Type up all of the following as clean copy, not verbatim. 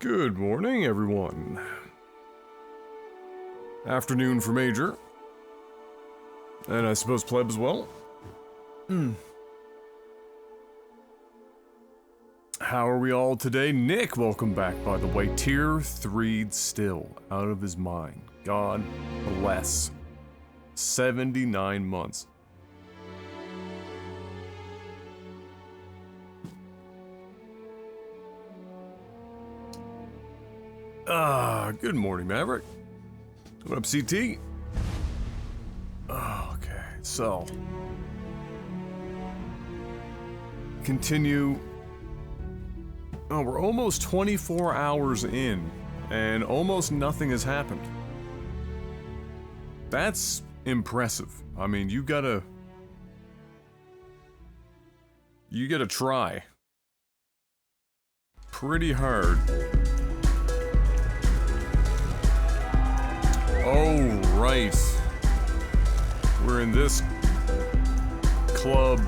Good morning, everyone. Afternoon for Major. And I suppose Pleb as well. How are we all today? Nick, welcome back, by the way. Tier 3 still. Out of his mind. God bless. 79 months. Good morning, Maverick. What up, CT? Okay, so. Continue. Oh, we're almost 24 hours in, and almost nothing has happened. That's impressive. I mean, you gotta try. Pretty hard. Oh, right. We're in this club.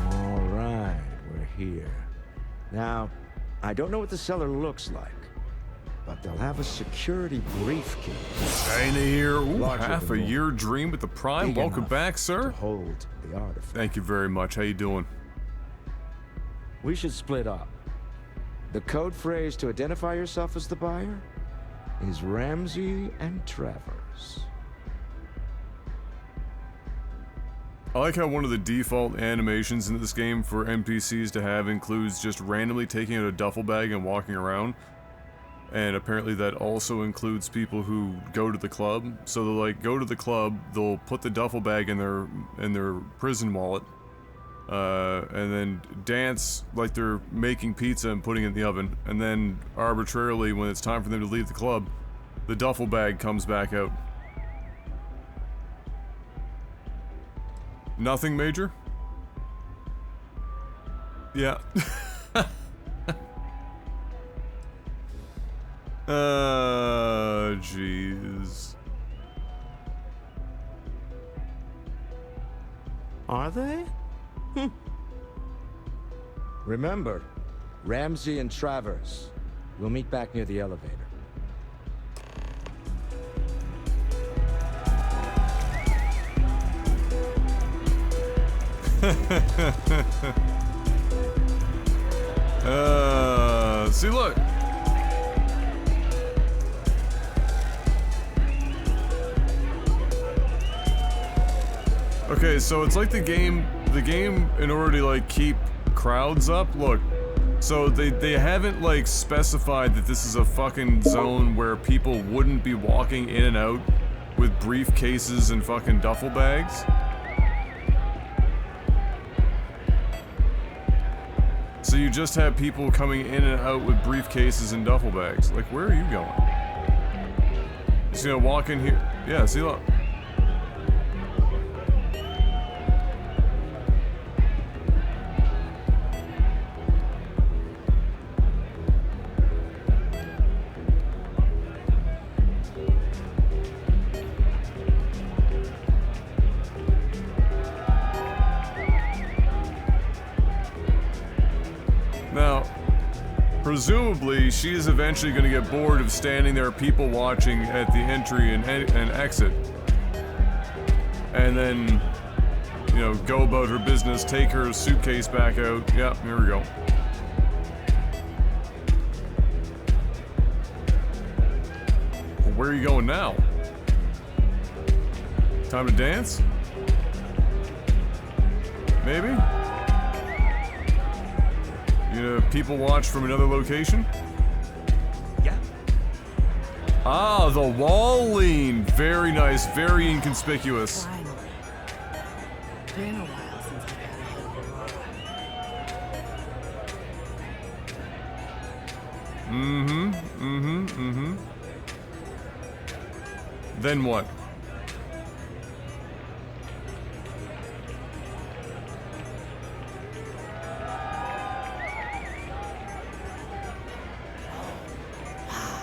All right, we're here. Now, I don't know what the cellar looks like, but they'll have a security briefcase. China here. Ooh, Larger half than a year dream with the Prime. big Welcome enough back, sir. to hold the artifact. Thank you very much. How you doing? We should split up. The code phrase to identify yourself as the buyer is Ramsey and Travers. I like how one of the default animations in this game for NPCs to have includes just randomly taking out a duffel bag and walking around. And apparently that also includes people who go to the club. So they'll like go to the club, they'll put the duffel bag in their prison wallet, and then dance like they're making pizza and putting it in the oven. And then arbitrarily, when it's time for them to leave the club, the duffel bag comes back out. Nothing major? Yeah. Jeez. Are they? Remember, Ramsey and Travers. We'll meet back near the elevator. See, look. Okay, so it's like the game in order to like keep crowds up, look. So they haven't like specified that this is a fucking zone where people wouldn't be walking in and out with briefcases and fucking duffel bags. So you just have people coming in and out with briefcases and duffel bags. Like, where are you going? Just gonna walk in here. Yeah, see, look. Now, presumably, she is eventually going to get bored of standing there, people watching at the entry and exit. And then, you know, go about her business, take her suitcase back out. Yep, here we go. Well, where are you going now? Time to dance? Maybe? You know, people watch from another location? Yeah. Ah, the wall lean. Very nice, very inconspicuous. Finally. Been a while since I got Then what?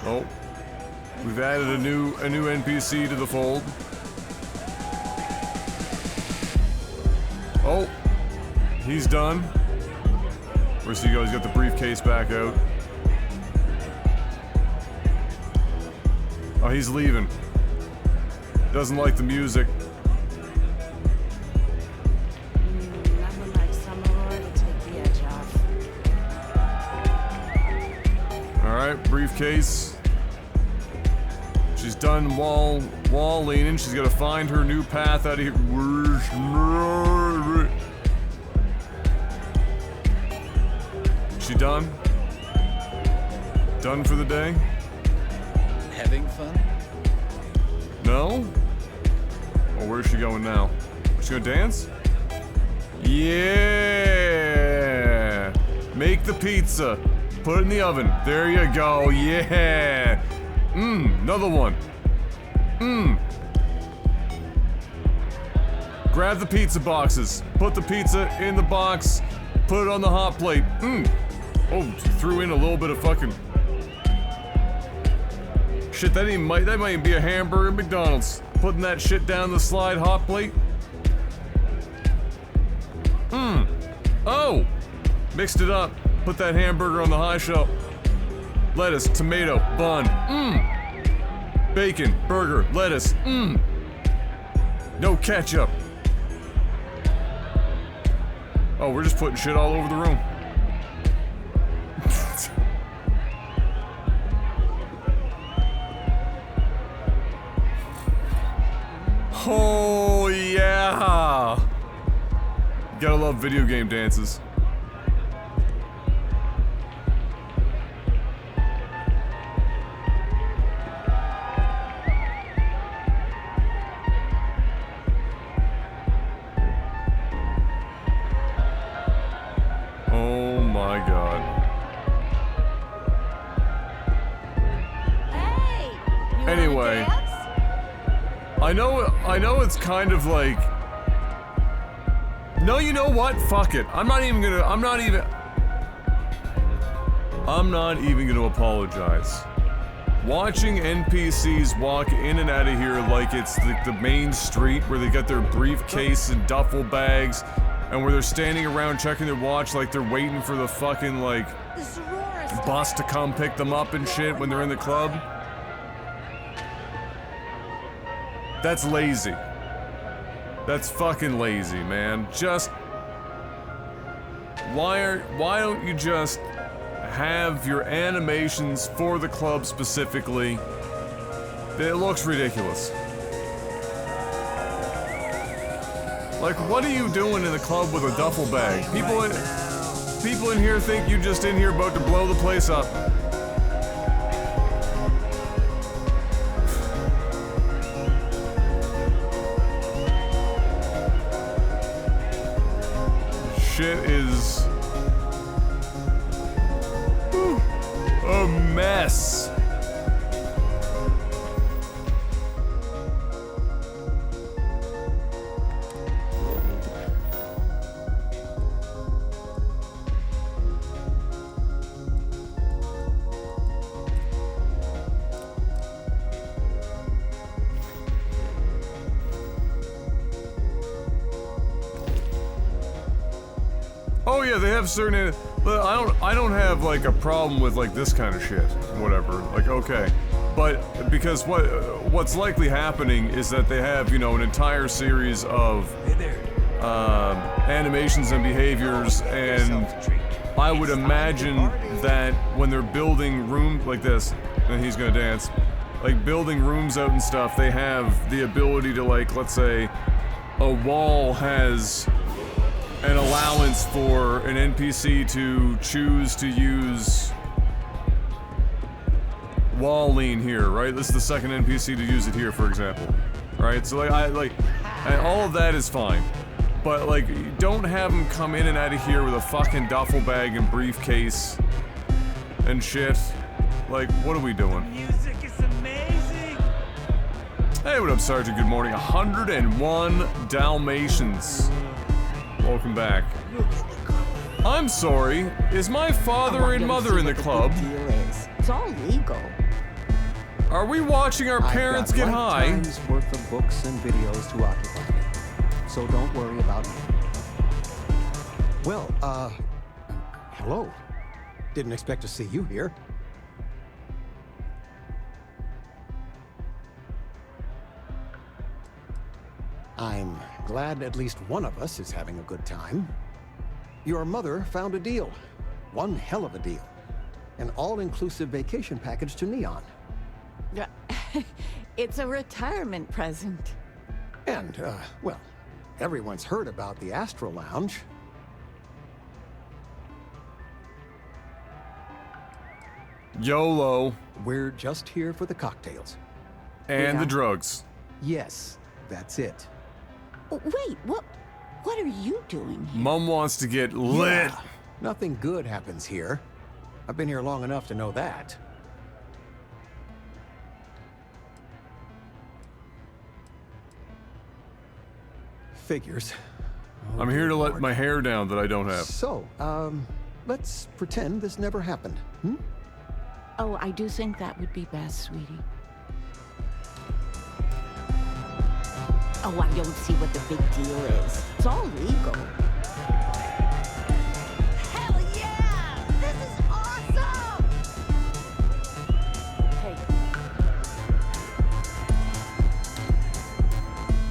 Oh, we've added a new NPC to the fold. Oh, he's done. Where's he go? He's got the briefcase back out. Oh, he's leaving. Doesn't like the music. Nothing like some Aurora to take the edge off. Alright, briefcase. She's done wall leaning. She's gotta find her new path out of here. She done? Done for the day? Having fun? No? Well, where's she going now? She gonna dance? Yeah! Make the pizza. Put it in the oven. There you go. Yeah! Another one. Grab the pizza boxes. Put the pizza in the box. Put it on the hot plate. Oh, threw in a little bit of fucking... Shit, that might even be a hamburger at McDonald's. Putting that shit down the slide hot plate. Oh! Mixed it up. Put that hamburger on the high shelf. Lettuce, tomato, bun. Bacon, burger, lettuce. No ketchup. Oh, we're just putting shit all over the room. Oh, yeah! Gotta love video game dances. Oh my god. Hey! You Anyway. wanna dance? I know it's kind of like... No, you know what? Fuck it. I'm not even gonna apologize. Watching NPCs walk in and out of here like it's the main street where they got their briefcase and duffel bags and where they're standing around checking their watch like they're waiting for the fucking, like, This Aurora stuff. bus to come pick them up and shit when they're in the club. That's lazy. That's fucking lazy, man. Just... Why don't you just have your animations for the club specifically? It looks ridiculous. Like, what are you doing in the club with a duffel bag? People in here think you just in here about to blow the place up. Shit is a mess. Oh yeah, they have certain. I don't have like a problem with like this kind of shit, whatever. Like okay, but because what's likely happening is that they have, you know, an entire series of animations and behaviors, and I would imagine that when they're building rooms like this, and he's gonna dance, like building rooms out and stuff, they have the ability to, like, let's say a wall has an allowance for an NPC to choose to use wall lean here, right? This is the second NPC to use it here, for example, right? So and all of that is fine, but like, don't have them come in and out of here with a fucking duffel bag and briefcase and shit. Like, what are we doing? Music is amazing. Hey, what up, Sergeant? Good morning. 101 Dalmatians. Welcome back. I'm sorry, is my father and mother in the club? It's all legal. Are we watching our parents get high? Lifetime's worth of books and videos to occupy me, so don't worry about me. Well, Hello. Didn't expect to see you here. I'm glad at least one of us is having a good time. Your mother found a deal. One hell of a deal. An all-inclusive vacation package to Neon. Yeah, it's a retirement present. And, well, everyone's heard about the Astro Lounge. YOLO. We're just here for the cocktails. And Yeah. the drugs. Yes, that's it. Oh, wait, what are you doing here? Mom wants to get lit. Yeah, nothing good happens here. I've been here long enough to know that. Figures. Oh, I'm here to dear let Lord. my hair down that I don't have. So, let's pretend this never happened. Hmm? Oh, I do think that would be best, sweetie. Oh, I don't see what the big deal is. It's all legal. Hell yeah! This is awesome! Hey,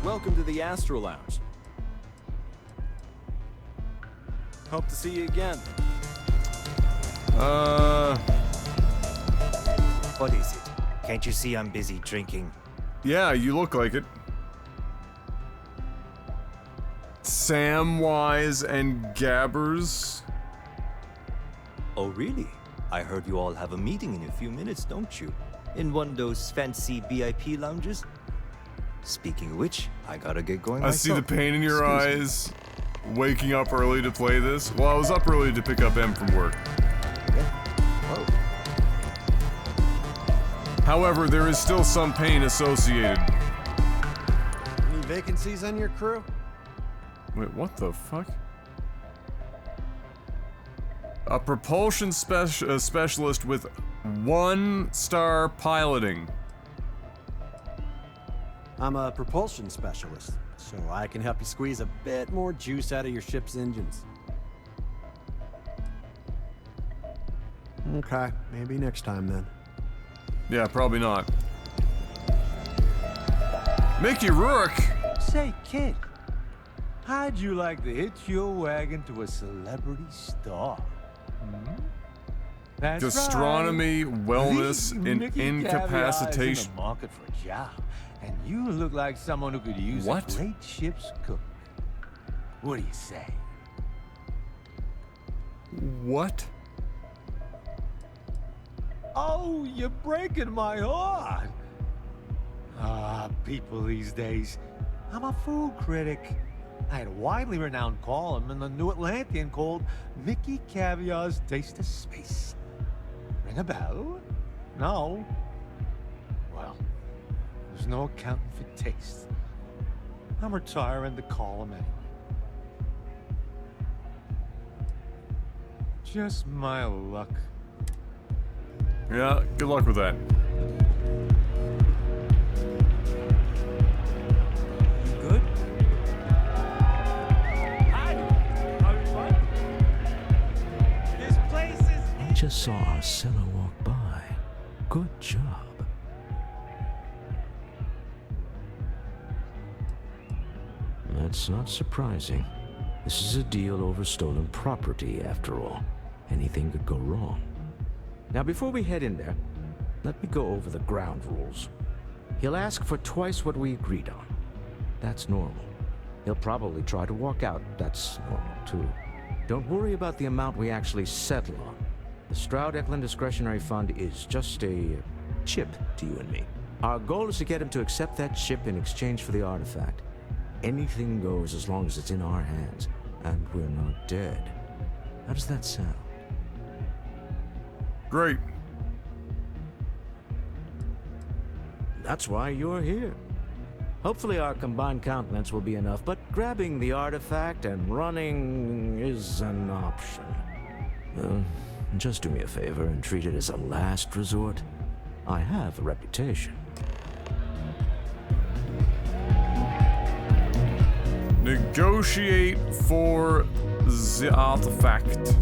Welcome to the Astro Lounge. Hope to see you again. What is it? Can't you see I'm busy drinking? Yeah, you look like it. Samwise and Gabbers. Oh, really? I heard you all have a meeting in a few minutes, don't you? In one of those fancy VIP lounges? Speaking of which, I gotta get going I see the myself. pain in your Excuse me. eyes. Waking up early to play this. Well, I was up early to pick up M from work. Whoa. However, there is still some pain associated. Any vacancies on your crew? Wait, what the fuck? A propulsion specialist with 1-star piloting. I'm a propulsion specialist, so I can help you squeeze a bit more juice out of your ship's engines. Okay, maybe next time then. Yeah, probably not. Mickey Rourke! Say, kid, how'd you like to hitch your wagon to a celebrity star? Hmm? That's Gastronomy, right. wellness, Mickey and Caviar's in incapacitation. the market for a job, and you look like someone who could use What? a great ship's cook. What do you say? What? Oh, you're breaking my heart. Ah, people these days. I'm a food critic. I had a widely renowned column in the New Atlantean called Mickey Caviar's Taste of Space. Ring a bell? No? Well, there's no accounting for taste. I'm retiring the column anyway. Just my luck. Yeah, good luck with that. Good? Hi! Everybody? This place is... I just saw Arcella walk by. Good job. That's not surprising. This is a deal over stolen property, after all. Anything could go wrong. Now, before we head in there, let me go over the ground rules. He'll ask for twice what we agreed on. That's normal. He'll probably try to walk out. That's normal, too. Don't worry about the amount we actually settle on. The Stroud-Eklund Discretionary Fund is just a chip to you and me. Our goal is to get him to accept that chip in exchange for the artifact. Anything goes as long as it's in our hands, and we're not dead. How does that sound? Great. That's why you're here. Hopefully our combined countenance will be enough, but grabbing the artifact and running is an option. Just do me a favor and treat it as a last resort. I have a reputation. Negotiate for the artifact.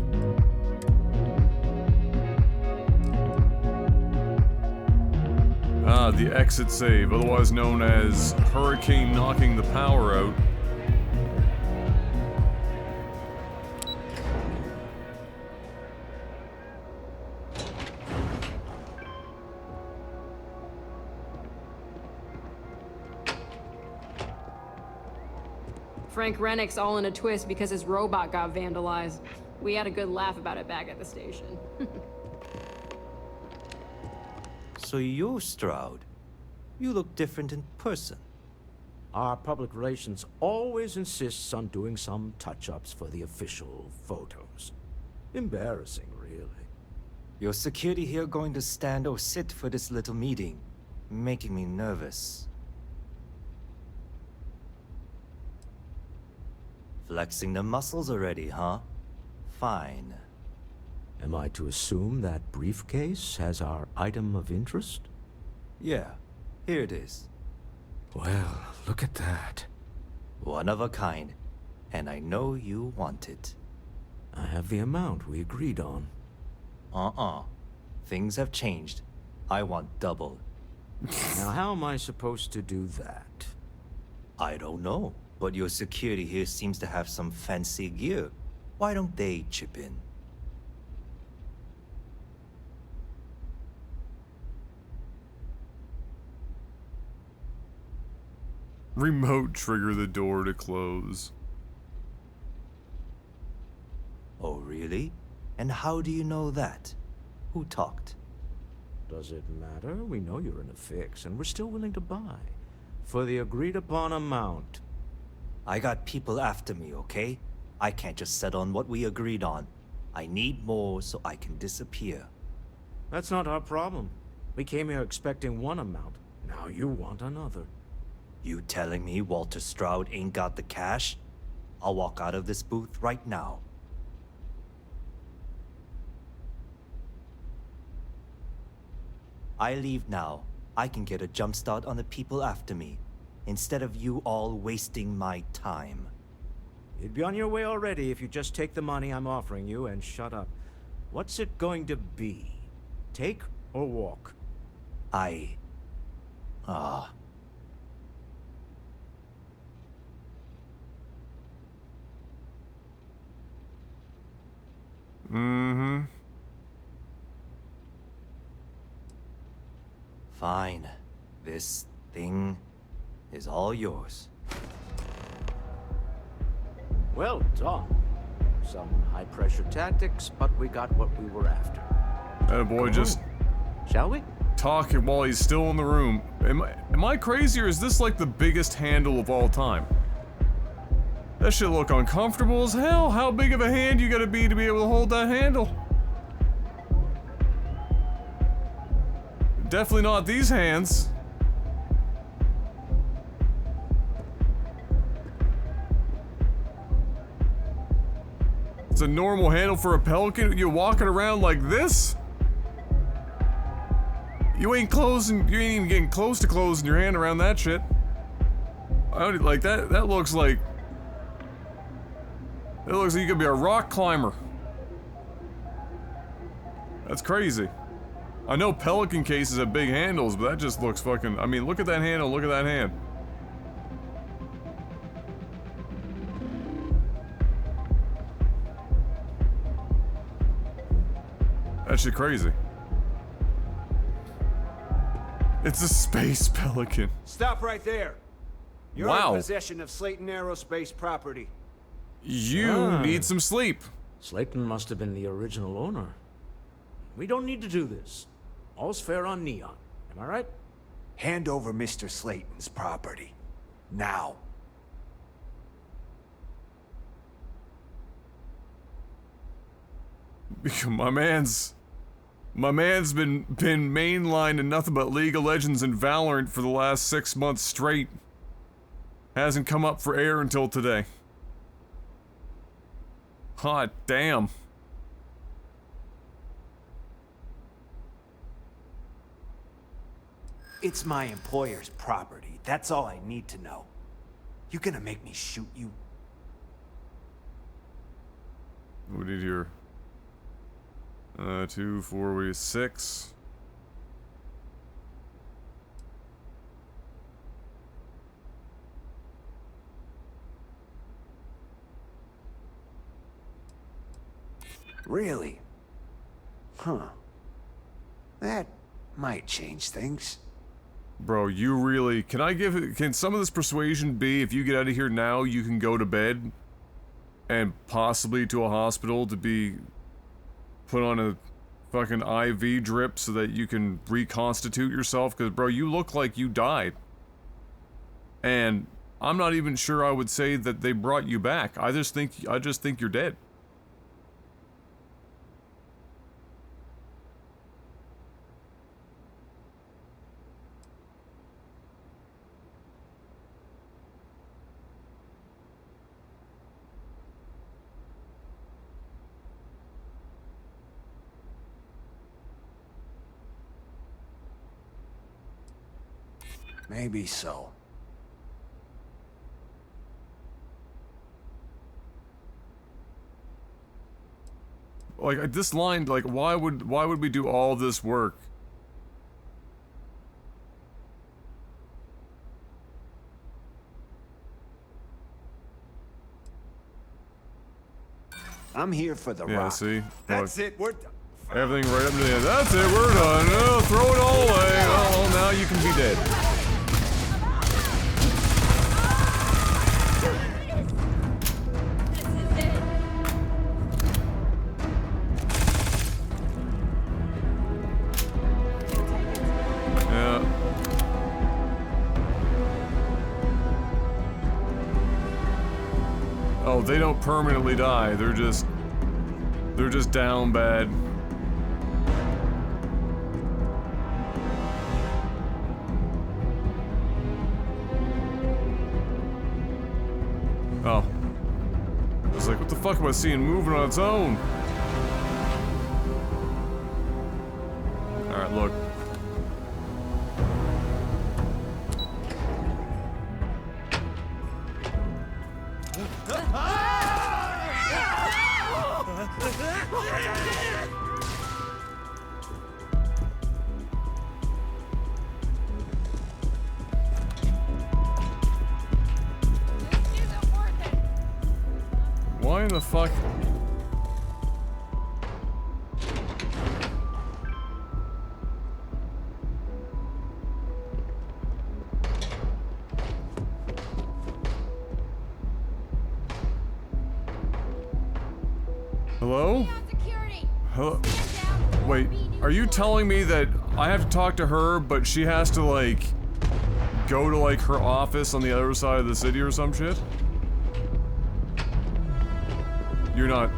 Ah, the exit save, otherwise known as Hurricane knocking the power out. Frank Rennick's all in a twist because his robot got vandalized. We had a good laugh about it back at the station. So you're Stroud. You look different in person. Our public relations always insists on doing some touch-ups for the official photos. Embarrassing, really. Your security here going to stand or sit for this little meeting, making me nervous. Flexing the muscles already, huh? Fine. Am I to assume that briefcase has our item of interest? Yeah, here it is. Well, look at that. One of a kind, and I know you want it. I have the amount we agreed on. Things have changed. I want double. Now, how am I supposed to do that? I don't know, but your security here seems to have some fancy gear. Why don't they chip in? Remote trigger the door to close. Oh, really? And how do you know that? Who talked? Does it matter? We know you're in a fix, and we're still willing to buy. For the agreed-upon amount. I got people after me, okay? I can't just settle on what we agreed on. I need more so I can disappear. That's not our problem. We came here expecting one amount. Now you want another. You telling me Walter Stroud ain't got the cash? I'll walk out of this booth right now. I leave now. I can get a jump start on the people after me, instead of you all wasting my time. You'd be on your way already if you just take the money I'm offering you and shut up. What's it going to be? Take or walk? Mm-hmm. Fine. This thing is all yours. Well done. Some high-pressure tactics, but we got what we were after. That boy just Shall we? talking while he's still in the room. Am I crazy, or is this like the biggest handle of all time? That shit look uncomfortable as hell. How big of a hand you gotta be able to hold that handle? Definitely not these hands. It's a normal handle for a Pelican. You're walking around like this? You ain't even getting close to closing your hand around that shit. I don't like that. That looks like you could be a rock climber. That's crazy. I know Pelican cases have big handles, but that just looks fucking. I mean, look at that handle. Look at that hand. That shit crazy. It's a space Pelican. Stop right there. You're Wow. in possession of Slayton Aerospace property. You need some sleep. Slayton must have been the original owner. We don't need to do this. All's fair on Neon. Am I right? Hand over Mr. Slayton's property. Now. My man's been mainlined in nothing but League of Legends and Valorant for the last 6 months straight. Hasn't come up for air until today. Hot damn. It's my employer's property. That's all I need to know. You gonna make me shoot you? We need here. 2, 4, 6. Really? Huh. That might change things. Bro, you really... Can some of this persuasion be if you get out of here now, you can go to bed? And possibly to a hospital to be put on a fucking IV drip so that you can reconstitute yourself? Because, bro, you look like you died. And I'm not even sure I would say that they brought you back. I just think you're dead. Maybe so. Like, this line, like, why would we do all this work? I'm here for the Yeah, rock. see? That's Look, it, we're done. everything right up to the end. That's it, we're done. Oh, throw it all away. Oh, now you can be dead. Yeah. Oh, they don't permanently die. They're just down bad. Oh. I was like, what the fuck am I seeing moving on its own? Alright, look. Why in the fuck? Hello? Hello? Wait, are you telling me that I have to talk to her, but she has to, like, go to, like, her office on the other side of the city or some shit? You're not...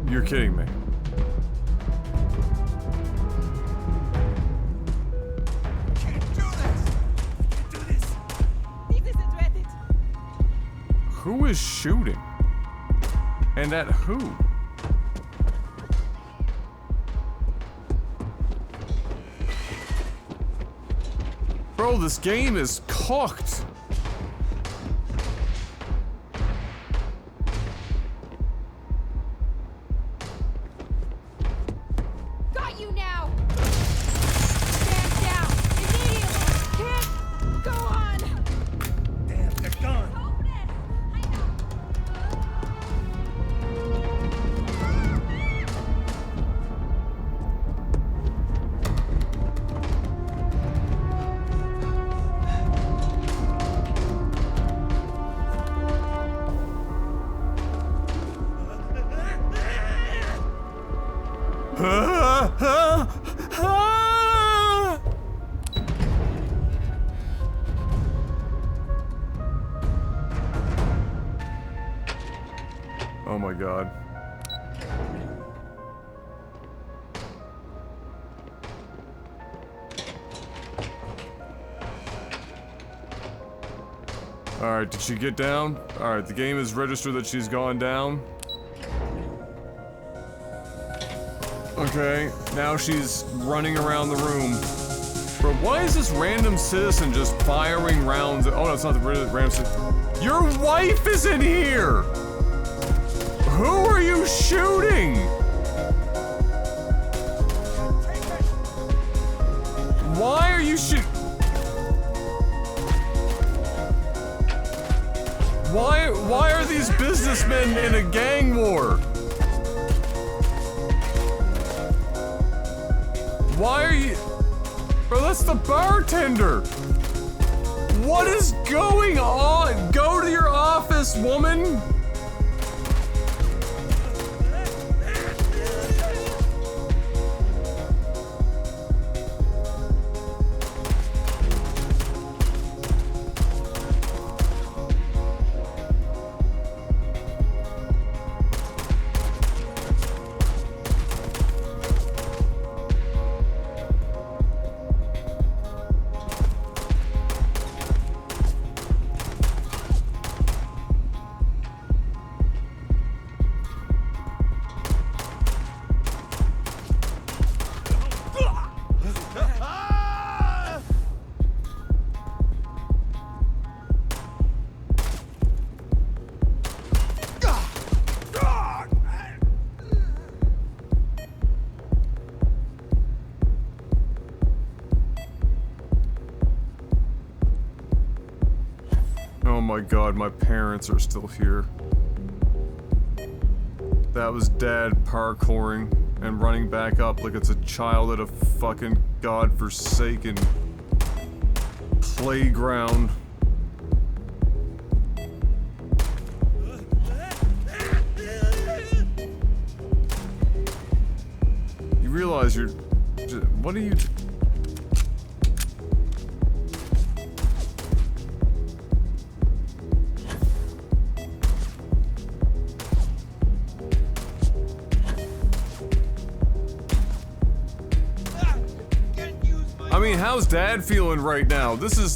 You're kidding me. Who is shooting? And at who? Bro, this game is cooked. Got you now! Stand down! Immediately! Can't go on! Damn, they're gone. Oh my god. Alright, did she get down? Alright, the game has registered that she's gone down. Okay, now she's running around the room. Bro, why is this random citizen just firing rounds? Oh, no, it's not the random citizen. Your wife is in here! Who are you shooting? Why are you Why are these businessmen in a gang war? Why are you... Bro, that's the bartender! What is going on? Go to your office, woman! Oh my god, my parents are still here. That was Dad parkouring and running back up like it's a child at a fucking godforsaken playground. You realize you're... What are you... I mean, how's Dad feeling right now? This is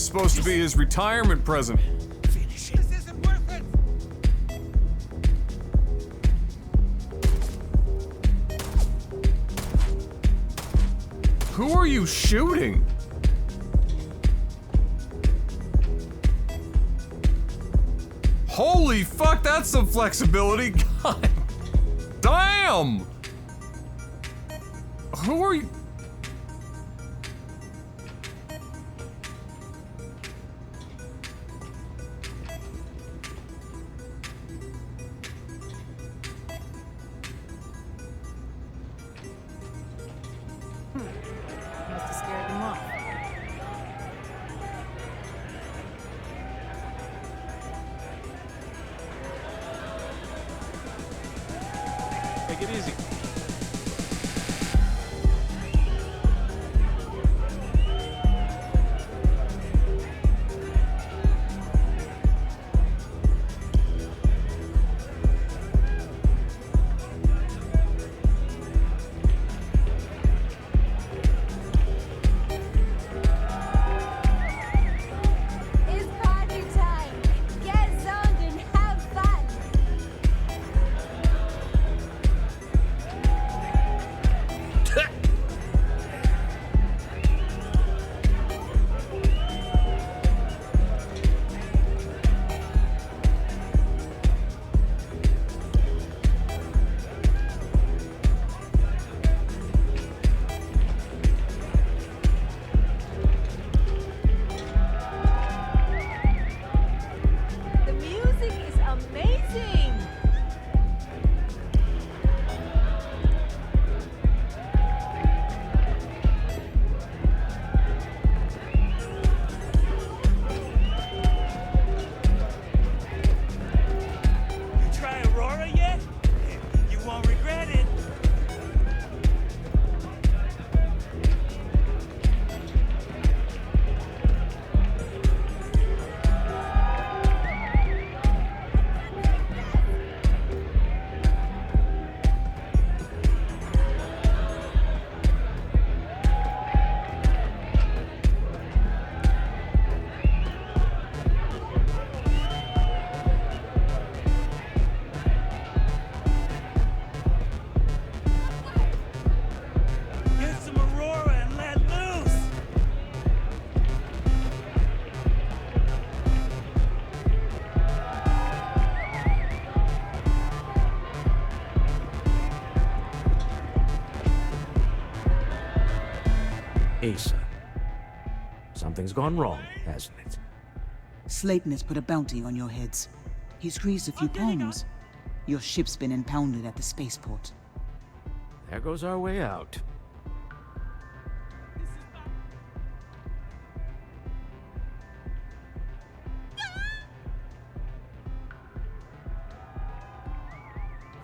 supposed to be his retirement present. Finish it. This isn't worth it. Who are you shooting? Holy fuck, that's some flexibility. God damn! Who are you? Must have scared them off. Take it easy. It's party time. Get zoned and have fun. Something's gone wrong, hasn't it? Slayton has put a bounty on your heads. He's greased a few palms. Your ship's been impounded at the spaceport. There goes our way out.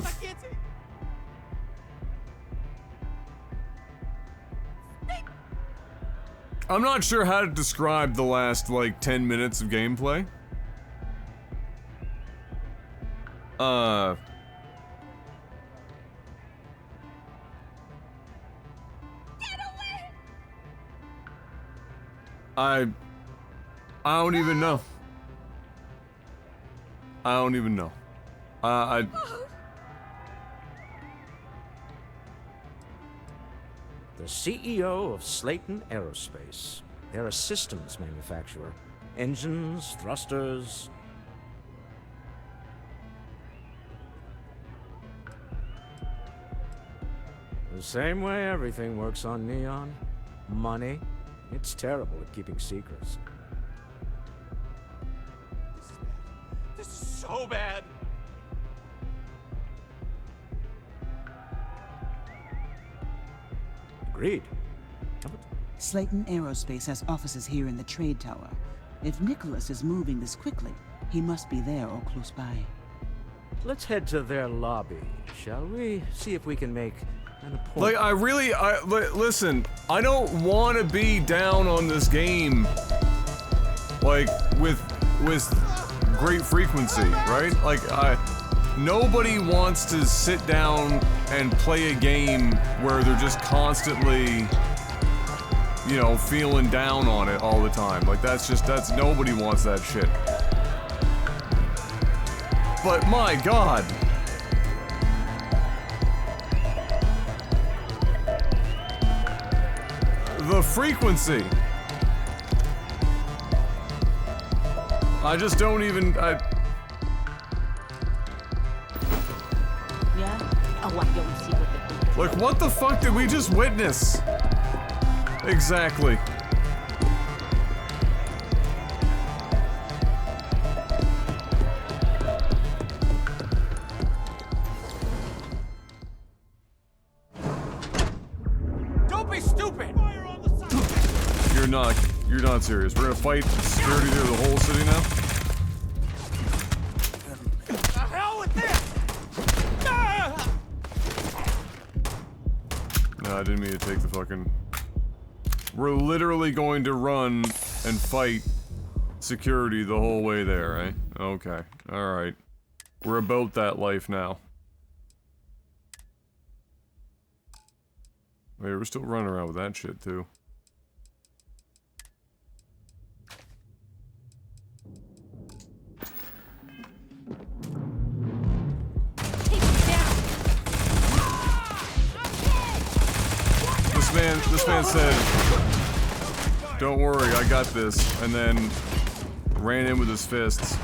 I can't see. I'm not sure how to describe the last, like, 10 minutes of gameplay. I don't even know. I don't even know. The CEO of Slayton Aerospace. They're a systems manufacturer. Engines, thrusters. The same way everything works on Neon. Money. It's terrible at keeping secrets. This is so bad. Agreed. Slayton Aerospace has offices here in the trade tower. If Nicholas is moving this quickly, he must be there or close by. Let's head to their lobby, shall we? See if we can make an appointment. Like, listen, I don't want to be down on this game, like, with great frequency, right? Like, nobody wants to sit down and play a game where they're just constantly, you know, feeling down on it all the time. Like, that's nobody wants that shit. But my God. The frequency. I just don't even, Yeah? Oh, I don't see what the big like, what the fuck did we just witness? Exactly. Don't be stupid. Fire on the side. You're not serious. We're gonna fight security through the whole city now? The hell with this! Ah! No, I didn't mean to take the fucking... We're literally going to run and fight security the whole way there, right? Okay. Alright. We're about that life now. Wait, we're still running around with that shit, too. This man said, "Don't worry, I got this," and then ran in with his fists.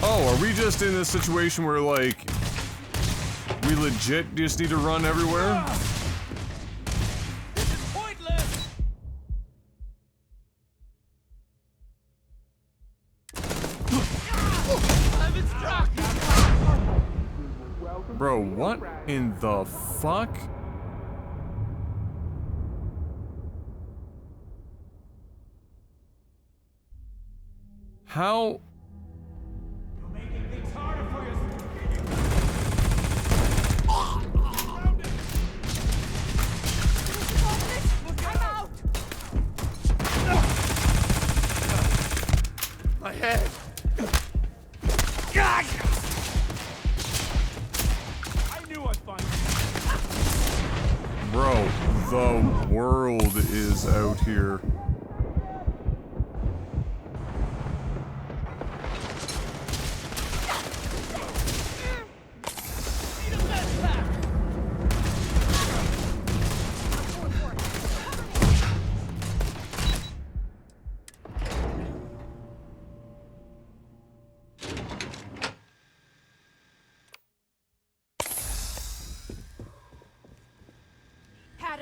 Oh, are we just in this situation where, like, we legit just need to run everywhere? This is pointless. I've been struck. Bro, what in the fuck? How? You're making things harder for yourself. My head! God! I knew I'd find you. Bro, the world is out here.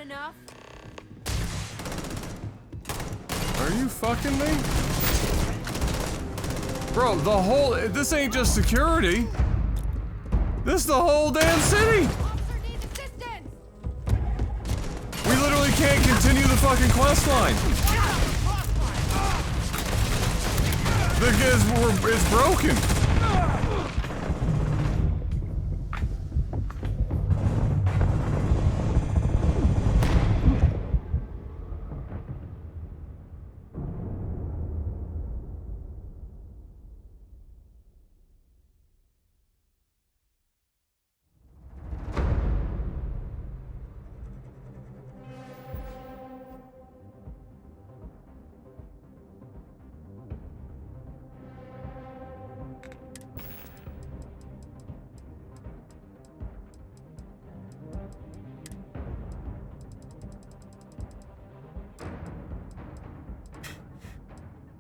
enough? Are you fucking me? Bro, this ain't just security. This is the whole damn city. Officer needs assistance! We literally can't continue the fucking quest line. It's broken.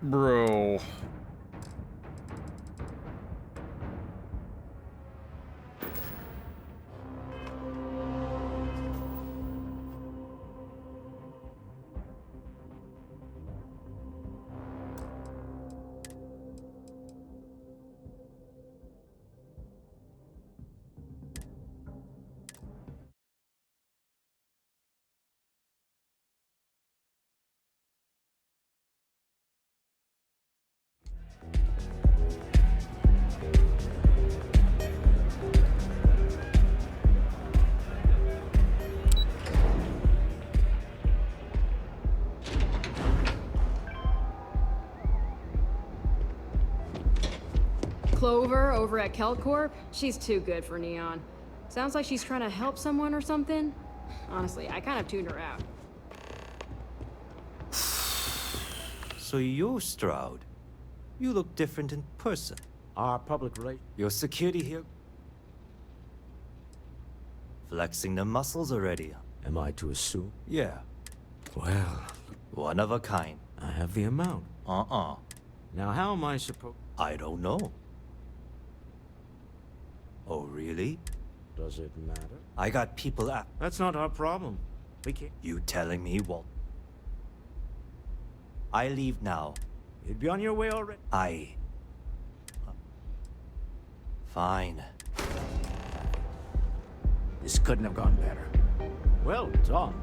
Bro. Clover over at Kelcorp? She's too good for Neon. Sounds like she's trying to help someone or something. Honestly, I kind of tuned her out. So you're Stroud. You look different in person. Our public relation. Your security here... flexing the muscles already. Am I to assume? Yeah. Well, One of a kind. I have the amount. Uh-uh. Now how am I supposed... I don't know. Oh, really? Does it matter? I got people at... That's not our problem. We can't... You telling me, Walt? I leave now. You'd be on your way already. Fine. This couldn't have gone better. Well done.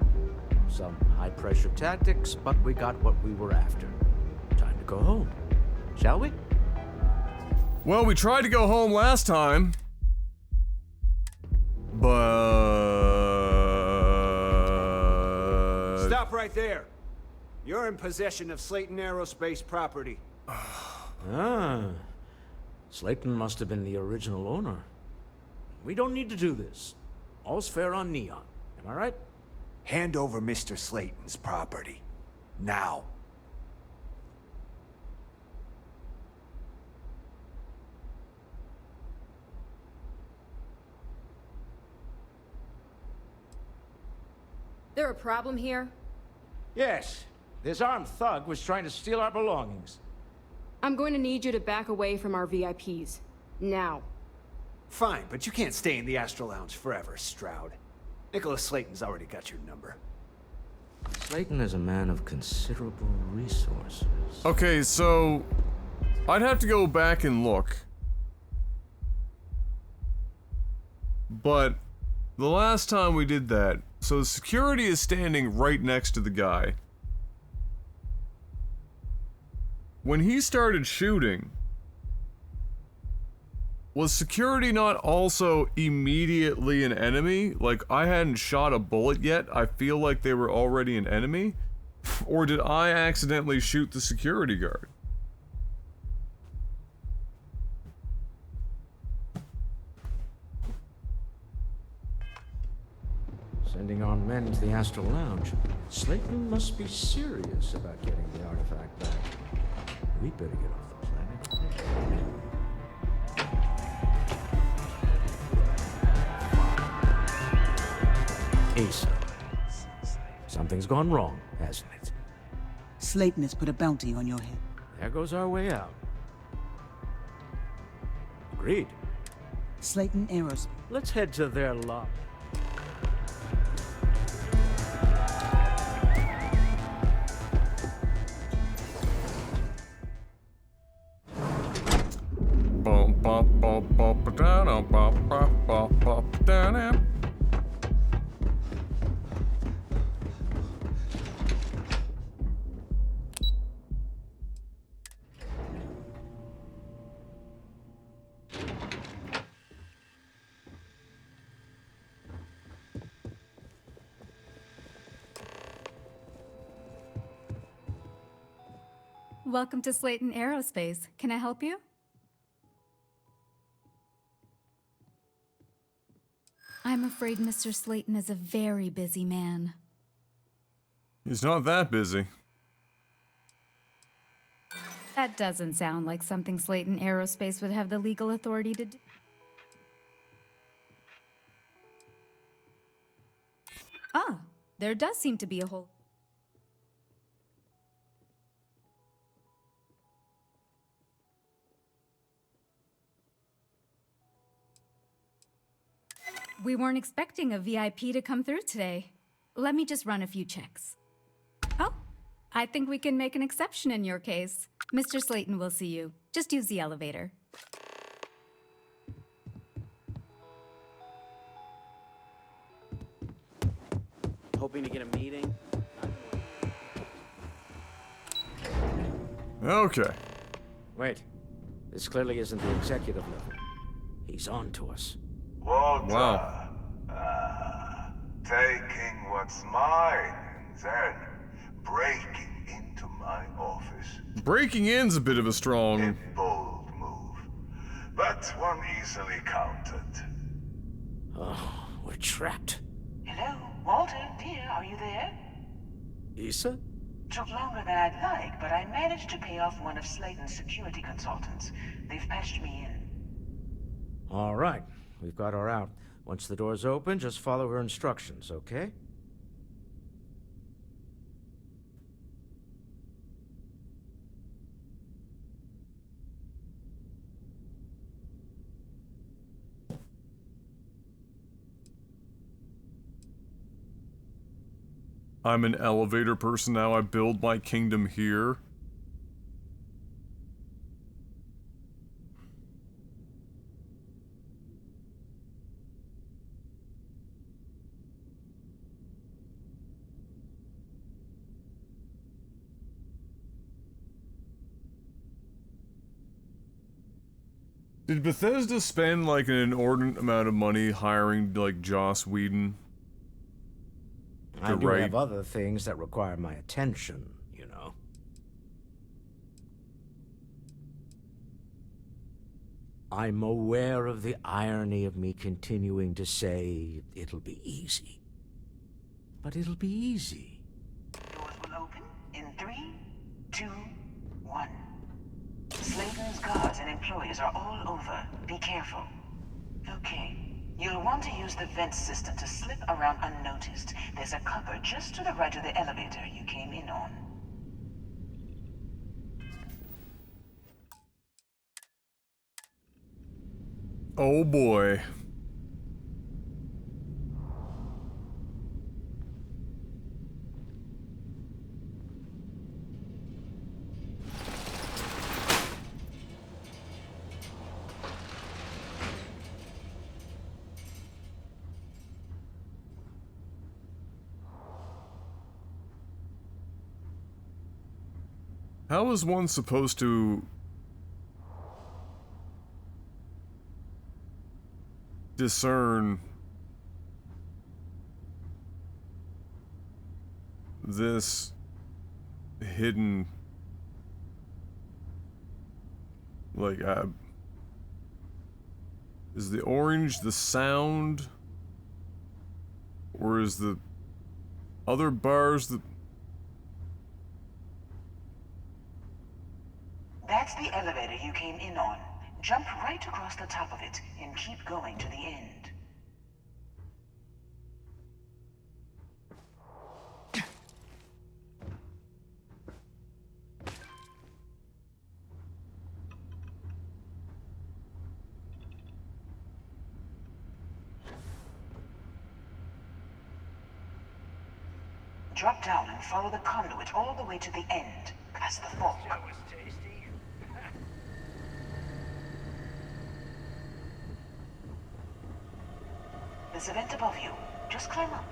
Some high-pressure tactics, but we got what we were after. Time to go home. Shall we? Well, we tried to go home last time. But... Stop right there. You're in possession of Slayton Aerospace property. Ah. Slayton must have been the original owner. We don't need to do this. All's fair on Neon. Am I right? Hand over Mr. Slayton's property. Now. There a problem here? Yes. This armed thug was trying to steal our belongings. I'm going to need you to back away from our VIPs. Now. Fine, but you can't stay in the Astro Lounge forever, Stroud. Nicholas Slayton's already got your number. Slayton is a man of considerable resources. Okay, so... I'd have to go back and look. But... the last time we did that, so security is standing right next to the guy. When he started shooting, was security not also immediately an enemy? Like, I hadn't shot a bullet yet, I feel like they were already an enemy? Or did I accidentally shoot the security guard? Sending our men to the Astral Lounge. Slayton must be serious about getting the artifact back. We better get off the planet. Asa. Something's gone wrong, hasn't it? Slayton has put a bounty on your head. There goes our way out. Agreed. Slayton Aerospace. Let's head to their lot. Welcome to Slayton Aerospace. Can I help you? I'm afraid Mr. Slayton is a very busy man. He's not that busy. That doesn't sound like something Slayton Aerospace would have the legal authority to do. Ah, there does seem to be a hole. We weren't expecting a VIP to come through today. Let me just run a few checks. Oh, I think we can make an exception in your case. Mr. Slayton will see you. Just use the elevator. Hoping to get a meeting? Okay. Wait. This clearly isn't the executive level. He's on to us. Walter. Wow. Taking what's mine and then breaking into my office. Breaking in's a bit of a strong... Bold move, but one easily countered. Oh, we're trapped. Hello, Walter, dear, are you there? Issa? Took longer than I'd like, but I managed to pay off one of Slayton's security consultants. They've patched me in. All right, we've got her out. Once the door's open, just follow her instructions, okay? I'm an elevator person now. I build my kingdom here. Did Bethesda spend like an inordinate amount of money hiring like Joss Whedon? I do have other things that require my attention, you know. I'm aware of the irony of me continuing to say it'll be easy. But it'll be easy. Doors will open in 3, 2, 1. Slayton's guards and employees are all over. Be careful. Okay. You'll want to use the vent system to slip around unnoticed. There's a cupboard just to the right of the elevator you came in on. Oh boy. How is one supposed to discern this hidden, like, is the orange the sound, or is the other bars the... That's the elevator you came in on. Jump right across the top of it and keep going to the end. Drop down and follow the conduit all the way to the end, past the fork. There's a vent above you. Just climb up.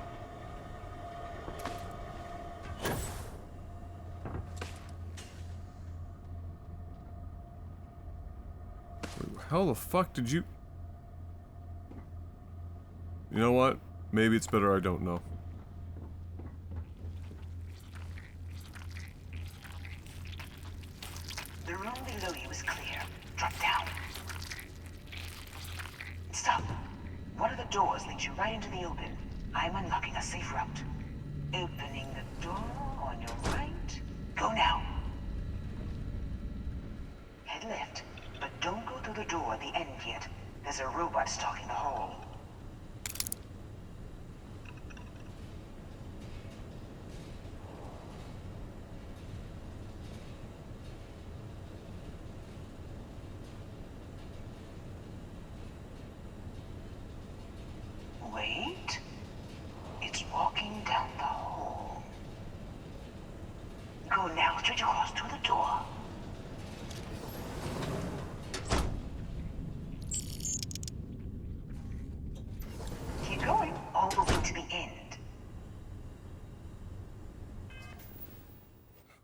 How the fuck did you... You know what? Maybe it's better I don't know. The room below you is clear. Drop down. Stop. One of the doors leads you right into the open. I'm unlocking a safe route. Opening the door on your right. Go now. Head left, but don't go through the door at the end yet. There's a robot stalking the hall. Wait. It's walking down the hall. Go now, straight across to the door. Keep going, all the way to the end.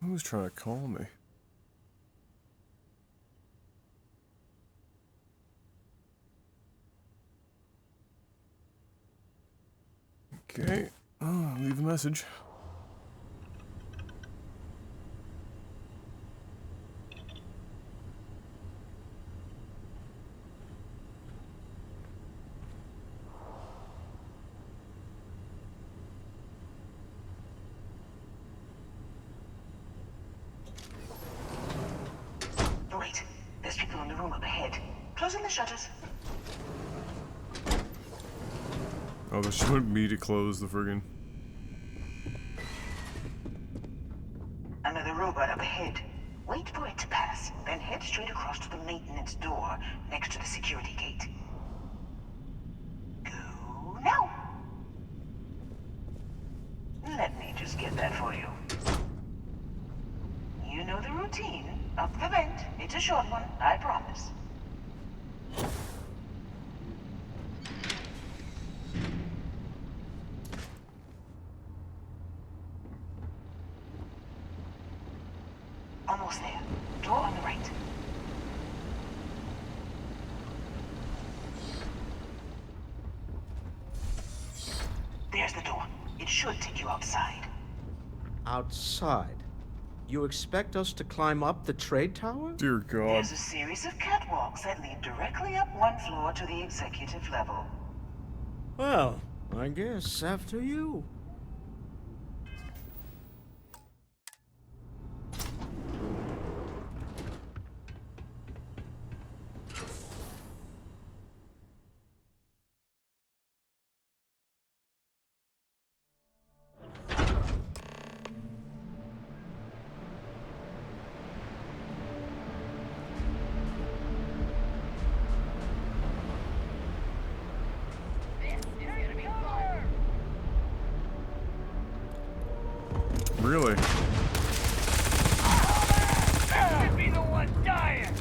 Who's trying to call me? Okay. Oh, leave a message. Wait, there's people in the room up ahead. Closing the shutters. Oh, they just want me to close the friggin'. Another robot up ahead. Wait for it to pass, then head straight across to the maintenance door next to the security gate. Go now. Let me just get that for you. You know the routine. Up the vent. It's a short one, I promise. Almost there. Door on the right. There's the door. It should take you outside. Outside? You expect us to climb up the trade tower? Dear God. There's a series of catwalks that lead directly up one floor to the executive level. Well, I guess after you. Really? Should be the one dying.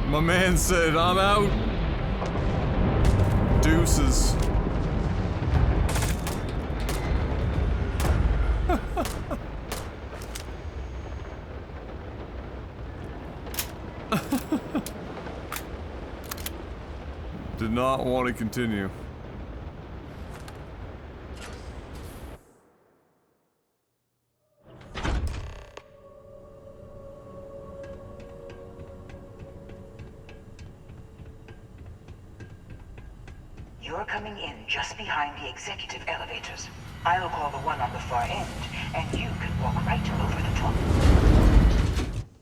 My man said, I'm out. Deuces. did not want to continue. You're coming in just behind the executive elevators. I'll call the one on the far end, and you can walk right over the top.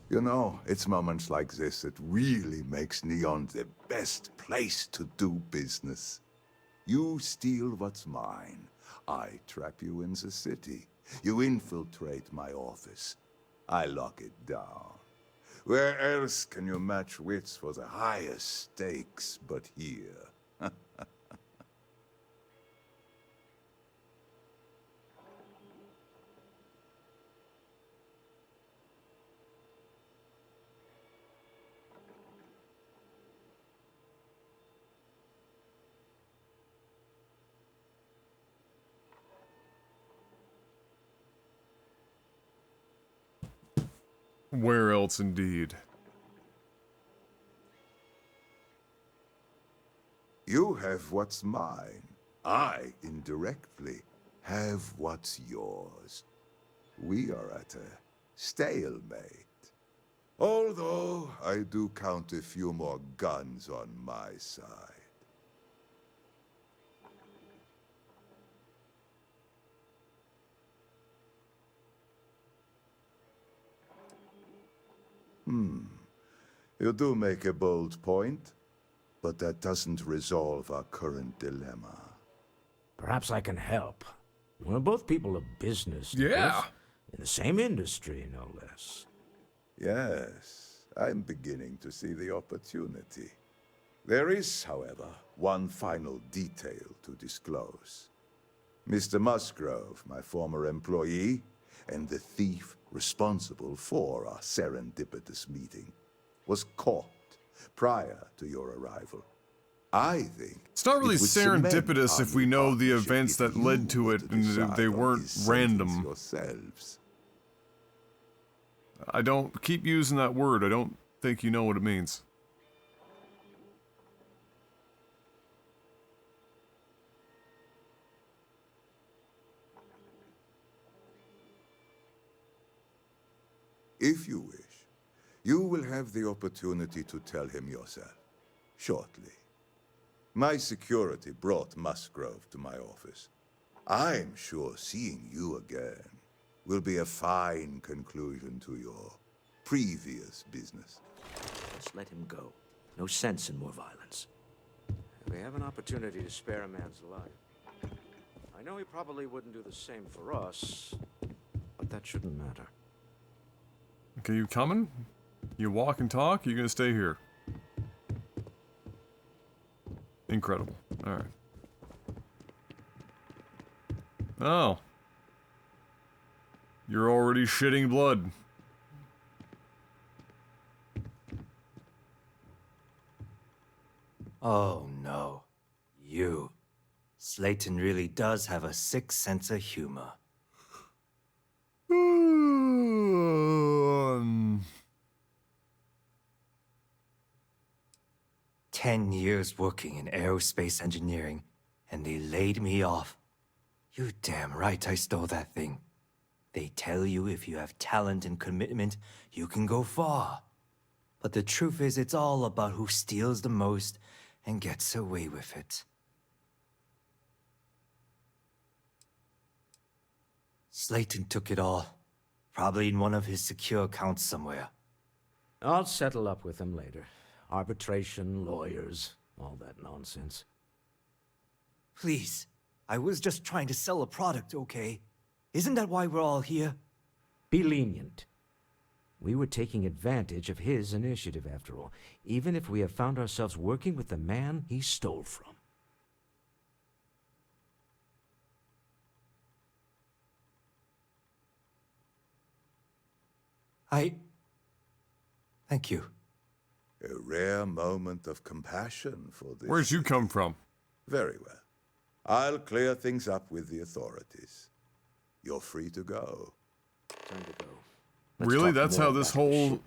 You know, it's moments like this that really makes Neon the best place to do business. You steal what's mine. I trap you in the city. You infiltrate my office. I lock it down. Where else can you match wits for the highest stakes but here? Where else, indeed? You have what's mine. I, indirectly, have what's yours. We are at a stalemate. Although, I do count a few more guns on my side. You do make a bold point, but that doesn't resolve our current dilemma. Perhaps I can help. We're both people of business. Yeah. Nicholas. In the same industry, no less. Yes, I'm beginning to see the opportunity. There is, however, one final detail to disclose. Mr. Musgrove, my former employee, and the thief responsible for our serendipitous meeting, was caught prior to your arrival. I think It's not really it would cement serendipitous our if we new know the partnership events if that you led to were it to and decide they on weren't his sentence random. yourselves. I don't keep using that word. I don't think you know what it means. If you wish, you will have the opportunity to tell him yourself, shortly. My security brought Musgrove to my office. I'm sure seeing you again will be a fine conclusion to your previous business. Let's let him go. No sense in more violence. We have an opportunity to spare a man's life. I know he probably wouldn't do the same for us, but that shouldn't matter. Okay, you coming? You walk and talk? You're gonna stay here. Incredible. Alright. Oh. You're already shitting blood. Oh no. You. Slayton really does have a sick sense of humor. 10 years working in aerospace engineering, and they laid me off. You damn right I stole that thing. They tell you if you have talent and commitment, you can go far. But the truth is, it's all about who steals the most and gets away with it. Slayton took it all. Probably in one of his secure accounts somewhere. I'll settle up with him later. Arbitration, lawyers, all that nonsense. Please, I was just trying to sell a product, okay? Isn't that why we're all here? Be lenient. We were taking advantage of his initiative, after all, even if we have found ourselves working with the man he stole from. Thank you. A rare moment of compassion for this. Where'd you come from? Very well. I'll clear things up with the authorities. You're free to go. Time to go. Really? That's how this whole...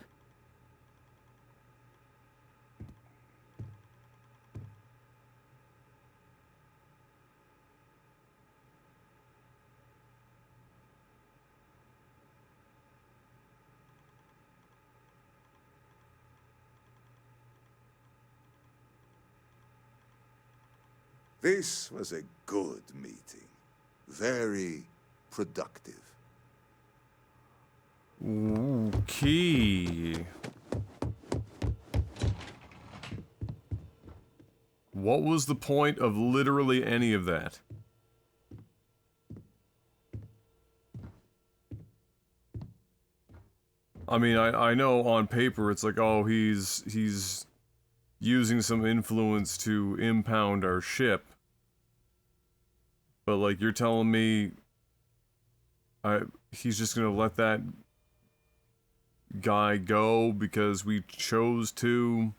This was a good meeting. Very productive. Okay. What was the point of literally any of that? I mean, I know on paper it's like, oh, he's using some influence to impound our ship. But like, you're telling me he's just gonna let that guy go because we chose to?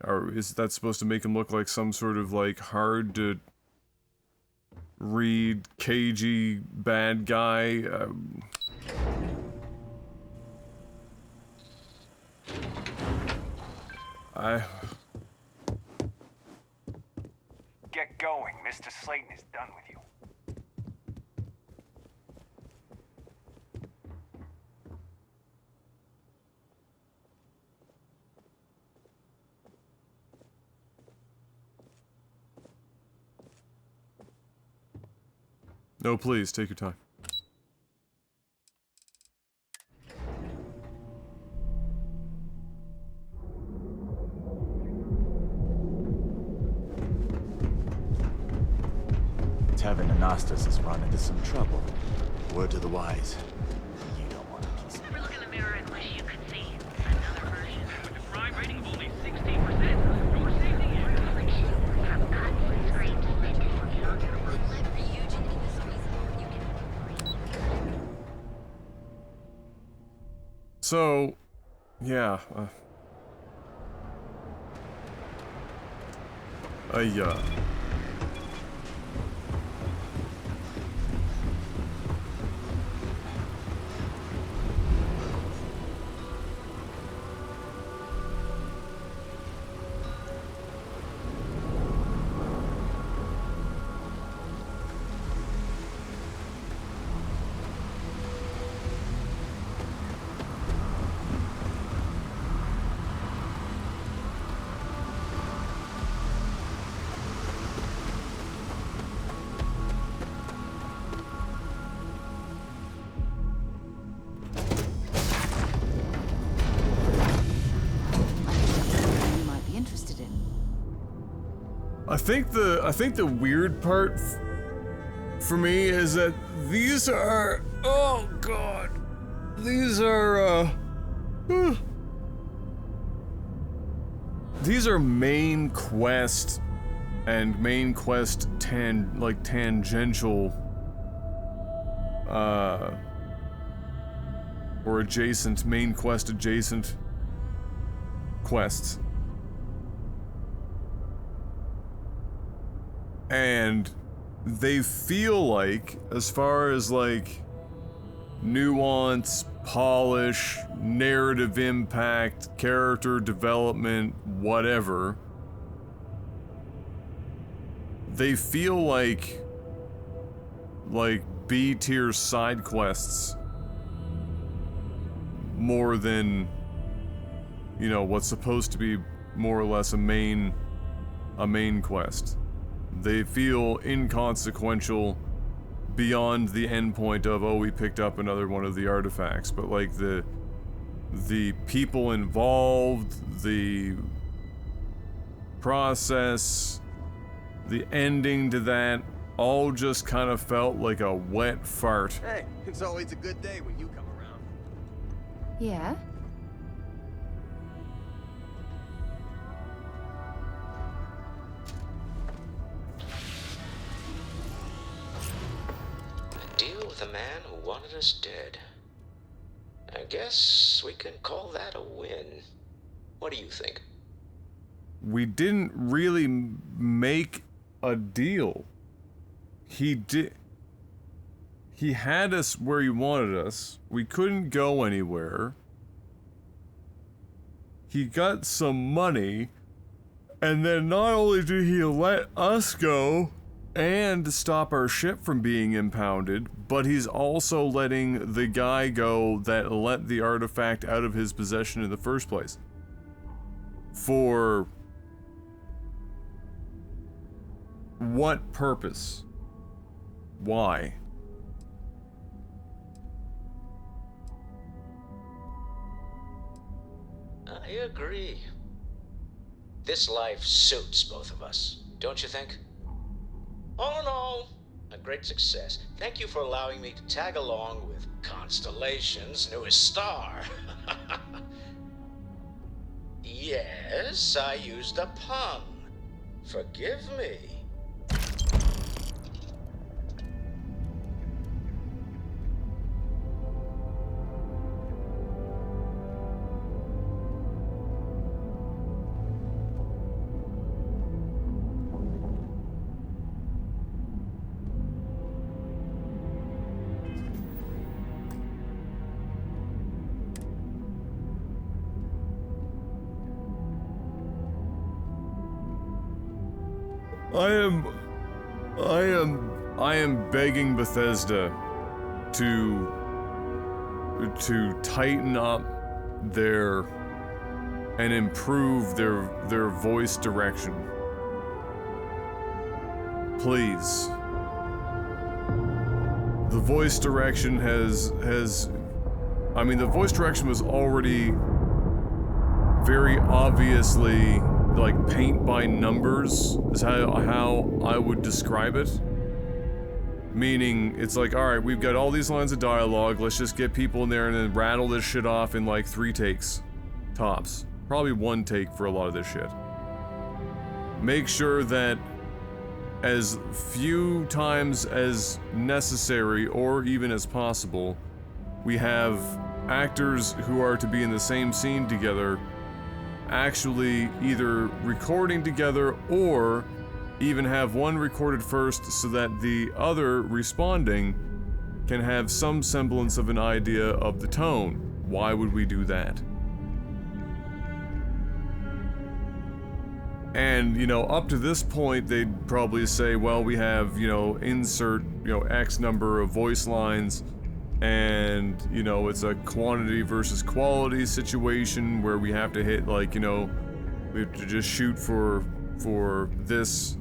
Or is that supposed to make him look like some sort of like hard to read, cagey bad guy? Get going. Mr. Slayton is done with you. No, please, take your time. Tevin Anastas has run into some trouble. Word to the wise. You don't want a piece of Never look in the mirror and wish you could see. Another version. With a crime rating of only 16%, your safety is... From cuts, scrapes, lint, So, yeah. I think the weird part for me is that these are, oh god, these are these are main quest and main quest tangential or adjacent main quest adjacent quests. And they feel like, as far as like nuance, polish, narrative impact, character development, whatever, they feel like B-tier side quests more than, you know, what's supposed to be more or less a main quest. They feel inconsequential beyond the endpoint of, oh, we picked up another one of the artifacts, but like the people involved, the process, the ending to that, all just kind of felt like a wet fart. Hey, it's always a good day when you come around. Yeah? Deal with a man who wanted us dead. I guess we can call that a win. What do you think? We didn't really make a deal. He had us where he wanted us. We couldn't go anywhere. He got some money, and then not only did he let us go and stop our ship from being impounded, but he's also letting the guy go that let the artifact out of his possession in the first place. For what purpose? Why? I agree. This life suits both of us, don't you think? All in all, a great success. Thank you for allowing me to tag along with Constellation's newest star. Yes, I used a pun. Forgive me. I am begging Bethesda to tighten up their and improve their voice direction. Please. The voice direction I mean, the voice direction was already very obviously like paint by numbers is how I would describe it. Meaning, it's like, alright, we've got all these lines of dialogue, let's just get people in there and then rattle this shit off in like 3 takes. Tops. Probably 1 take for a lot of this shit. Make sure that as few times as necessary, or even as possible, we have actors who are to be in the same scene together actually either recording together or even have one recorded first so that the other responding can have some semblance of an idea of the tone. Why would we do that? And, you know, up to this point, they'd probably say, well, we have, you know, insert, you know, X number of voice lines, and, you know, it's a quantity versus quality situation where we have to hit, like, you know, we have to just shoot for this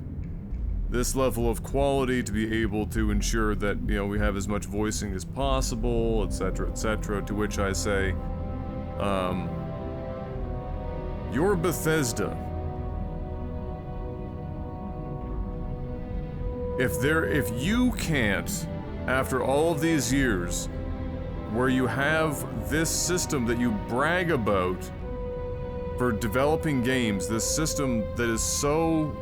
level of quality to be able to ensure that, you know, we have as much voicing as possible, etc., etc., to which I say, you're Bethesda. If you can't, after all of these years, where you have this system that you brag about for developing games, this system that is so,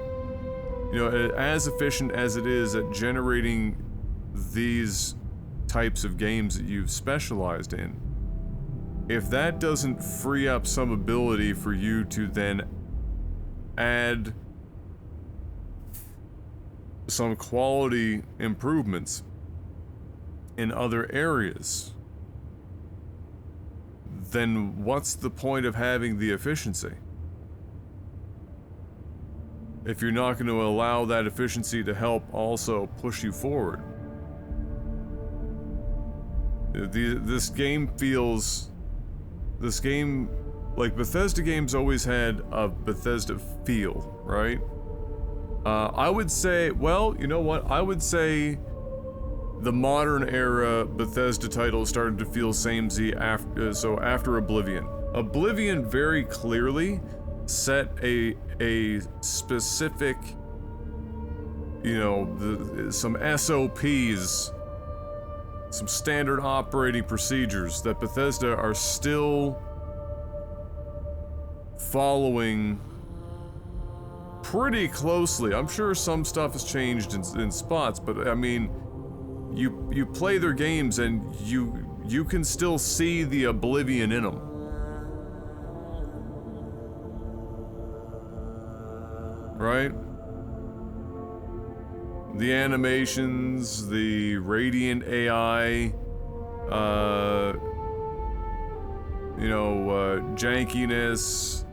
you know, as efficient as it is at generating these types of games that you've specialized in, if that doesn't free up some ability for you to then add some quality improvements in other areas, then what's the point of having the efficiency? If you're not going to allow that efficiency to help also push you forward. This game, like Bethesda games always had a Bethesda feel, right? I would say, well, you know what? I would say the modern era Bethesda titles started to feel samey after Oblivion. Oblivion very clearly set a specific, you know, some SOPs, some standard operating procedures that Bethesda are still following pretty closely. I'm sure some stuff has changed in spots, but I mean, you play their games and you can still see the Oblivion in them. Right? The animations, the radiant AI, you know, jankiness,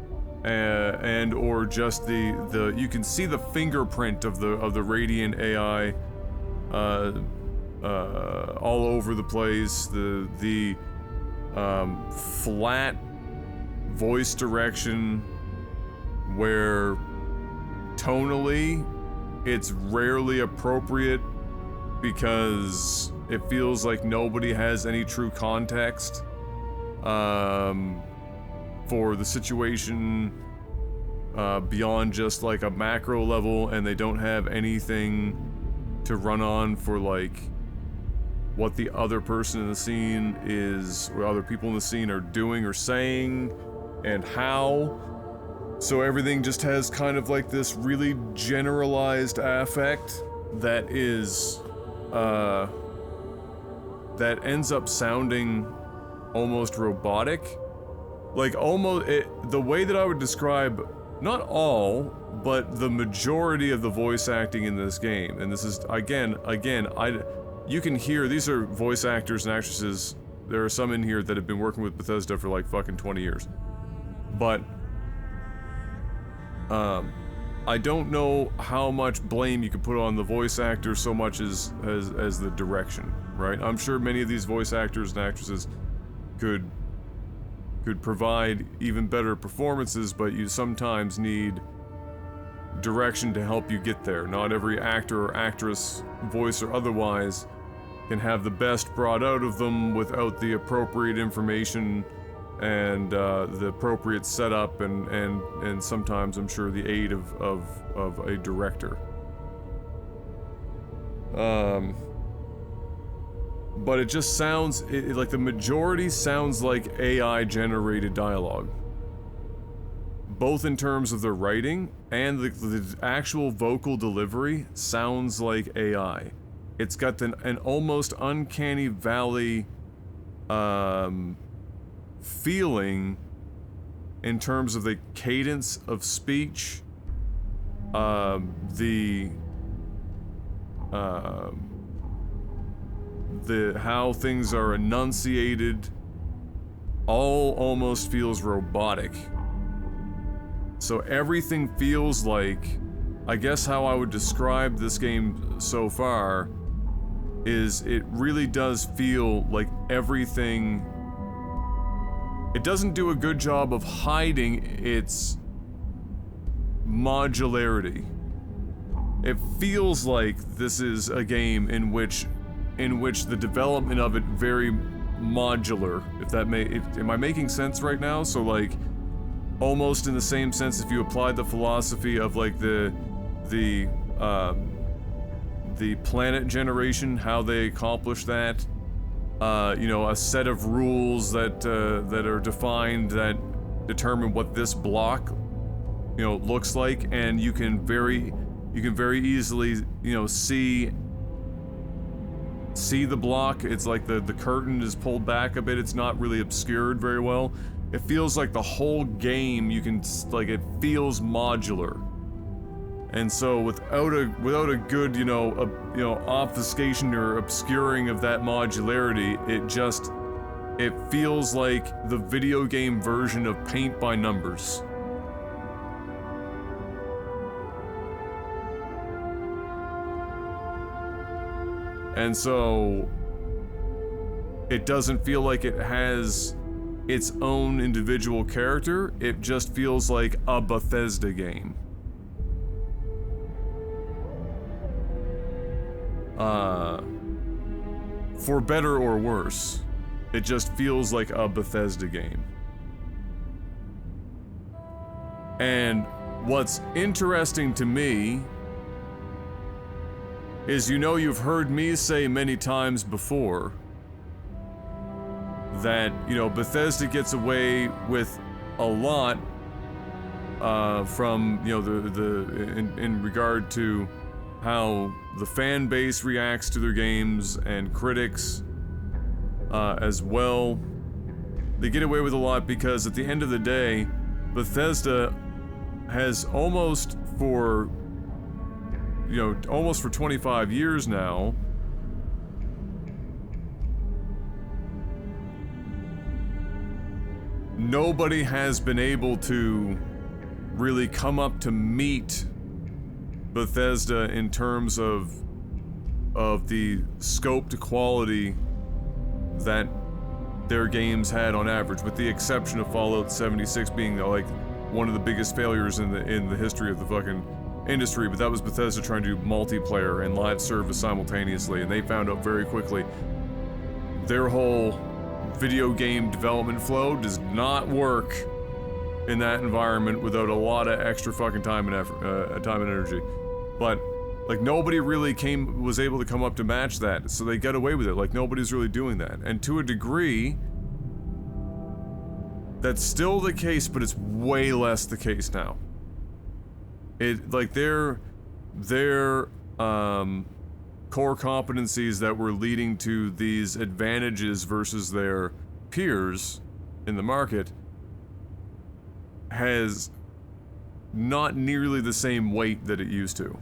and or just the you can see the fingerprint of the radiant AI all over the place. The flat voice direction where tonally it's rarely appropriate because it feels like nobody has any true context for the situation beyond just like a macro level, and they don't have anything to run on for like what the other person in the scene is, or other people in the scene are doing or saying, and how. So everything just has kind of like this really generalized affect that is, that ends up sounding almost robotic. Like almost, the way that I would describe, not all, but the majority of the voice acting in this game, and this is, again, you can hear, these are voice actors and actresses, there are some in here that have been working with Bethesda for like fucking 20 years. But, I don't know how much blame you could put on the voice actor so much as the direction, right? I'm sure many of these voice actors and actresses could provide even better performances, but you sometimes need direction to help you get there. Not every actor or actress, voice or otherwise, can have the best brought out of them without the appropriate information and the appropriate setup and sometimes, I'm sure, the aid of a director. But it just sounds, like the majority sounds like AI-generated dialogue. Both in terms of the writing and the actual vocal delivery sounds like AI. It's got an almost uncanny valley feeling in terms of the cadence of speech, the how things are enunciated, all almost feels robotic. So everything feels like, I guess how I would describe this game so far is it really does feel like everything, it doesn't do a good job of hiding its modularity. It feels like this is a game in which the development of it very modular, if that am I making sense right now? So like, almost in the same sense, if you applied the philosophy of like the planet generation, how they accomplish that, you know, a set of rules that are defined that determine what this block, you know, looks like, and you can very easily, you know, see the block. It's like the curtain is pulled back a bit. It's not really obscured very well. It feels like the whole game, you can, like, it feels modular. And so without a good, you know, obfuscation or obscuring of that modularity, it feels like the video game version of paint by numbers. And so it doesn't feel like it has its own individual character. It just feels like a Bethesda game. For better or worse, it just feels like a Bethesda game. And what's interesting to me is, you know, you've heard me say many times before that, you know, Bethesda gets away with a lot from, you know, in regard to how the fan base reacts to their games and critics as well. They get away with a lot because at the end of the day, Bethesda has almost for 25 years now nobody has been able to really come up to meet Bethesda in terms of the scope to quality that their games had on average, with the exception of Fallout 76 being like one of the biggest failures in the history of the fucking industry, but that was Bethesda trying to do multiplayer and live service simultaneously, and they found out very quickly their whole video game development flow does not work in that environment without a lot of extra fucking time and effort, time and energy. But like nobody really was able to come up to match that, so they got away with it. Like nobody's really doing that, and to a degree, that's still the case, but it's way less the case now. It like their core competencies that were leading to these advantages versus their peers in the market has not nearly the same weight that it used to.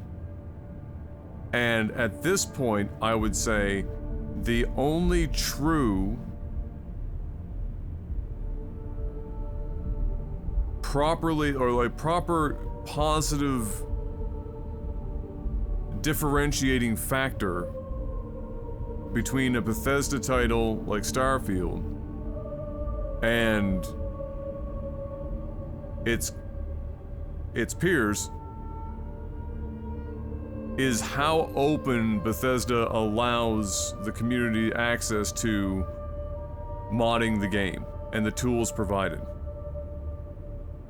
And at this point, I would say the only true proper positive differentiating factor between a Bethesda title like Starfield and its peers is how open Bethesda allows the community access to modding the game and the tools provided.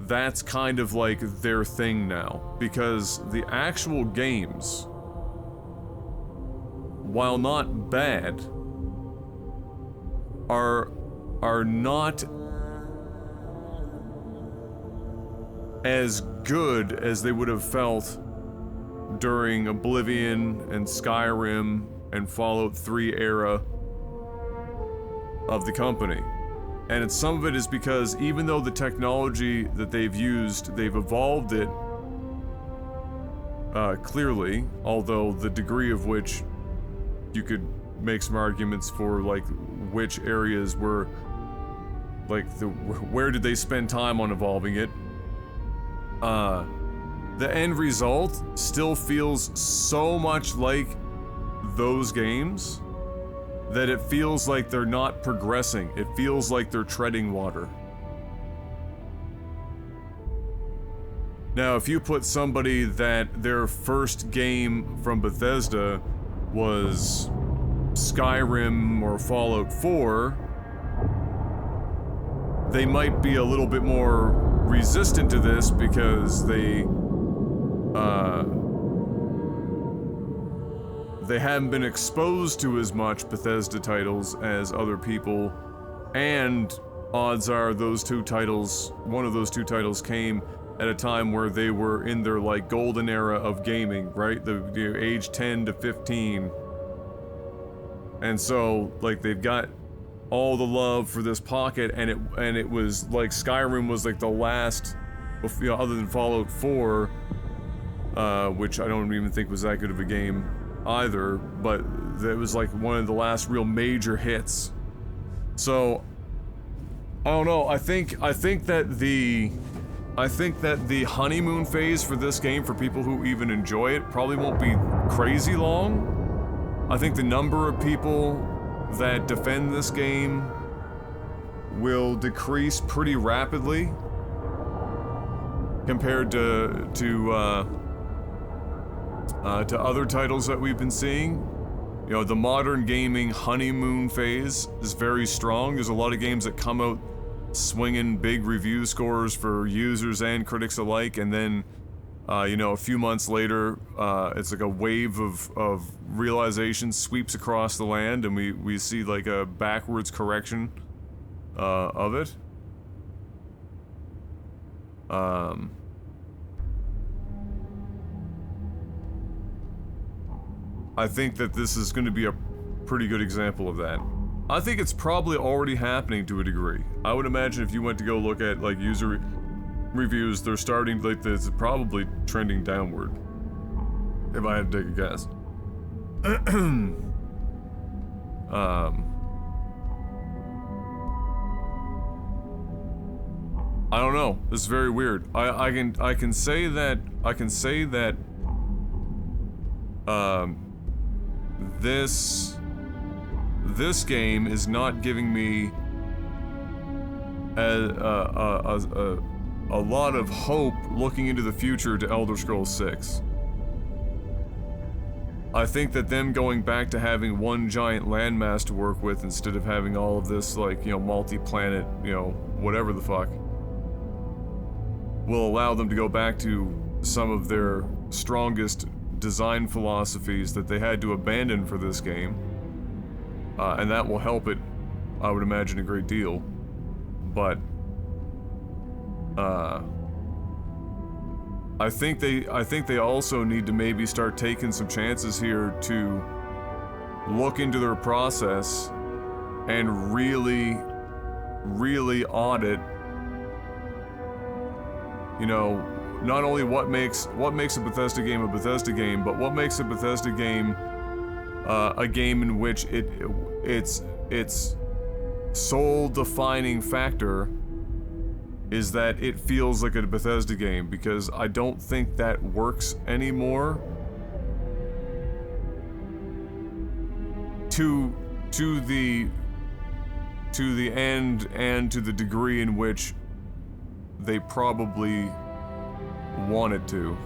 That's kind of like their thing now, because the actual games, while not bad, are not as good as they would have felt during Oblivion and Skyrim and Fallout 3 era of the company. And some of it is because even though the technology that they've used, they've evolved it clearly, although the degree of which you could make some arguments for like which areas were like where did they spend time on evolving it. The end result still feels so much like those games that it feels like they're not progressing. It feels like they're treading water. Now, if you put somebody that their first game from Bethesda was Skyrim or Fallout 4, they might be a little bit more resistant to this because they haven't been exposed to as much Bethesda titles as other people, and odds are those two titles, one of those two titles came at a time where they were in their like golden era of gaming, right? The age 10 to 15. And so like they've got all the love for this pocket, and it was like Skyrim was like the last, you know, other than Fallout 4, which I don't even think was that good of a game either, but it was like one of the last real major hits. So I don't know. I think that the honeymoon phase for this game, for people who even enjoy it, probably won't be crazy long. I think the number of people that defend this game will decrease pretty rapidly compared to other titles that we've been seeing. You know, the modern gaming honeymoon phase is very strong. There's a lot of games that come out swinging big review scores for users and critics alike, and then, you know, a few months later, it's like a wave of realization sweeps across the land, and we see like a backwards correction of it. I think that this is going to be a pretty good example of that. I think it's probably already happening to a degree. I would imagine if you went to go look at like user reviews, they're starting, like, it's probably trending downward, if I had to take a guess. I don't know. It's very weird. I can say that this game is not giving me a lot of hope looking into the future to Elder Scrolls 6. I think that them going back to having one giant landmass to work with instead of having all of this, like, you know, multi-planet, you know, whatever the fuck, will allow them to go back to some of their strongest design philosophies that they had to abandon for this game. And that will help it, I would imagine, a great deal. But, I think they also need to maybe start taking some chances here to look into their process and really audit, you know, not only what makes a Bethesda game a Bethesda game, but what makes a Bethesda game a game in which its sole defining factor is that it feels like a Bethesda game, because I don't think that works anymore to the end and to the degree in which they probably want it to.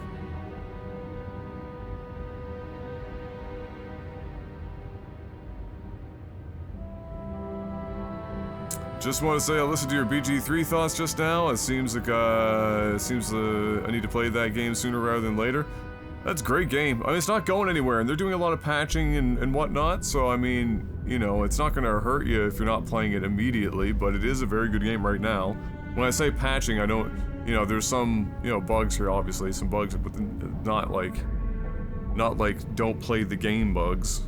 Just want to say I listened to your BG3 thoughts just now. It seems like I need to play that game sooner rather than later. That's a great game. I mean, it's not going anywhere, and they're doing a lot of patching and whatnot, so I mean, you know, it's not going to hurt you if you're not playing it immediately, but it is a very good game right now. When I say patching, I don't, you know, there's some, you know, bugs here, obviously, some bugs, but not like don't play the game bugs.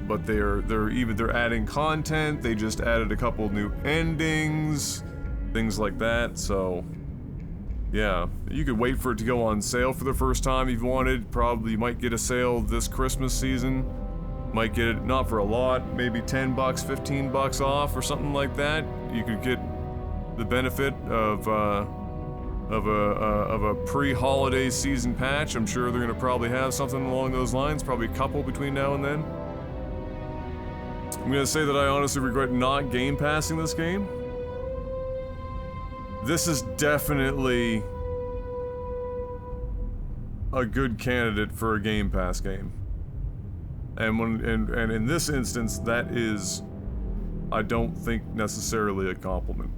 But they're adding content. They just added a couple new endings, things like that. So, yeah, you could wait for it to go on sale for the first time if you wanted. Probably you might get a sale this Christmas season. Might get it not for a lot, maybe $10, $15 off or something like that. You could get the benefit of a pre-holiday season patch. I'm sure they're gonna probably have something along those lines. Probably a couple between now and then. I'm gonna say that I honestly regret not Game Passing this game. This is definitely a good candidate for a Game Pass game. And in this instance, that is, I don't think, necessarily a compliment.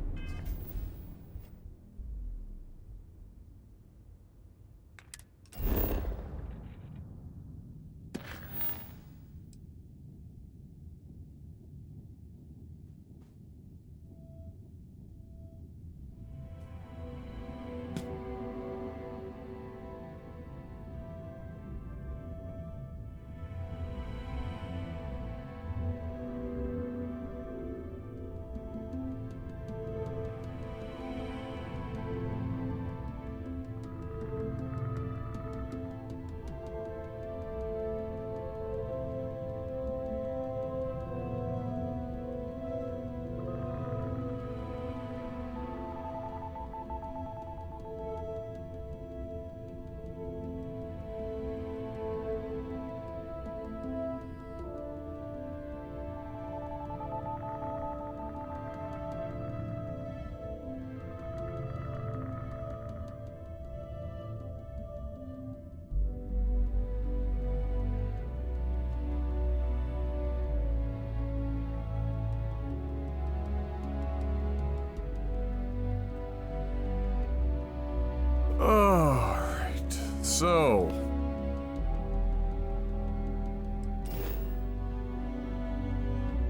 Alright, so...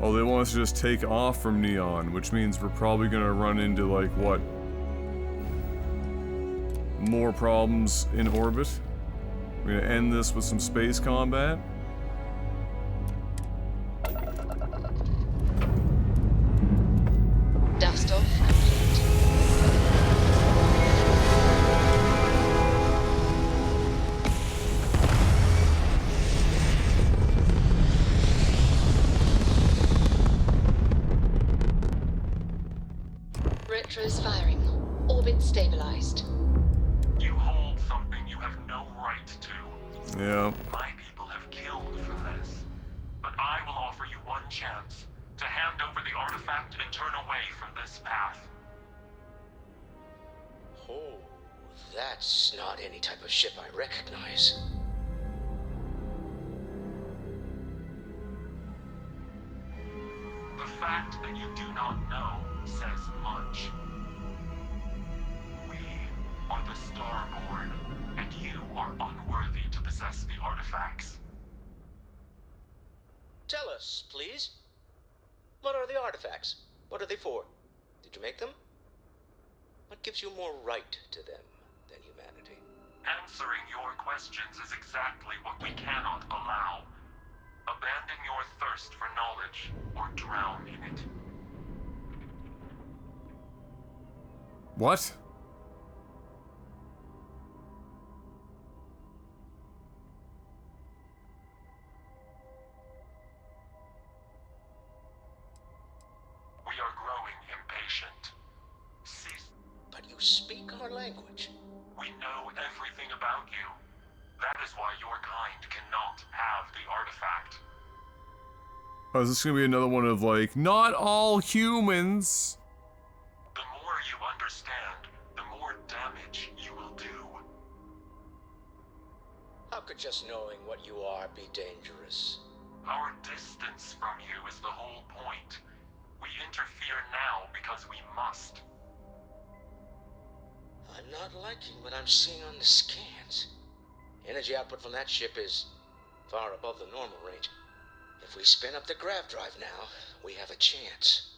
oh, they want us to just take off from Neon, which means we're probably gonna run into, like, what? More problems in orbit. We're gonna end this with some space combat. Dust off. Retros firing. Orbit stabilized. You hold something you have no right to. Yeah. My people have killed for this. But I will offer you one chance. To hand over the artifact and turn away from this path. Oh, that's not any type of ship I recognize. The fact that you do not know says much. We are the Starborn, and you are unworthy to possess the artifacts. Tell us, please. What are the artifacts? What are they for? Did you make them? What gives you more right to them than humanity? Answering your questions is exactly what we cannot allow. Abandon your thirst for knowledge, or drown in it. What? We are growing impatient. Cease. But you speak our language. We know everything about you. That is why your kind cannot have the artifact. Oh, is this gonna be another one of like, not all humans? The more you understand, the more damage you will do. How could just knowing what you are be dangerous? Our distance from you is the whole point. We interfere now because we must. I'm not liking what I'm seeing on the scans. Energy output from that ship is far above the normal range. If we spin up the grav drive now, we have a chance.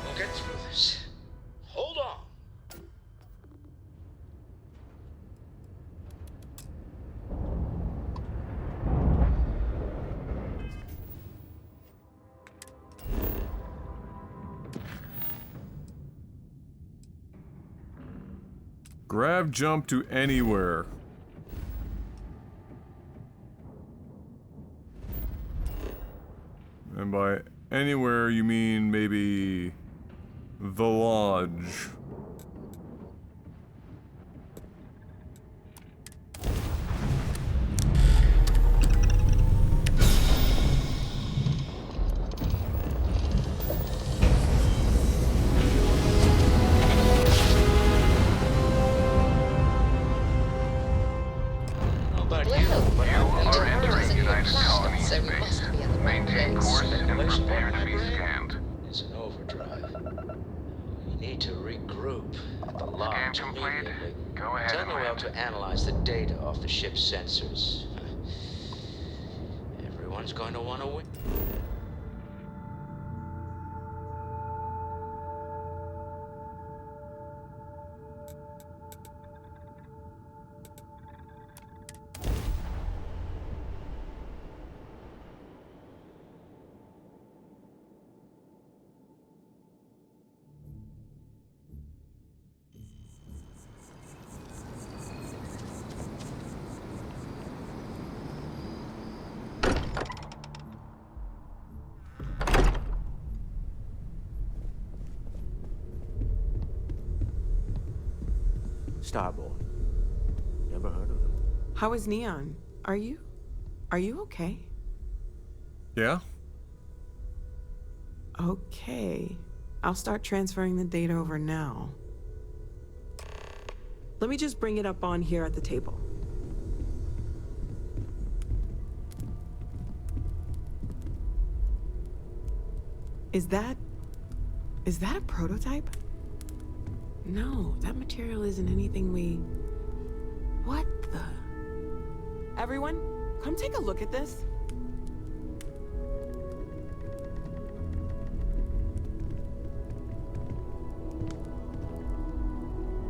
We'll get through this. Hold on. Grab jump to anywhere. And by anywhere, you mean maybe the lodge. Sensors. Everyone's going to want to win. Starborn. Never heard of them. How is Neon? Are you okay? Yeah? Okay. I'll start transferring the data over now. Let me just bring it up on here at the table. Is that a prototype? No, that material isn't anything we... What the... Everyone, come take a look at this.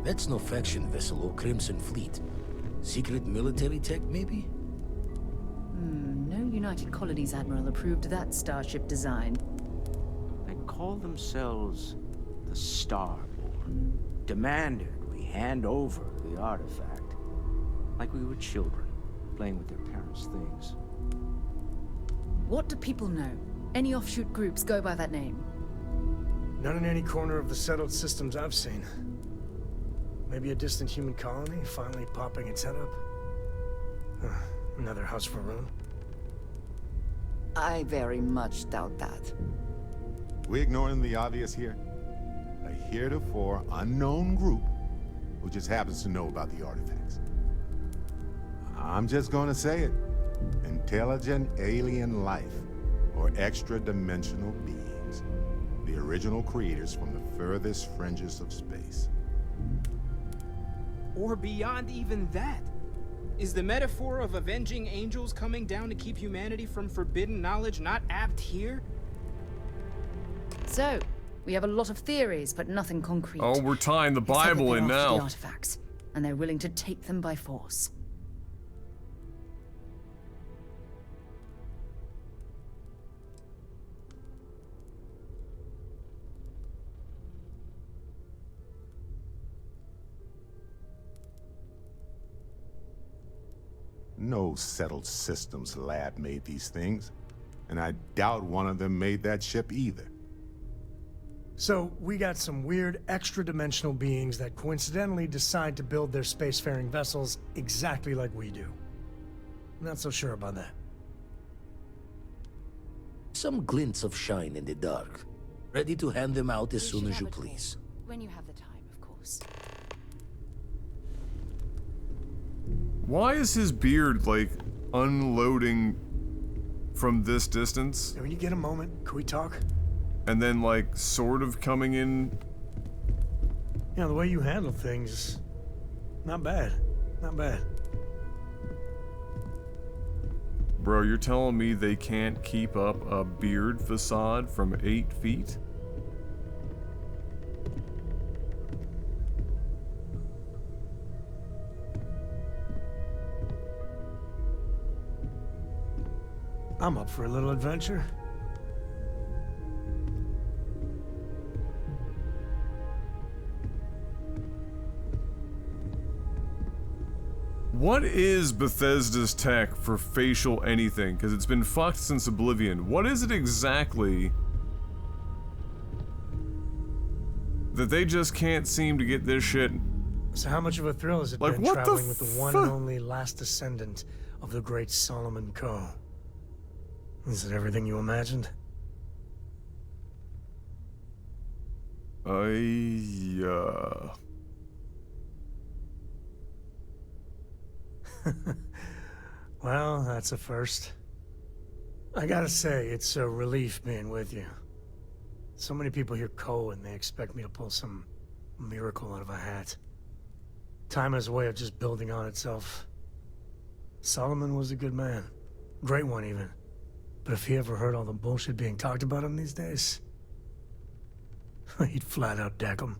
That's no faction vessel or Crimson Fleet. Secret military tech, maybe? No United Colonies Admiral approved that starship design. They call themselves the Starborn. Demanded we hand over the artifact. Like we were children, playing with their parents' things. What do people know? Any offshoot groups go by that name? Not in any corner of the settled systems I've seen. Maybe a distant human colony finally popping its head up? Another house for Rune? I very much doubt that. We ignoring the obvious here? A heretofore unknown group who just happens to know about the artifacts. I'm just gonna say it. Intelligent alien life, or extra-dimensional beings. The original creators from the furthest fringes of space. Or beyond even that. Is the metaphor of avenging angels coming down to keep humanity from forbidden knowledge not apt here? So, we have a lot of theories, but nothing concrete. Oh, we're tying the Except that Bible they're in after the now. artifacts, and they're willing to take them by force. No settled systems lab made these things, and I doubt one of them made that ship either. So, we got some weird extra-dimensional beings that coincidentally decide to build their spacefaring vessels exactly like we do. Not so sure about that. Some glints of shine in the dark. Ready to hand them out as soon as you please. When you have the time, of course. Why is his beard, like, unloading from this distance? When you get a moment, can we talk? And then, like, sort of coming in. Yeah, the way you handle things, not bad. Not bad. Bro, you're telling me they can't keep up a beard facade from 8 feet? I'm up for a little adventure. What is Bethesda's tech for facial anything? Because it's been fucked since Oblivion. What is it exactly that they just can't seem to get this shit? So how much of a thrill has it Like, been what traveling the with the one and only last descendant of the great Solomon Coe? Is it everything you imagined? Well, that's a first. I gotta say, it's a relief being with you. So many people hear Coe and they expect me to pull some miracle out of a hat. Time has a way of just building on itself. Solomon was a good man. Great one, even. But if he ever heard all the bullshit being talked about him these days, he'd flat out deck him.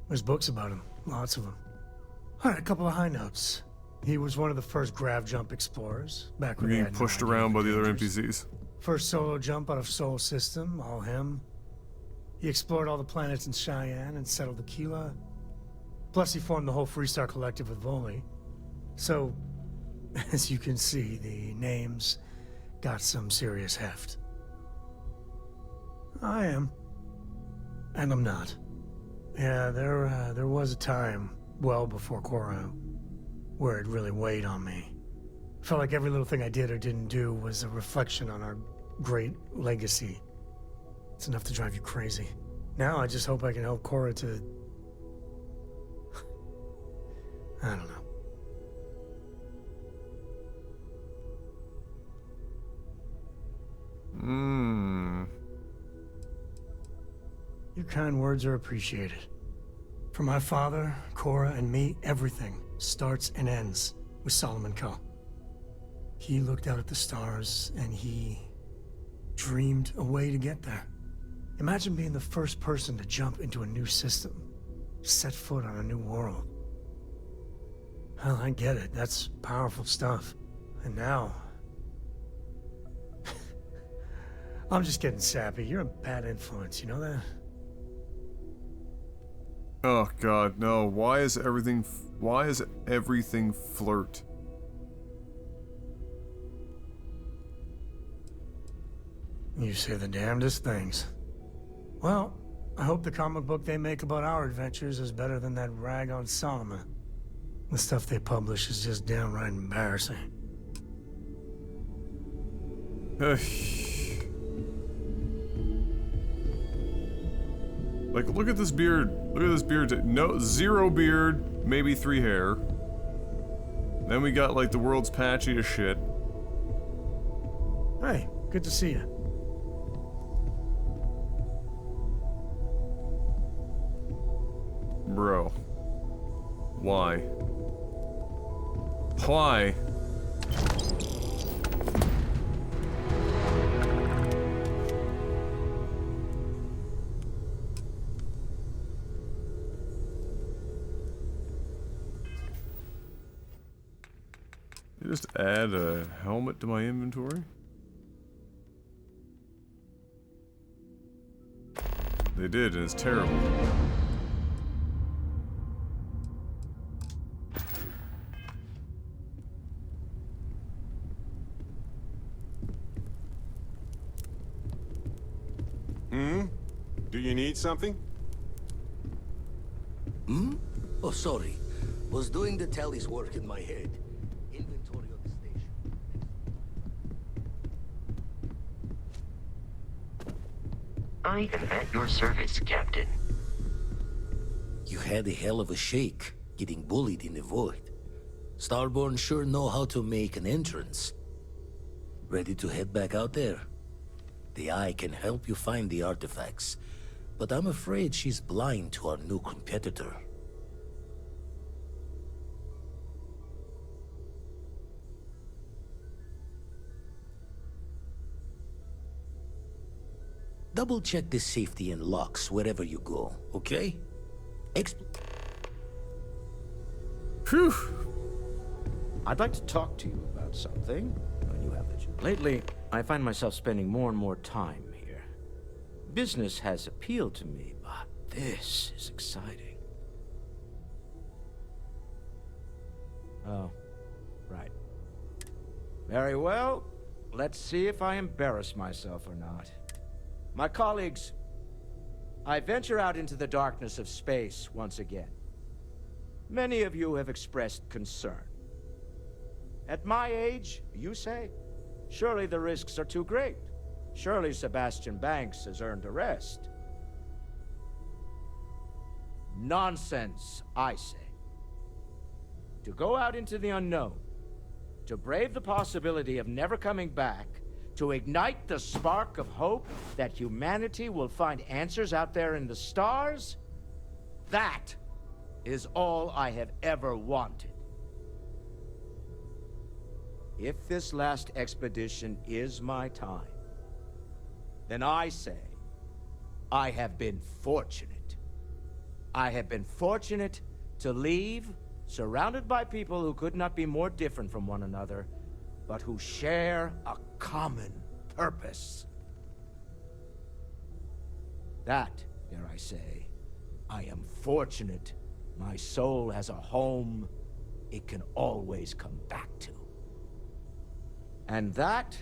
There's books about him, lots of them. Alright, a couple of high notes. He was one of the first grav jump explorers, back when Being they had no pushed idea around by the other dangers. NPCs. First solo jump out of Sol System, all him. He explored all the planets in Cheyenne and settled Aquila. Plus he formed the whole Freestar Collective with Voli. So, as you can see, the names got some serious heft. I am. And I'm not. Yeah, there was a time, well before Korra, where it really weighed on me. Felt like every little thing I did or didn't do was a reflection on our great legacy. It's enough to drive you crazy. Now I just hope I can help Korra to... I don't know. Your kind words are appreciated. For my father, Korra, and me, everything starts and ends with Solomon Coe. He looked out at the stars, and he dreamed a way to get there. Imagine being the first person to jump into a new system, set foot on a new world. Hell, I get it. That's powerful stuff. And now... I'm just getting sappy. You're a bad influence, you know that? Oh god, no. Why is everything flirt? You say the damnedest things. Well, I hope the comic book they make about our adventures is better than that rag on Solomon. The stuff they publish is just downright embarrassing. Like, look at this beard. Look at this beard. No, 0 beard, maybe 3 hair. Then we got, like, the world's patchiest shit. Hey, good to see you. Bro. Why? Why? Just add a helmet to my inventory? They did, and it's terrible. Do you need something? Oh, sorry. Was doing the tally's work in my head. Inventory on the station. I am at your service, Captain. You had a hell of a shake, getting bullied in the void. Starborn sure know how to make an entrance. Ready to head back out there? The Eye can help you find the artifacts, but I'm afraid she's blind to our new competitor. Double check the safety and locks wherever you go, okay? Phew. I'd like to talk to you about something when you have the chance. Lately, I find myself spending more and more time here. Business has appealed to me, but this is exciting. Oh, right. Very well. Let's see if I embarrass myself or not. My colleagues, I venture out into the darkness of space once again. Many of you have expressed concern. At my age, you say, surely the risks are too great. Surely Sebastian Banks has earned a rest. Nonsense, I say. To go out into the unknown, to brave the possibility of never coming back, to ignite the spark of hope that humanity will find answers out there in the stars, that is all I have ever wanted. If this last expedition is my time, then I say, I have been fortunate. I have been fortunate to leave, surrounded by people who could not be more different from one another, but who share a common purpose. That, dare I say, I am fortunate my soul has a home it can always come back to. And that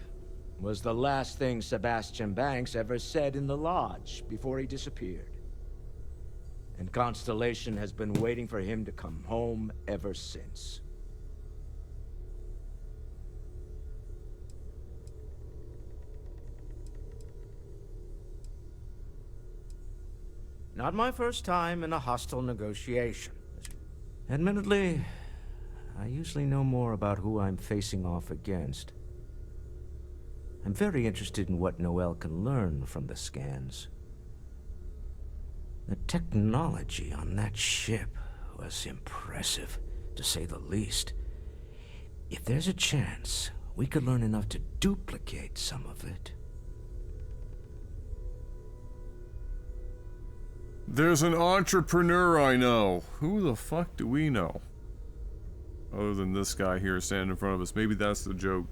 was the last thing Sebastian Banks ever said in the lodge before he disappeared. And Constellation has been waiting for him to come home ever since. Not my first time in a hostile negotiation. Admittedly, I usually know more about who I'm facing off against. I'm very interested in what Noel can learn from the scans. The technology on that ship was impressive, to say the least. If there's a chance, we could learn enough to duplicate some of it. There's an entrepreneur I know. Who the fuck do we know? Other than this guy here standing in front of us. Maybe that's the joke.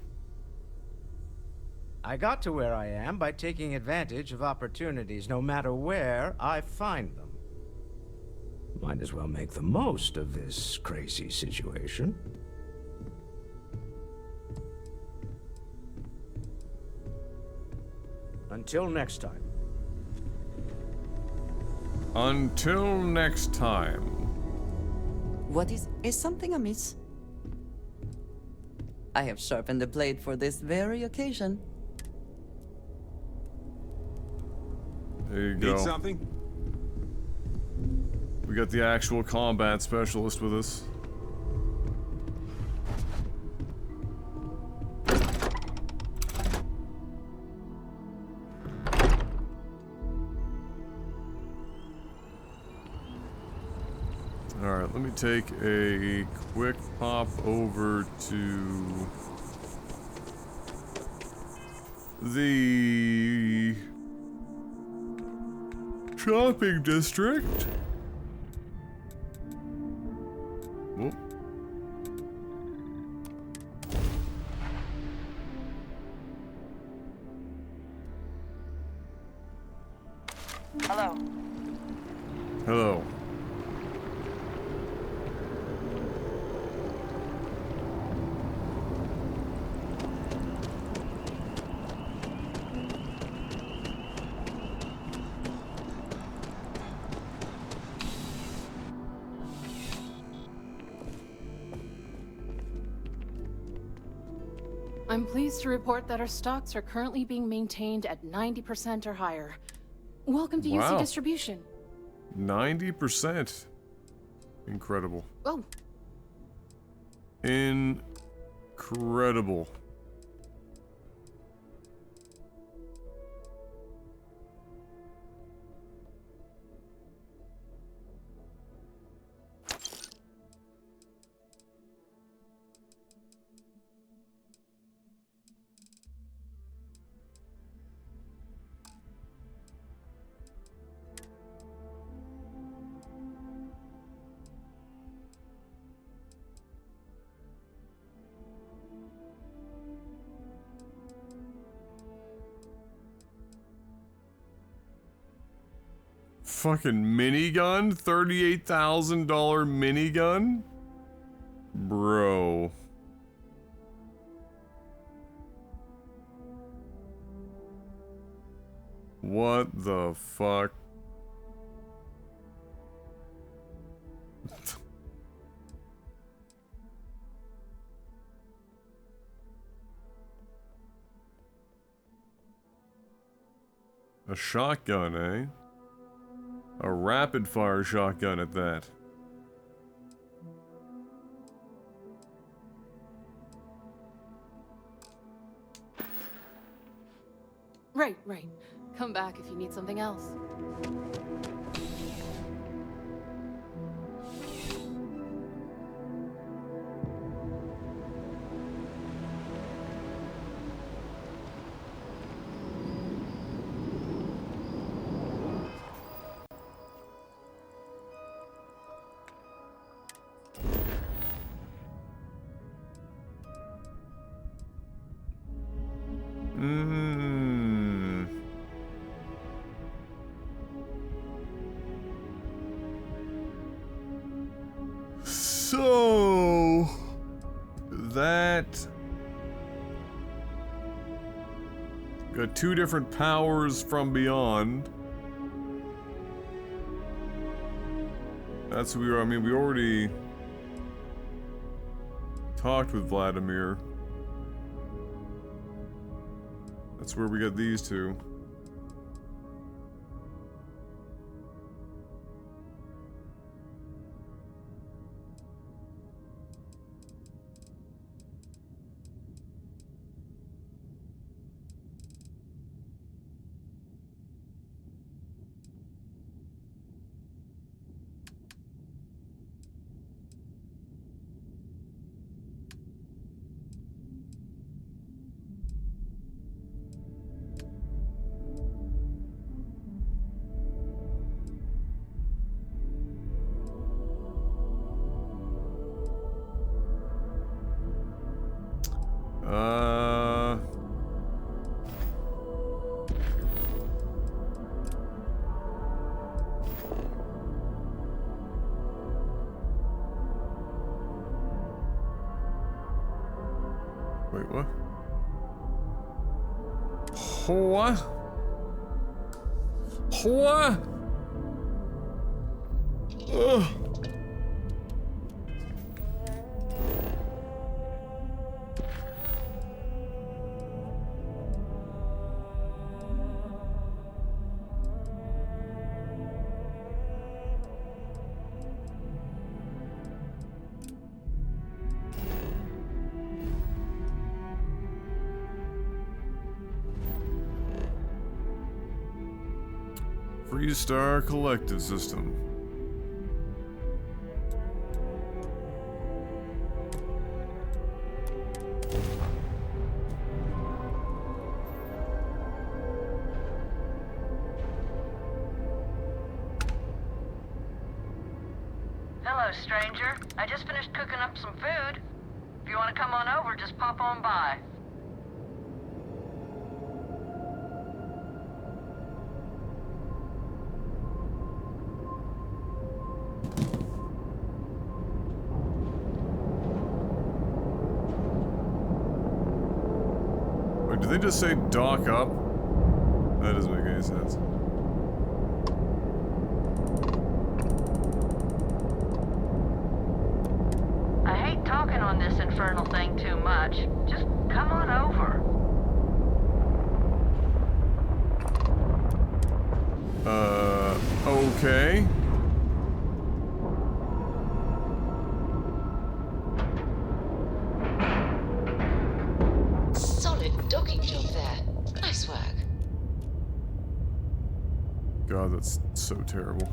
I got to where I am by taking advantage of opportunities, no matter where I find them. Might as well make the most of this crazy situation. Until next time. Until next time. What is something amiss? I have sharpened the blade for this very occasion. There you go. Need something? We got the actual combat specialist with us. Alright, let me take a quick pop over to the shopping district. Whoop. Hello. Hello. I'm pleased to report that our stocks are currently being maintained at 90% or higher. Welcome to Wow. UC Distribution. 90%. Incredible. Oh, Incredible. Fucking minigun? $38,000 minigun? Bro. What the fuck? A shotgun, eh? A rapid-fire shotgun at that. right. Come back if you need something else. So that got two different powers from beyond. That's who we are. I mean, we already talked with Vladimir. That's where we got these two. Wait, what? What? What? Ugh. Freestar Collective System. Hello, stranger. I just finished cooking up some food. If you want to come on over, just pop on by. Wait, did they just say dock up? That doesn't make any sense. I hate talking on this infernal thing too much. Just come on over. Okay. Solid docking job there. Nice work. God, that's so terrible.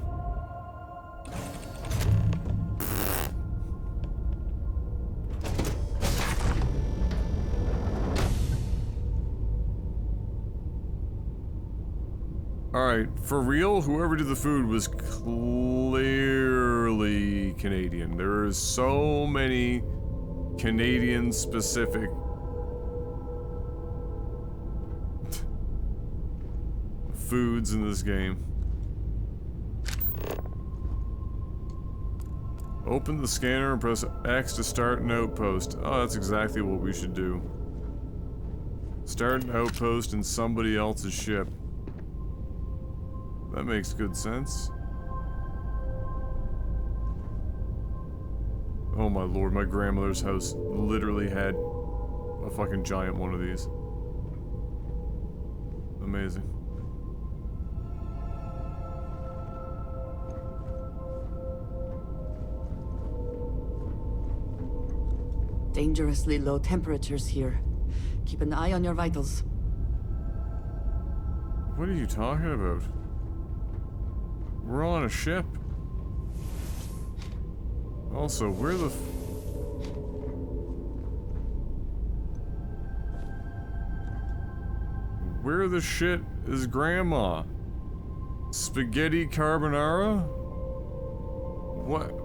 Alright, for real, whoever did the food was clearly Canadian. There are so many Canadian-specific foods in this game. Open the scanner and press X to start an outpost. Oh, that's exactly what we should do. Start an outpost in somebody else's ship. That makes good sense. Oh my lord, my grandmother's house literally had a fucking giant one of these. Amazing. Dangerously low temperatures here. Keep an eye on your vitals. What are you talking about? We're on a ship. Also, where the where the shit is Grandma? Spaghetti carbonara? What?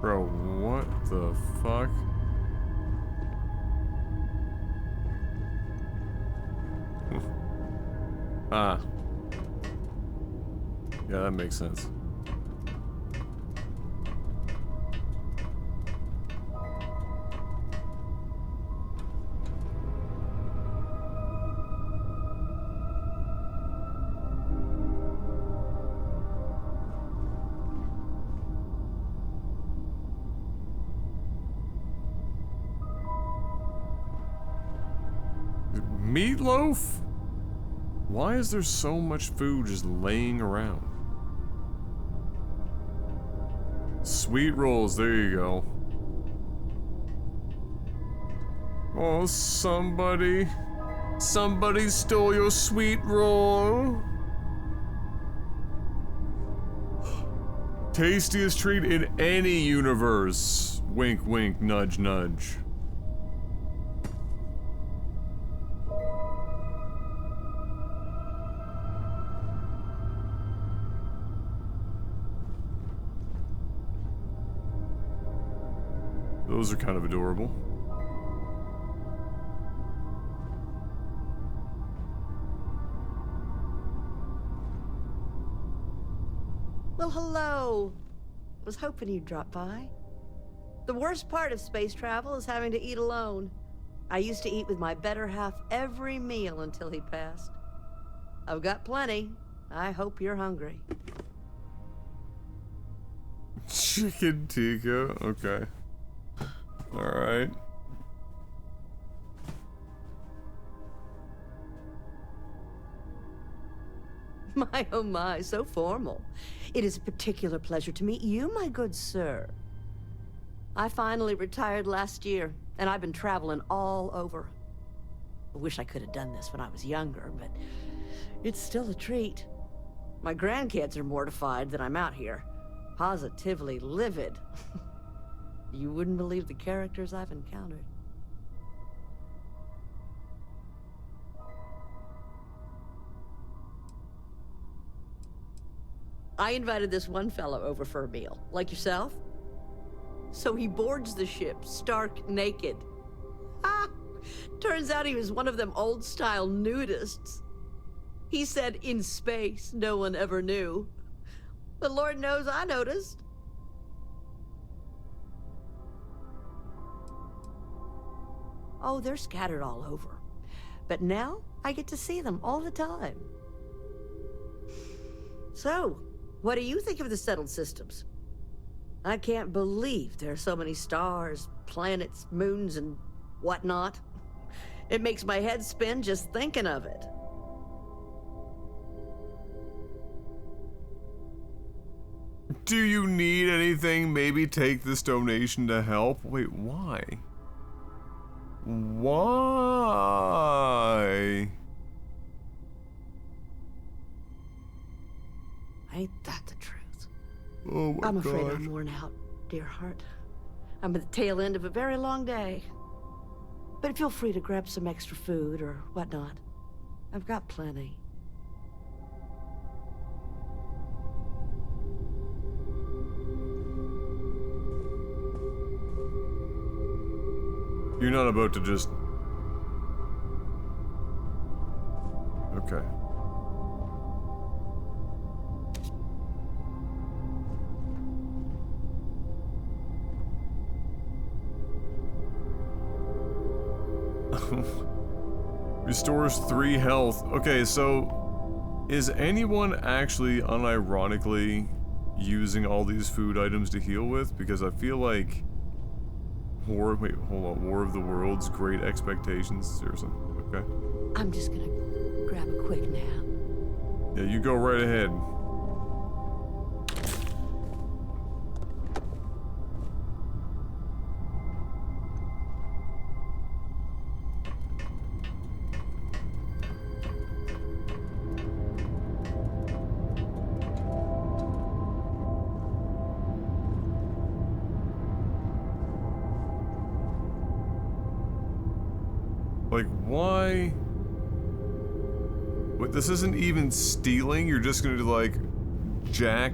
Bro, what the fuck? Ah. Yeah, that makes sense. Meatloaf? Why is there so much food just laying around? Sweet rolls, there you go. Oh, somebody stole your sweet roll. Tastiest treat in any universe. Wink, wink, nudge, nudge. Those are kind of adorable. Well, hello. Was hoping you'd drop by. The worst part of space travel is having to eat alone. I used to eat with my better half every meal until he passed. I've got plenty. I hope you're hungry. Chicken tikka, okay. Alright. My, oh my, so formal. It is a particular pleasure to meet you, my good sir. I finally retired last year, and I've been traveling all over. I wish I could have done this when I was younger, but it's still a treat. My grandkids are mortified that I'm out here. Positively livid. You wouldn't believe the characters I've encountered. I invited this one fellow over for a meal, like yourself. So he boards the ship, stark naked. Ah! Turns out he was one of them old-style nudists. He said in space, no one ever knew. But Lord knows I noticed. Oh, they're scattered all over. But now, I get to see them all the time. So, what do you think of the settled systems? I can't believe there are so many stars, planets, moons, and whatnot. It makes my head spin just thinking of it. Do you need anything? Maybe take this donation to help? Wait, why? Why? Ain't that the truth? Oh my I'm afraid God. I'm worn out, dear heart. I'm at the tail end of a very long day. But feel free to grab some extra food or whatnot. I've got plenty. You're not about to just... Okay. Restores 3 health. Okay, so is anyone actually unironically using all these food items to heal with? Because I feel like War of the Worlds, Great Expectations, seriously. Okay. I'm just gonna grab a quick nap. Yeah, you go right ahead. Like, why? Wait, this isn't even stealing? You're just gonna, like, jack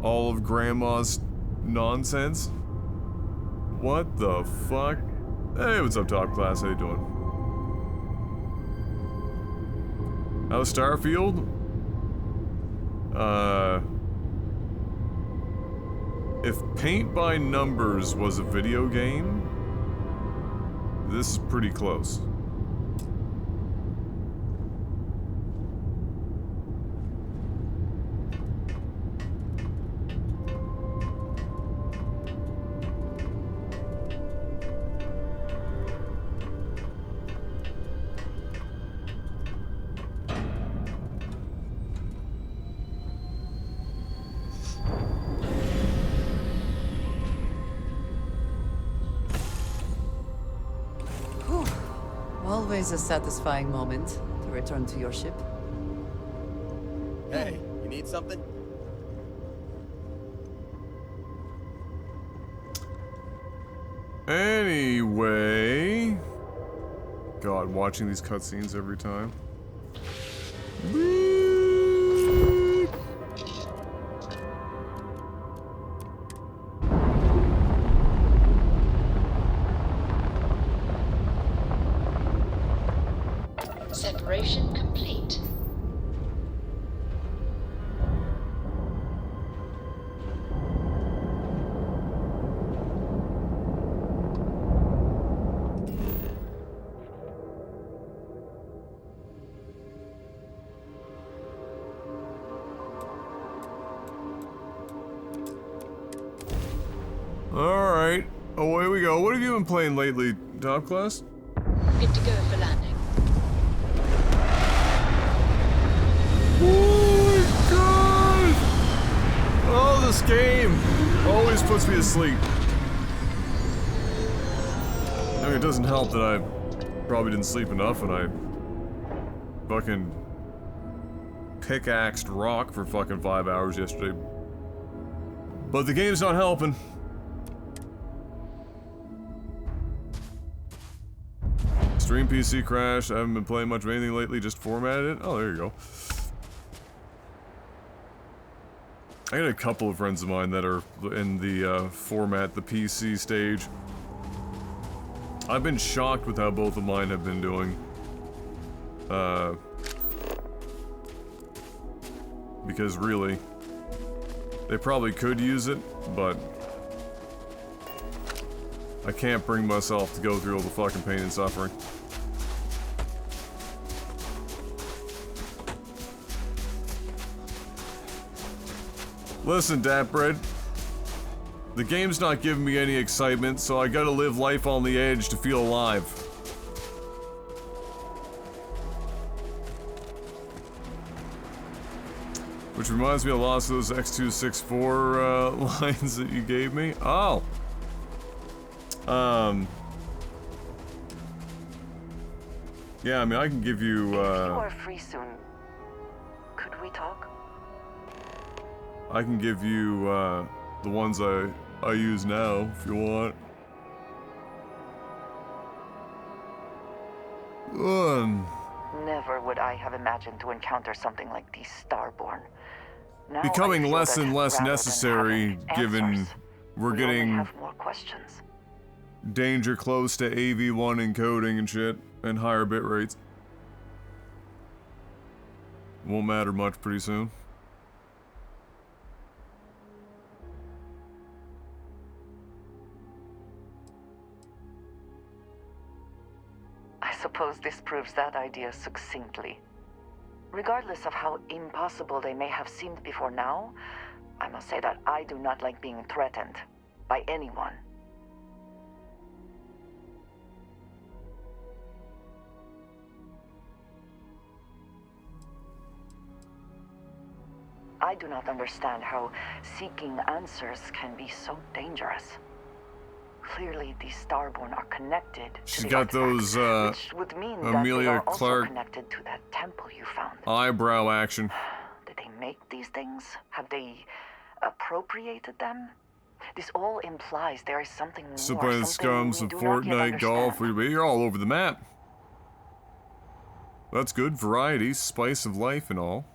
all of Grandma's nonsense? What the fuck? Hey, what's up, top class? How you doing? How's Starfield? If Paint by Numbers was a video game, this is pretty close. Always a satisfying moment to return to your ship. Hey, you need something? Anyway... God, watching these cutscenes every time. Separation complete. Alright, away we go. What have you been playing lately, Top Class? Good to go for landing. Oh my god! Oh, this game always puts me to sleep. I mean, it doesn't help that I probably didn't sleep enough and I fucking pickaxed rock for fucking 5 hours yesterday. But the game's not helping. Stream PC crashed. I haven't been playing much of anything lately, just formatted it. Oh, there you go. I got a couple of friends of mine that are in the format the PC stage. I've been shocked with how both of mine have been doing. Because really, they probably could use it, but I can't bring myself to go through all the fucking pain and suffering. Listen, Dapbread. The game's not giving me any excitement, so I gotta live life on the edge to feel alive. Which reminds me, I lost those X264 lines that you gave me. Oh! Yeah, I mean, I can give you, If you are free soon, could we talk? I can give you, the ones I use now, if you want. Never would I have imagined to encounter something like these Starborn. Now Becoming I feel less that and less rather than necessary, having given answers, we're we only getting have more questions. danger close to AV1 encoding and shit, and higher bit rates. Won't matter much pretty soon. I suppose this proves that idea succinctly. Regardless of how impossible they may have seemed before now, I must say that I do not like being threatened by anyone. I do not understand how seeking answers can be so dangerous. Clearly, these Starborn are connected to She's the got artifacts, those, which would mean Amelia that they are also Clark connected to that temple you found. eyebrow action. Did they make these things? Have they appropriated them? This all implies there is something more, Still playing something scums we of do not yet Fortnite, golf, understand. you're all over the map. That's good, variety, spice of life and all.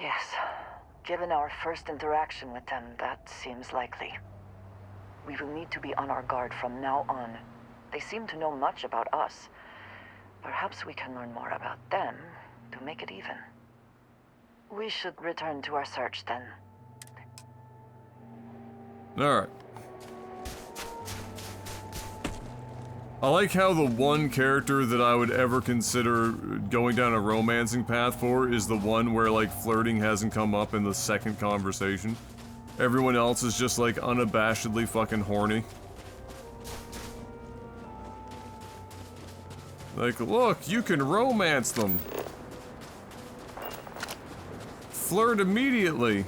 Yes. Given our first interaction with them, that seems likely. We will need to be on our guard from now on. They seem to know much about us. Perhaps we can learn more about them to make it even. We should return to our search then. Alright. I like how the one character that I would ever consider going down a romancing path for is the one where, like, flirting hasn't come up in the second conversation. Everyone else is just, like, unabashedly fucking horny. Like, look, you can romance them. Flirt immediately.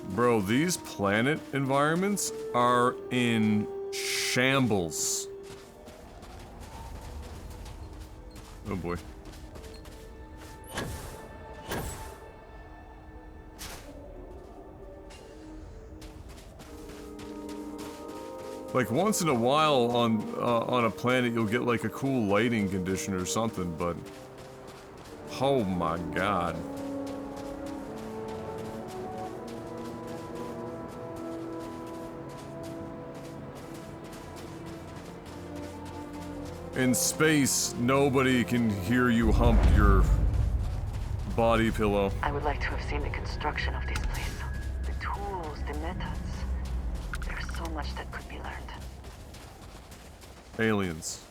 Bro, these planet environments are in shambles. Oh boy. Like once in a while on a planet you'll get like a cool lighting condition or something, but oh my god. In space, nobody can hear you hump your body pillow. I would like to have seen the construction of this place. The tools, the methods. There's so much that could be learned. Aliens.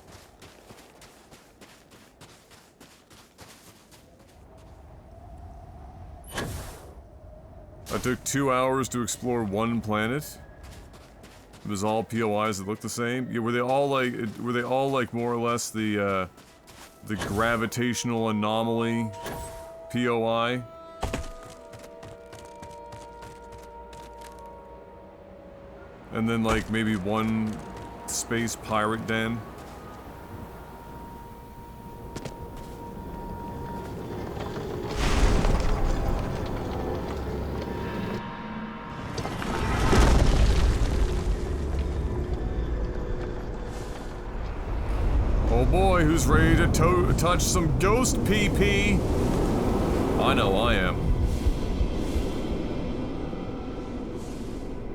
I took 2 hours to explore one planet. It was all POIs that looked the same. Yeah, were they all like more or less the gravitational anomaly POI? And then like maybe one space pirate den? Oh boy, who's ready to touch some ghost PP? I know I am.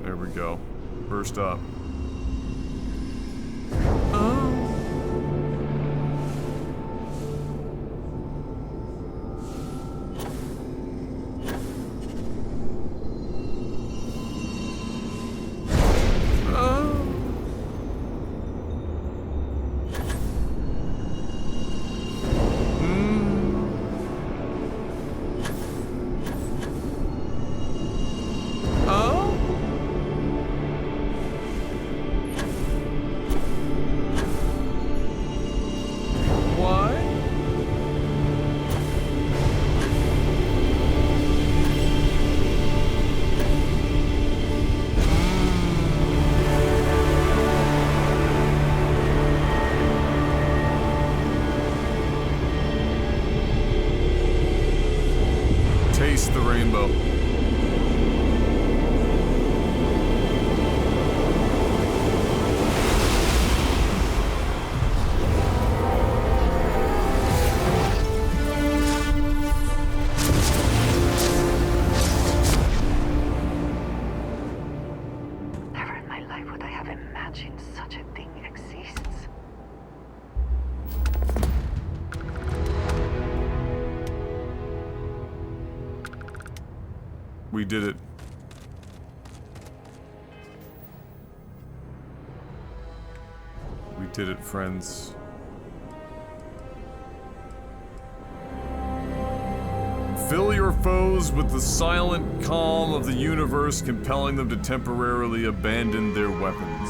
There we go. First up. Taste the rainbow. Never in my life would I have imagined such a thing exists. We did it. We did it, friends. Fill your foes with the silent calm of the universe, compelling them to temporarily abandon their weapons.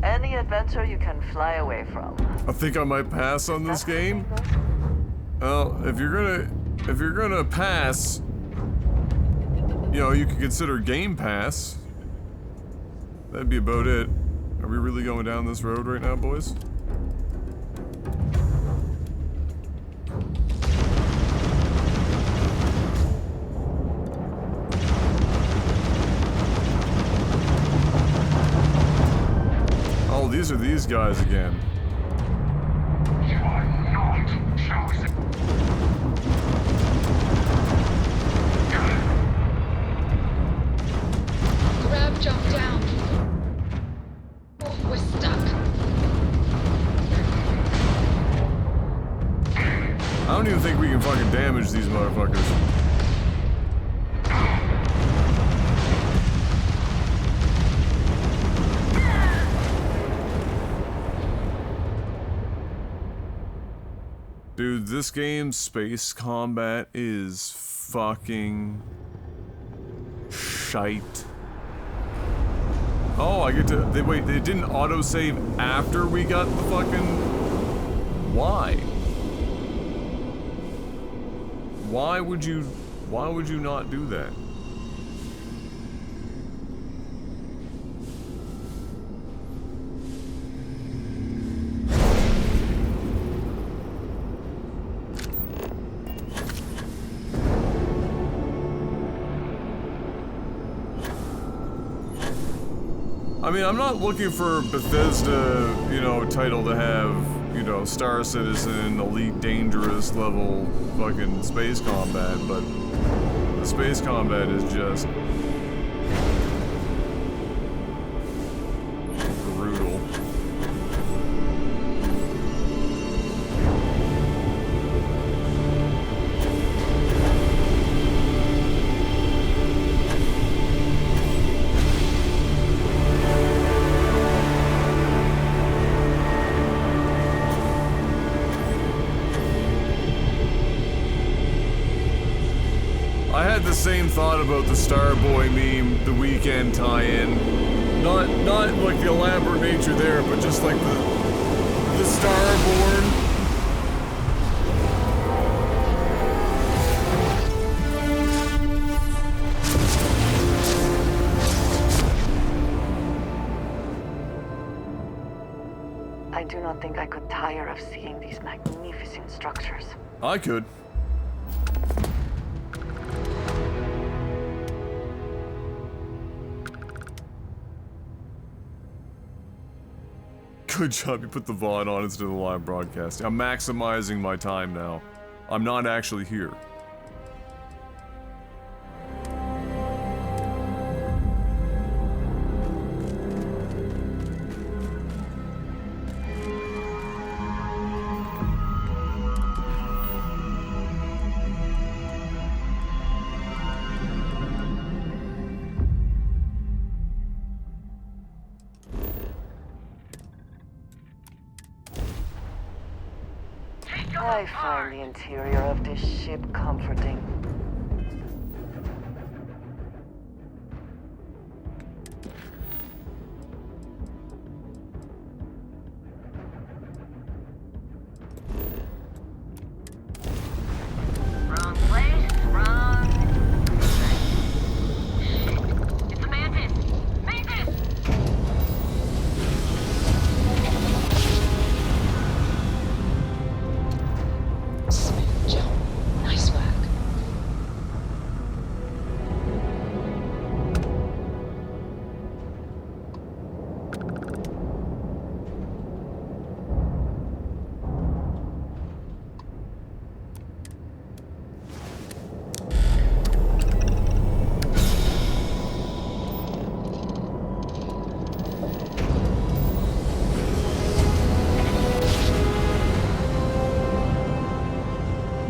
Any adventure you can fly away from. I think I might pass on this game. Well, if you're gonna pass, you know, you could consider Game Pass. That'd be about it. Are we really going down this road right now, boys? Oh, these are these guys again. You are not chosen. Grab, jump down. Oh, we're stuck. I don't even think we can fucking damage these motherfuckers. Dude, this game's space combat is fucking shite. Oh, I get to. Wait, they didn't autosave after we got the fucking. Why? Why would you Why would you not do that? I mean, I'm not looking for Bethesda, you know, title to have, you know, Star Citizen, Elite Dangerous level fucking space combat, but the space combat is just brutal. I had the same thought about the Starboy meme, the Weekend tie-in. Not like the elaborate nature there, but just like the Starborn. I do not think I could tire of seeing these magnificent structures. I could. Good job, you put the VOD on instead of the live broadcast. I'm maximizing my time now. I'm not actually here. I find the interior of this ship comforting. Wrong place, wrong. It's a mantis! Mantis! Smooth job. Nice work.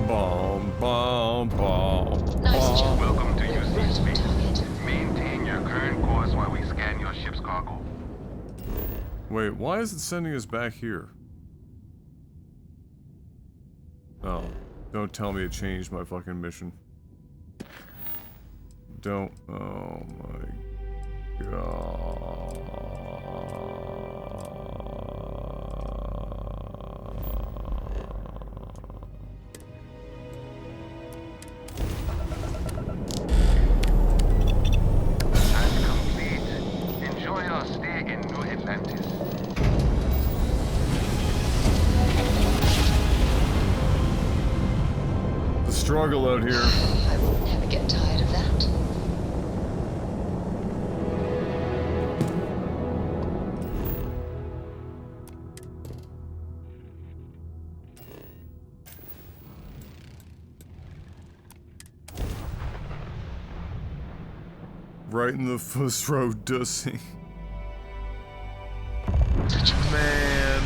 Bomb, bomb, bomb. Nice job. Welcome to We're right on target. Maintain your current course while we scan your ship's cargo. Wait, why is it sending us back here? Oh, don't tell me it changed my fucking mission. Don't. Oh my god. And complete. Enjoy your stay in New Atlantis. The struggle out here. I will never get tired of that. Right in the first row, Dussy. Man.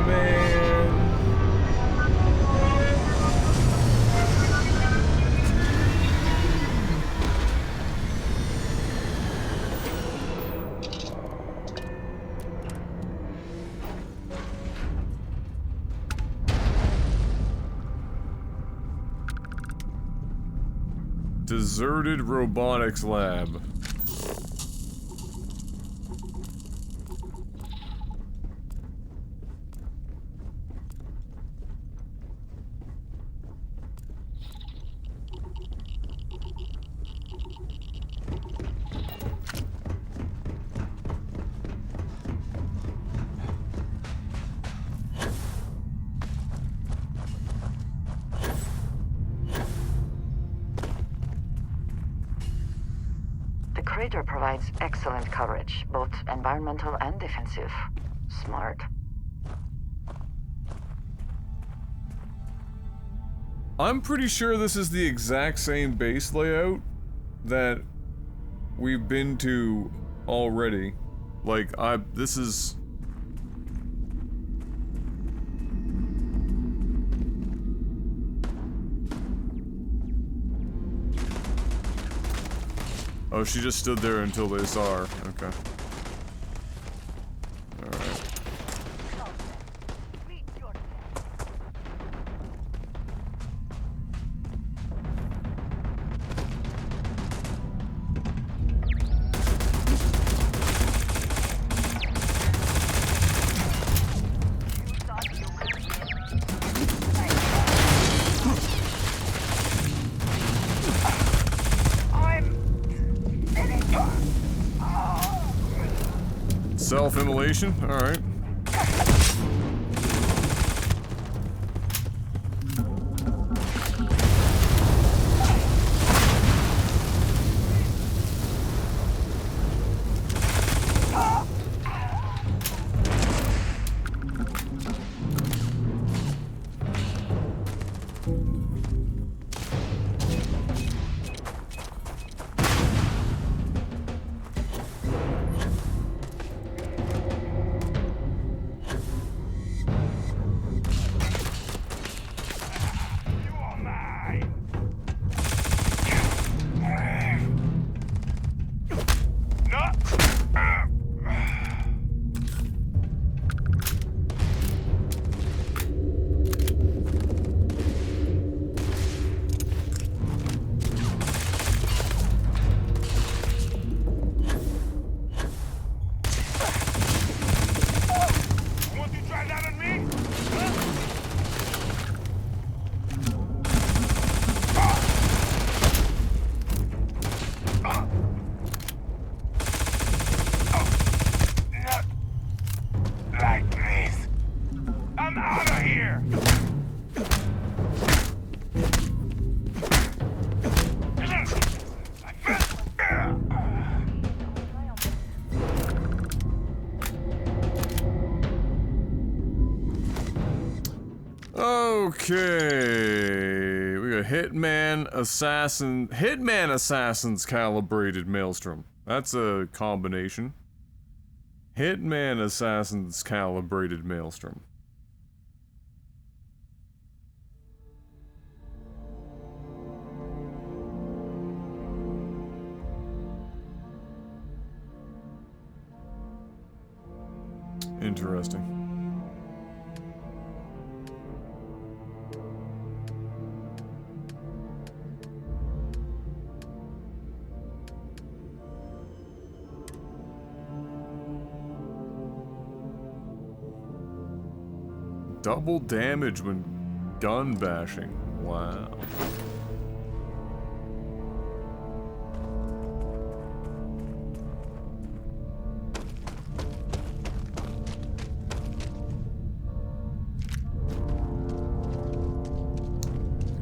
Man. Deserted robotics lab. crater provides excellent coverage, both environmental and defensive. Smart. I'm pretty sure this is the exact same base layout that we've been to already. Like, this is... Oh, she just stood there until they saw her. Okay. Alright. Self-immolation? Alright. Okay, we got Hitman Assassin's Calibrated Maelstrom. That's a combination. Hitman Assassin's Calibrated Maelstrom. Interesting. Double damage when gun bashing. Wow.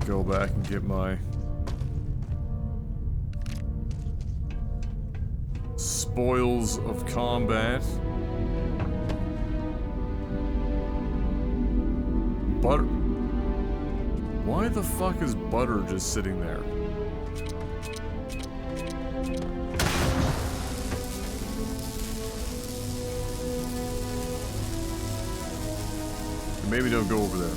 Go back and get my spoils of combat. Butter. Why the fuck is Butter just sitting there? Maybe don't go over there.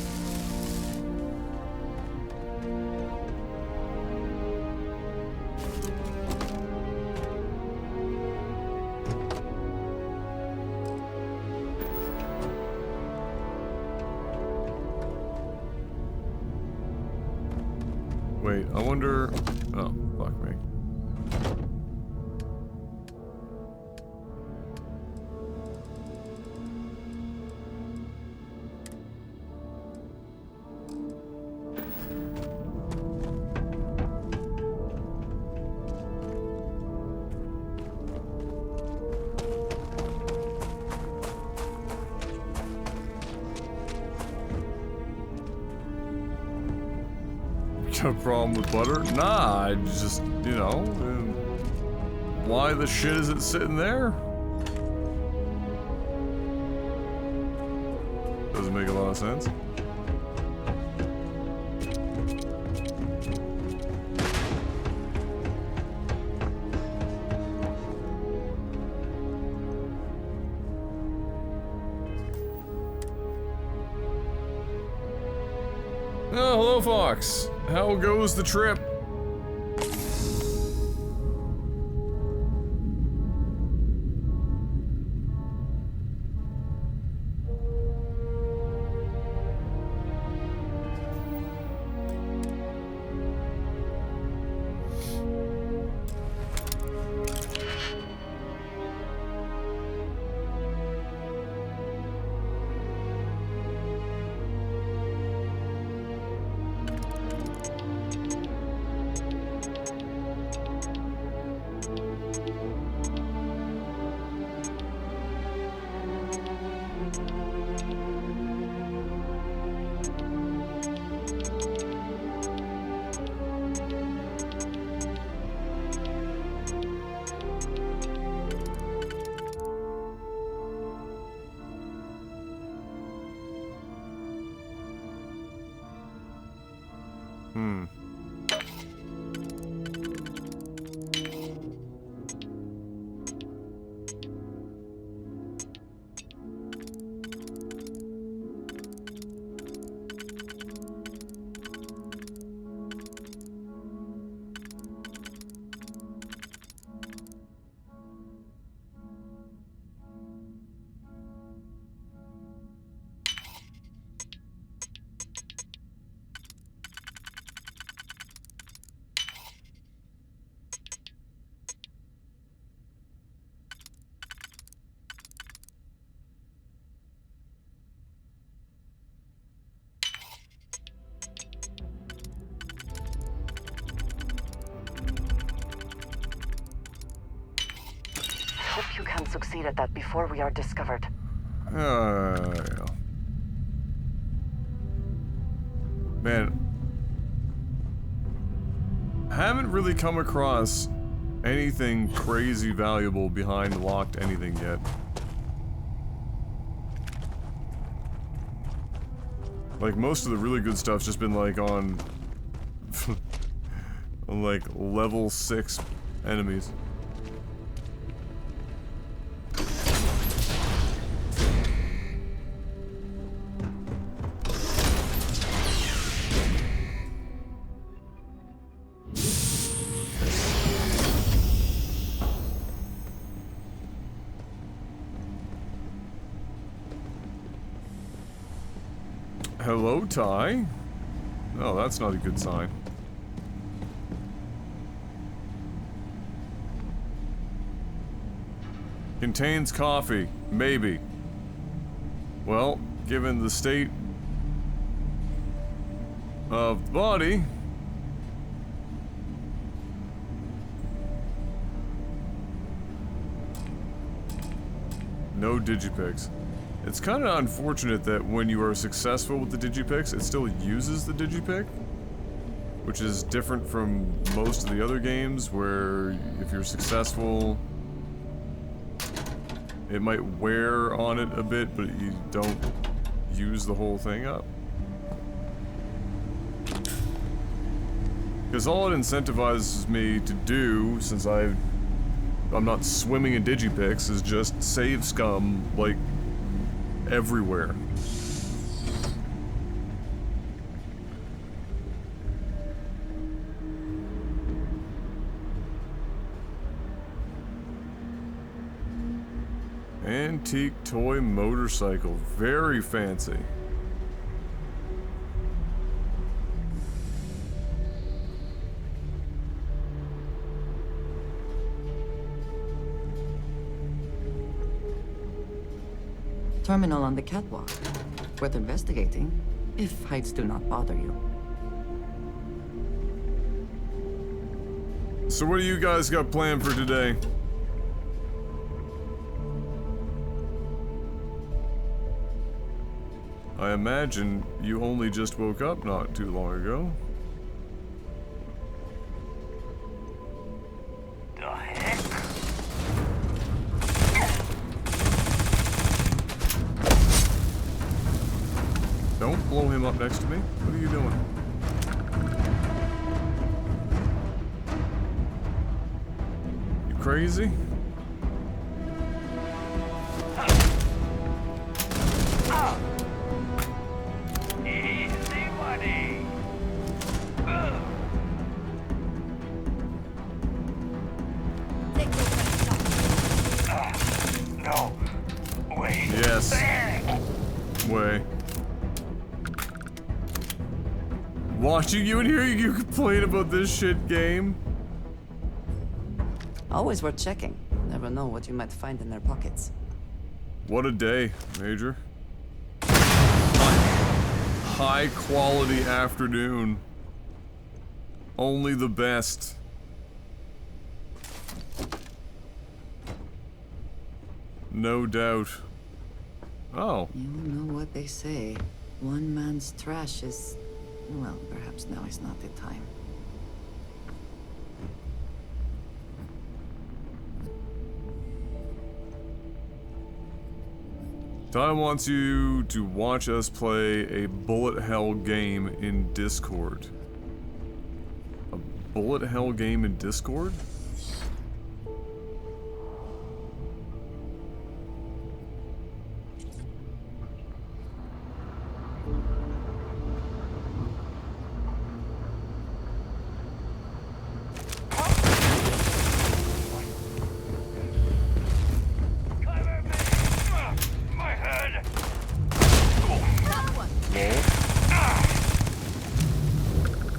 Wait, I wonder... Oh, fuck me. Got a problem with Butter? Nah, I just, you know, why the shit is it sitting there? Doesn't make a lot of sense. Oh, hello, Fox. How goes the trip? Hope you can succeed at that before we are discovered. Yeah. Man, haven't really come across anything crazy valuable behind locked anything yet. Like, most of the really good stuff's just been like on like level 6 enemies. Hello, Ty. Oh, that's not a good sign. Contains coffee. Maybe. Well, given the state of the body... No digipicks. It's kind of unfortunate that when you are successful with the digipicks, it still uses the digipick, which is different from most of the other games where if you're successful, it might wear on it a bit, but you don't use the whole thing up. Because all it incentivizes me to do, since I'm not swimming in digipicks, is just save scum, like, everywhere. Antique toy motorcycle, very fancy. Terminal on the catwalk. Worth investigating, if heights do not bother you. So what do you guys got planned for today? I imagine you only just woke up not too long ago. The heck? climbing up next to me? What are you doing? You crazy? Easy money. No. Wait. Yes. Way. Watching you in here, you complain about this shit game? Always worth checking. Never know what you might find in their pockets. What a day, Major. High quality afternoon. Only the best. No doubt. Oh. You know what they say. One man's trash is... Well, perhaps now is not the time. Ty wants you to watch us play a bullet hell game in Discord. A bullet hell game in Discord?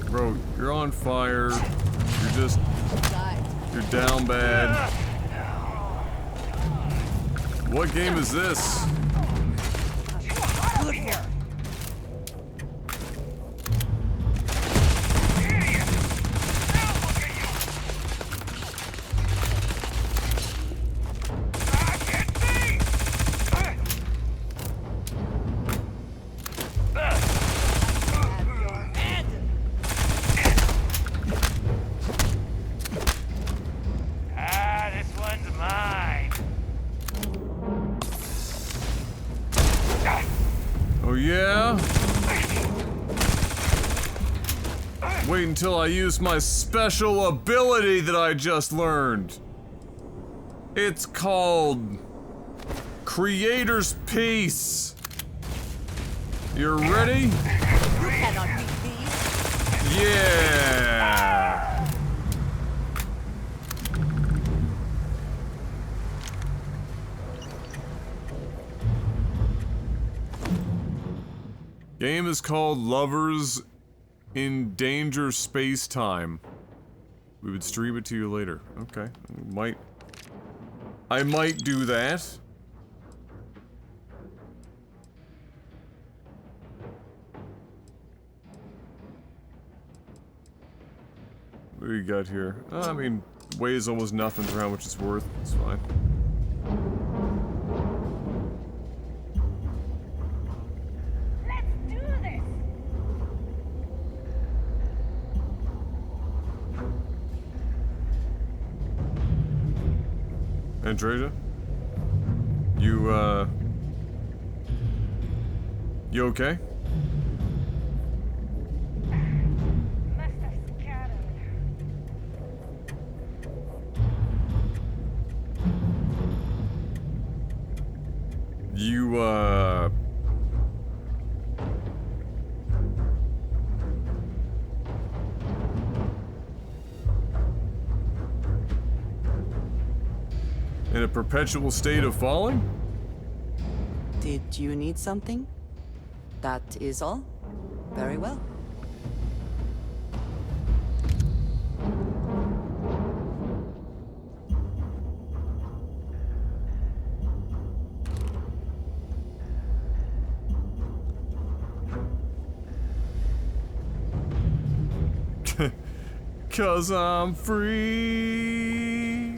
Bro, you're on fire. You're just... You're down bad. What game is this? Good here. Oh yeah? Wait until I use my special ability that I just learned. It's called Creator's Peace. You ready? You cannot beat these. Yeah. Game is called Lovers in Danger Space Time. We would stream it to you later. Okay. I might do that. What do you got here? I mean, weighs almost nothing for how much it's worth. It's fine. Andrea? You okay? In a perpetual state of falling? Did you need something? That is all? Very well. Cause I'm free.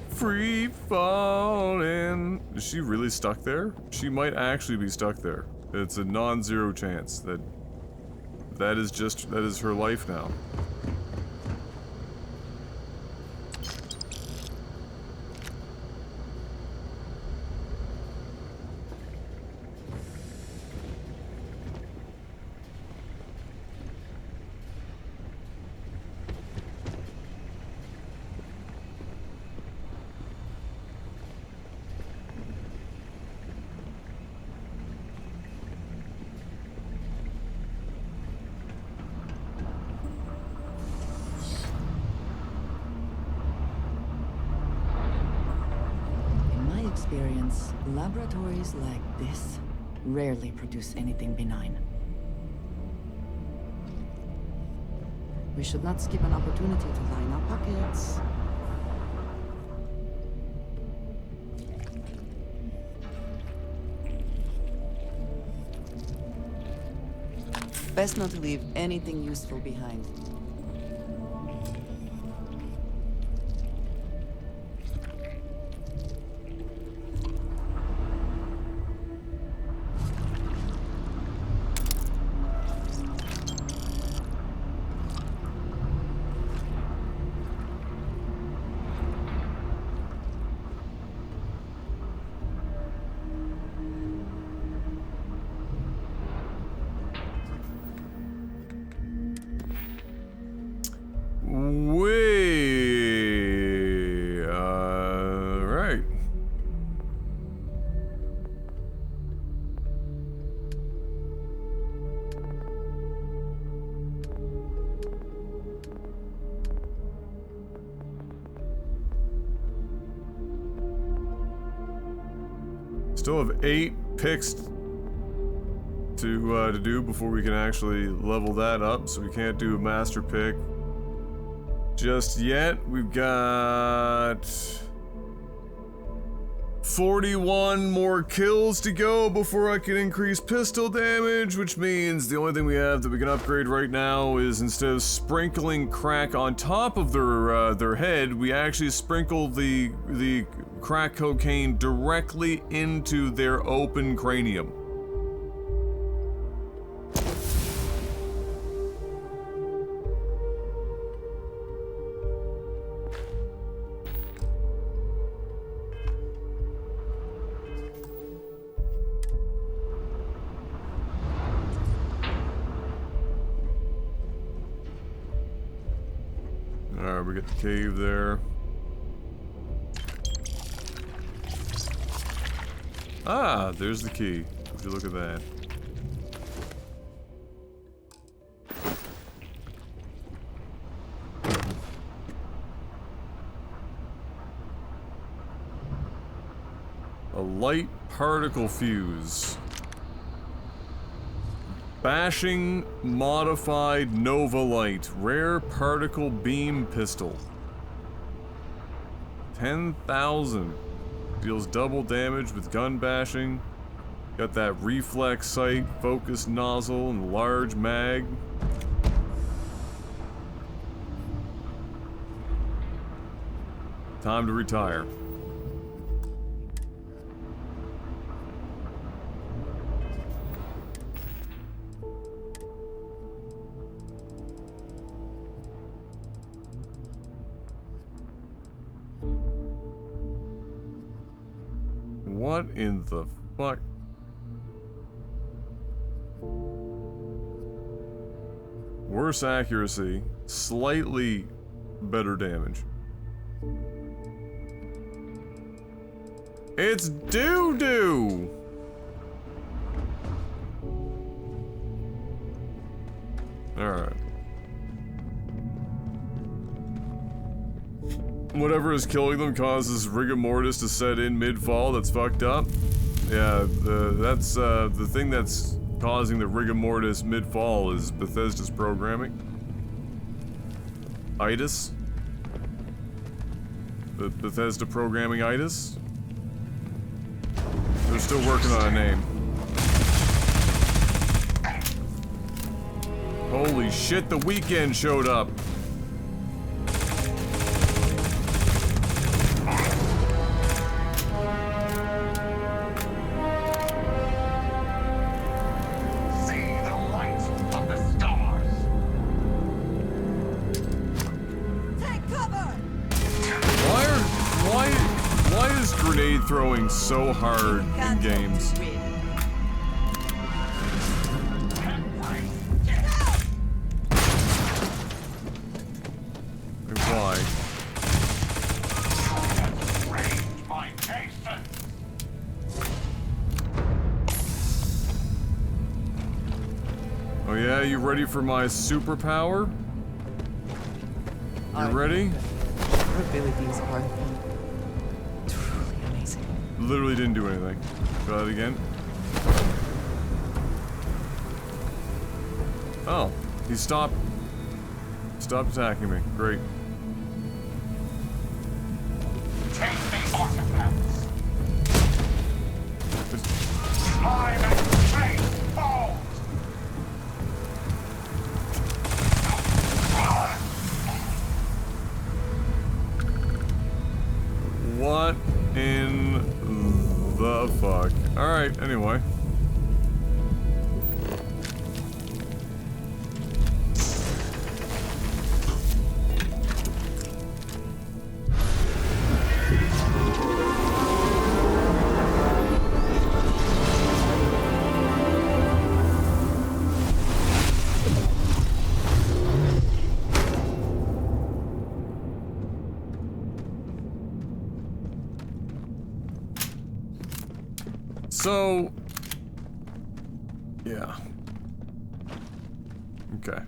Free falling. Is she really stuck there? She might actually be stuck there. It's a non-zero chance that is her life now. experience, laboratories like this rarely produce anything benign. We should not skip an opportunity to line our pockets. Best not to leave anything useful behind. Right. Still have 8 picks to do before we can actually level that up, so we can't do a master pick just yet. We've got 41 more kills to go before I can increase pistol damage, which means the only thing we have that we can upgrade right now is, instead of sprinkling crack on top of their head, we actually sprinkle the crack cocaine directly into their open cranium. Alright, we got the cave there. Ah, there's the key. Would you look at that? A light particle fuse. Bashing modified Nova Light. Rare particle beam pistol. 10,000. Deals double damage with gun bashing. Got that reflex sight, focus nozzle, and large mag. Time to retire. What in the fuck? Worse accuracy, slightly better damage. It's doo-doo! Alright. Whatever is killing them causes rigor mortis to set in mid-fall. That's fucked up. Yeah, that's the thing that's causing the rigor mortis mid-fall is Bethesda's programming. Itis. Bethesda programming itis. They're still working on a name. Holy shit, the weekend showed up. Throwing so hard in games. And why? Oh yeah, you ready for my superpower? You ready? Your abilities are literally didn't do anything. Try that again. Oh, he stopped attacking me. Great. Take the artifacts. Time and space falls. What in the fuck? Alright, anyway. So, yeah. Okay.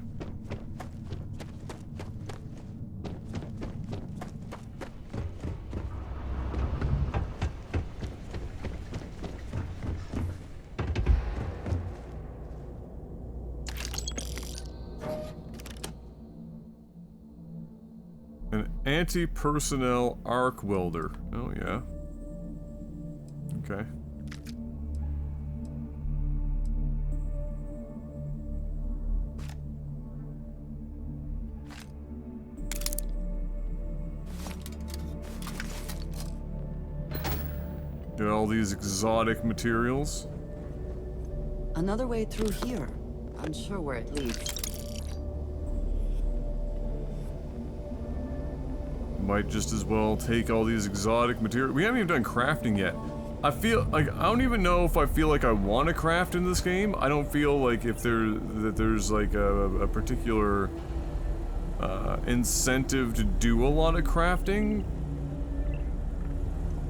An anti-personnel arc welder. Oh, yeah. Okay. Get all these exotic materials. Another way through here. Unsure where it leads. Might just as well take all these exotic materials. We haven't even done crafting yet. I feel like I don't even know if I feel like I want to craft in this game. I don't feel like if there's like a particular incentive to do a lot of crafting.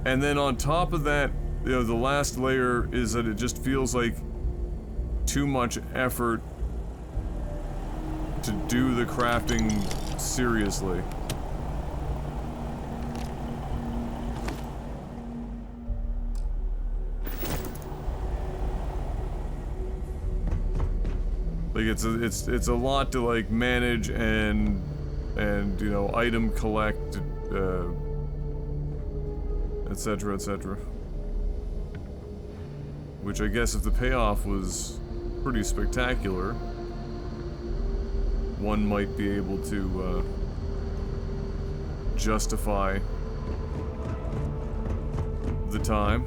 And then on top of that, you know, the last layer is that it just feels like too much effort to do the crafting seriously. Like it's a lot to like manage and you know, item collect, etc, etc. Which I guess if the payoff was pretty spectacular, one might be able to justify the time.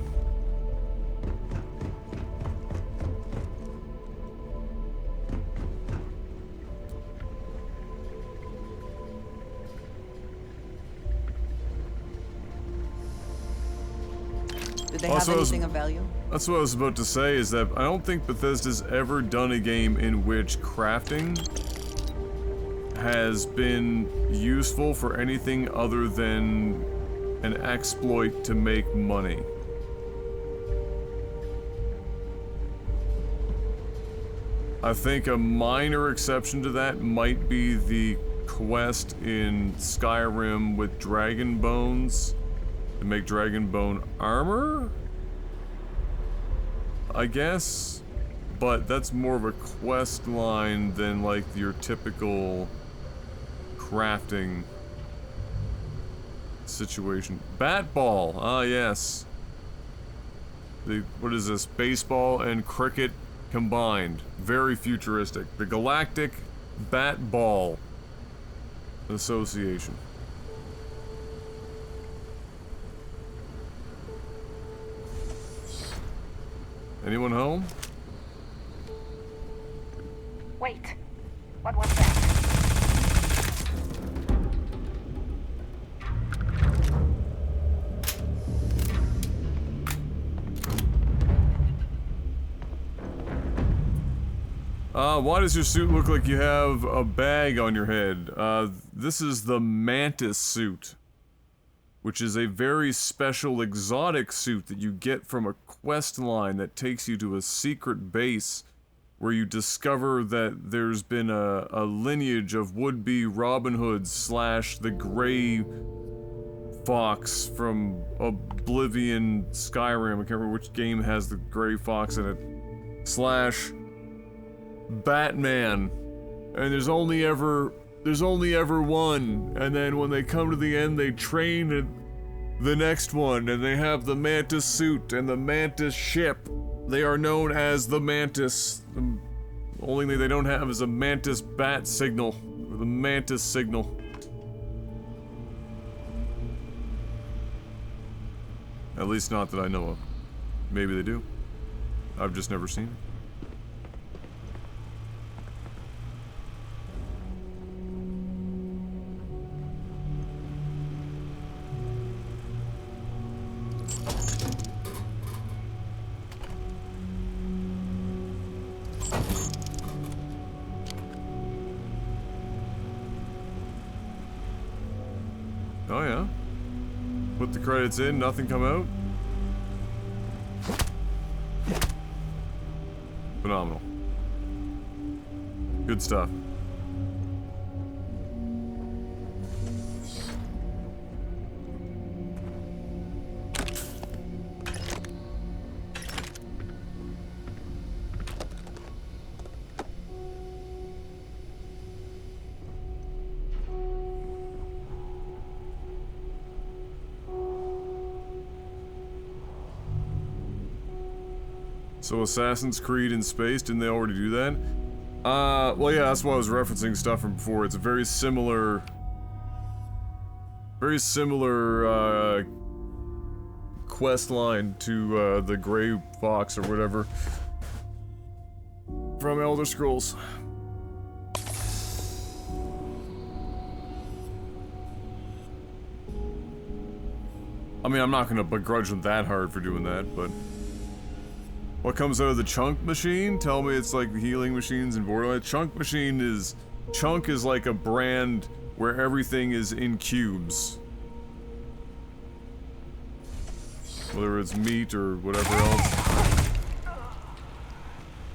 Did they have anything of value? That's what I was about to say, is that I don't think Bethesda's ever done a game in which crafting has been useful for anything other than an exploit to make money. I think a minor exception to that might be the quest in Skyrim with dragon bones to make dragon bone armor, I guess, but that's more of a quest line than like your typical crafting situation. Bat ball, ah yes. What is this? Baseball and cricket combined. Very futuristic. The Galactic Bat Ball Association. Anyone home? Wait. What was that? Why does your suit look like you have a bag on your head? This is the Mantis suit, which is a very special exotic suit that you get from a quest line that takes you to a secret base where you discover that there's been a lineage of would-be Robin Hoods / the Grey fox from Oblivion Skyrim. I can't remember which game has the gray fox in it. Slash Batman. And there's only ever one. And then when they come to the end, they train the next one, and they have the Mantis suit and the Mantis ship. They are known as the Mantis. The only thing they don't have is a Mantis bat signal, or the Mantis signal. At least not that I know of. Maybe they do. I've just never seen it. Oh yeah. Put the credits in, nothing come out. Phenomenal. Good stuff. So Assassin's Creed in space, didn't they already do that? Well yeah, that's why I was referencing stuff from before. It's a very similar quest line to the Grey Fox or whatever from Elder Scrolls. I mean, I'm not gonna begrudge them that hard for doing that, but... What comes out of the chunk machine? Tell me it's like the healing machines in Borderlands. Chunk is like a brand where everything is in cubes. Whether it's meat or whatever else.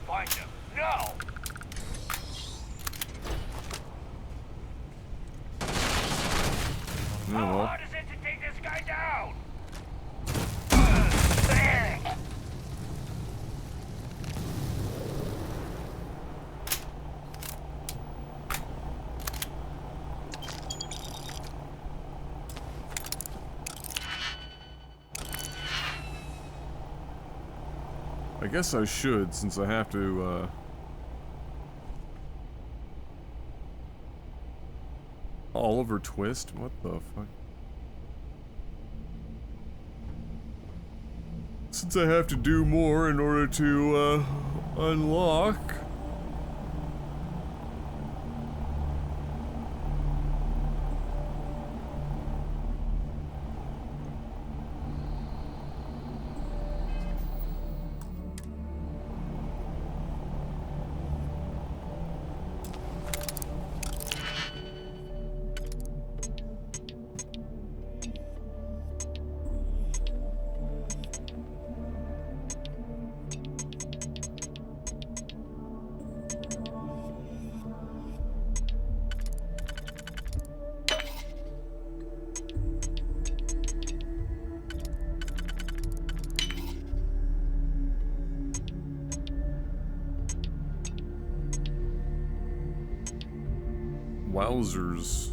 Find him. No! Oh, well. How hard is it to take this guy down? I guess I should, since I have to, Oliver Twist? What the fuck? Since I have to do more in order to, unlock... Wowzers.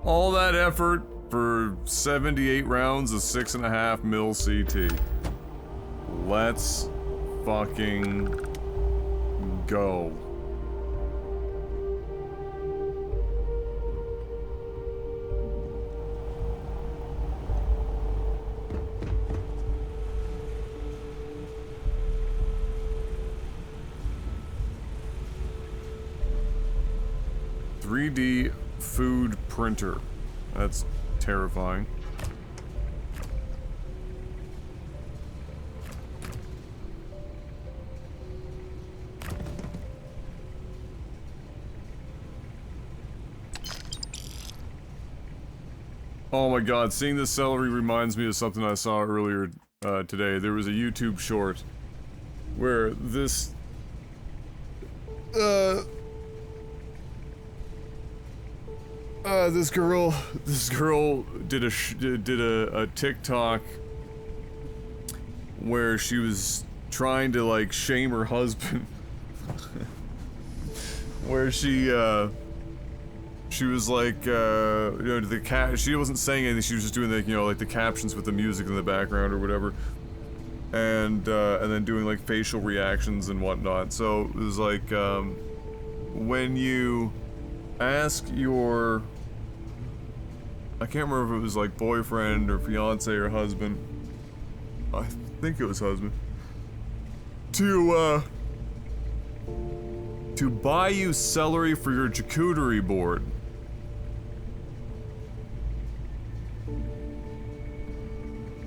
All that effort for 78 rounds of 6.5 mil CT. Let's fucking go. .3D food printer. That's terrifying. Oh my god, seeing this celery reminds me of something I saw earlier today. There was a YouTube short where this this girl did a TikTok where she was trying to like shame her husband, where she was like, you know, she wasn't saying anything. She was just doing like, you know, like the captions with the music in the background or whatever, and then doing like facial reactions and whatnot. So it was like, when you ask your, I can't remember if it was like boyfriend or fiance or husband, I think it was husband, to buy you celery for your charcuterie board.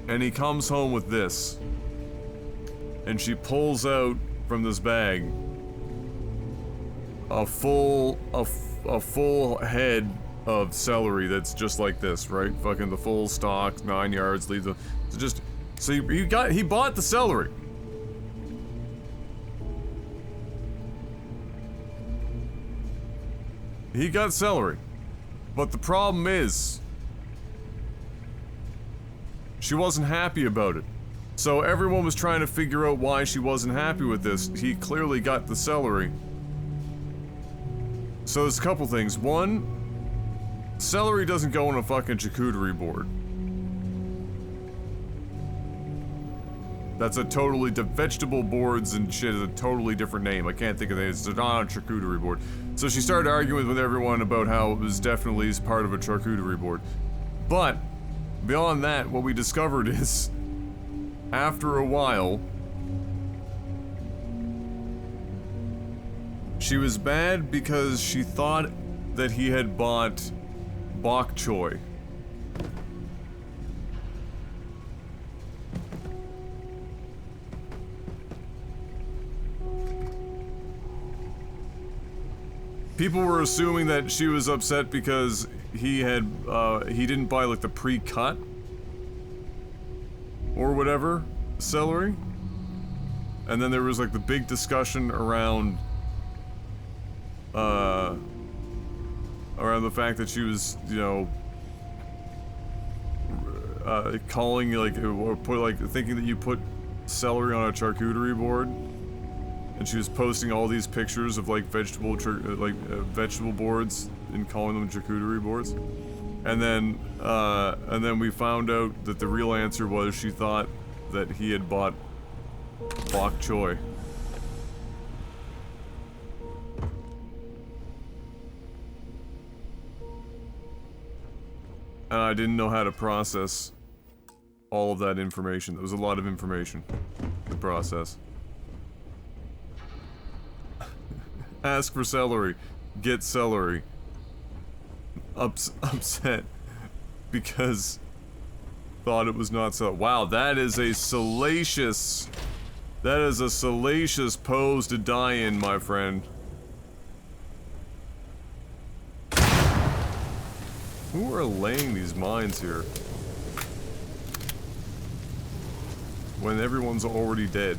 And he comes home with this. And she pulls out from this bag a full head of celery that's just like this, right? Fucking the full stalk, 9 yards, leaves the, so he bought the celery. He got celery. But the problem is, she wasn't happy about it. So everyone was trying to figure out why she wasn't happy with this. He clearly got the celery. So there's a couple things. One, celery doesn't go on a fucking charcuterie board. That's a totally, vegetable boards and shit is a totally different name. I can't think of it. It's not on a charcuterie board. So she started arguing with everyone about how it was definitely part of a charcuterie board. But, beyond that, what we discovered is, after a while, she was mad because she thought that he had bought bok choy. People were assuming that she was upset because he didn't buy like the pre-cut or whatever celery. And then there was like the big discussion around the fact that she was, you know, calling like, or put like, thinking that you put celery on a charcuterie board. And she was posting all these pictures of like vegetable boards and calling them charcuterie boards. And then we found out that the real answer was she thought that he had bought bok choy. And I didn't know how to process all of that information. There was a lot of information to process. Ask for celery. Get celery. Upset because thought it was not so. Wow, that is a salacious. That is a salacious pose to die in, my friend. Who are laying these mines here? When everyone's already dead.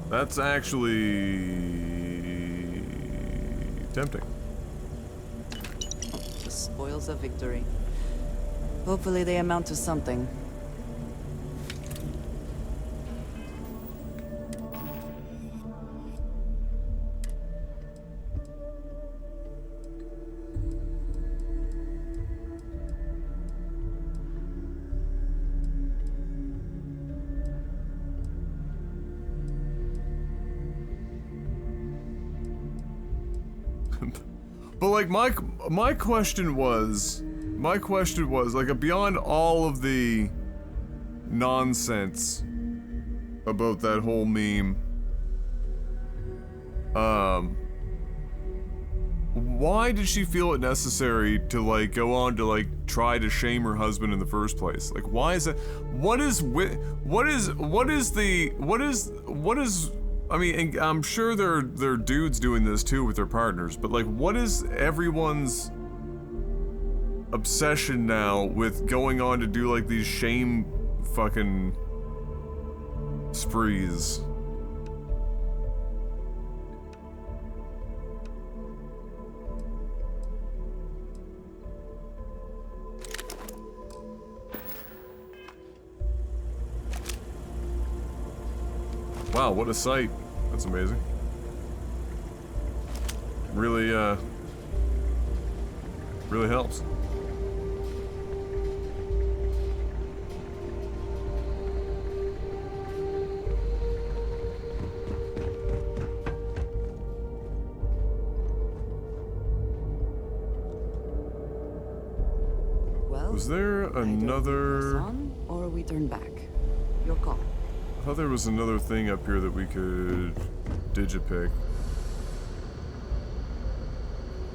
That's actually tempting. The spoils of victory. Hopefully they amount to something. But like my question was like beyond all of the nonsense about that whole meme, why did she feel it necessary to like go on to like try to shame her husband in the first place? Like, why is that? I mean, and I'm sure there are dudes doing this too with their partners, but like, what is everyone's obsession now with going on to do like these shame fucking sprees? Wow, what a sight. That's amazing. Really, really helps. Well, was there another... Or we turn back. Your call. I thought there was another thing up here that we could digipick.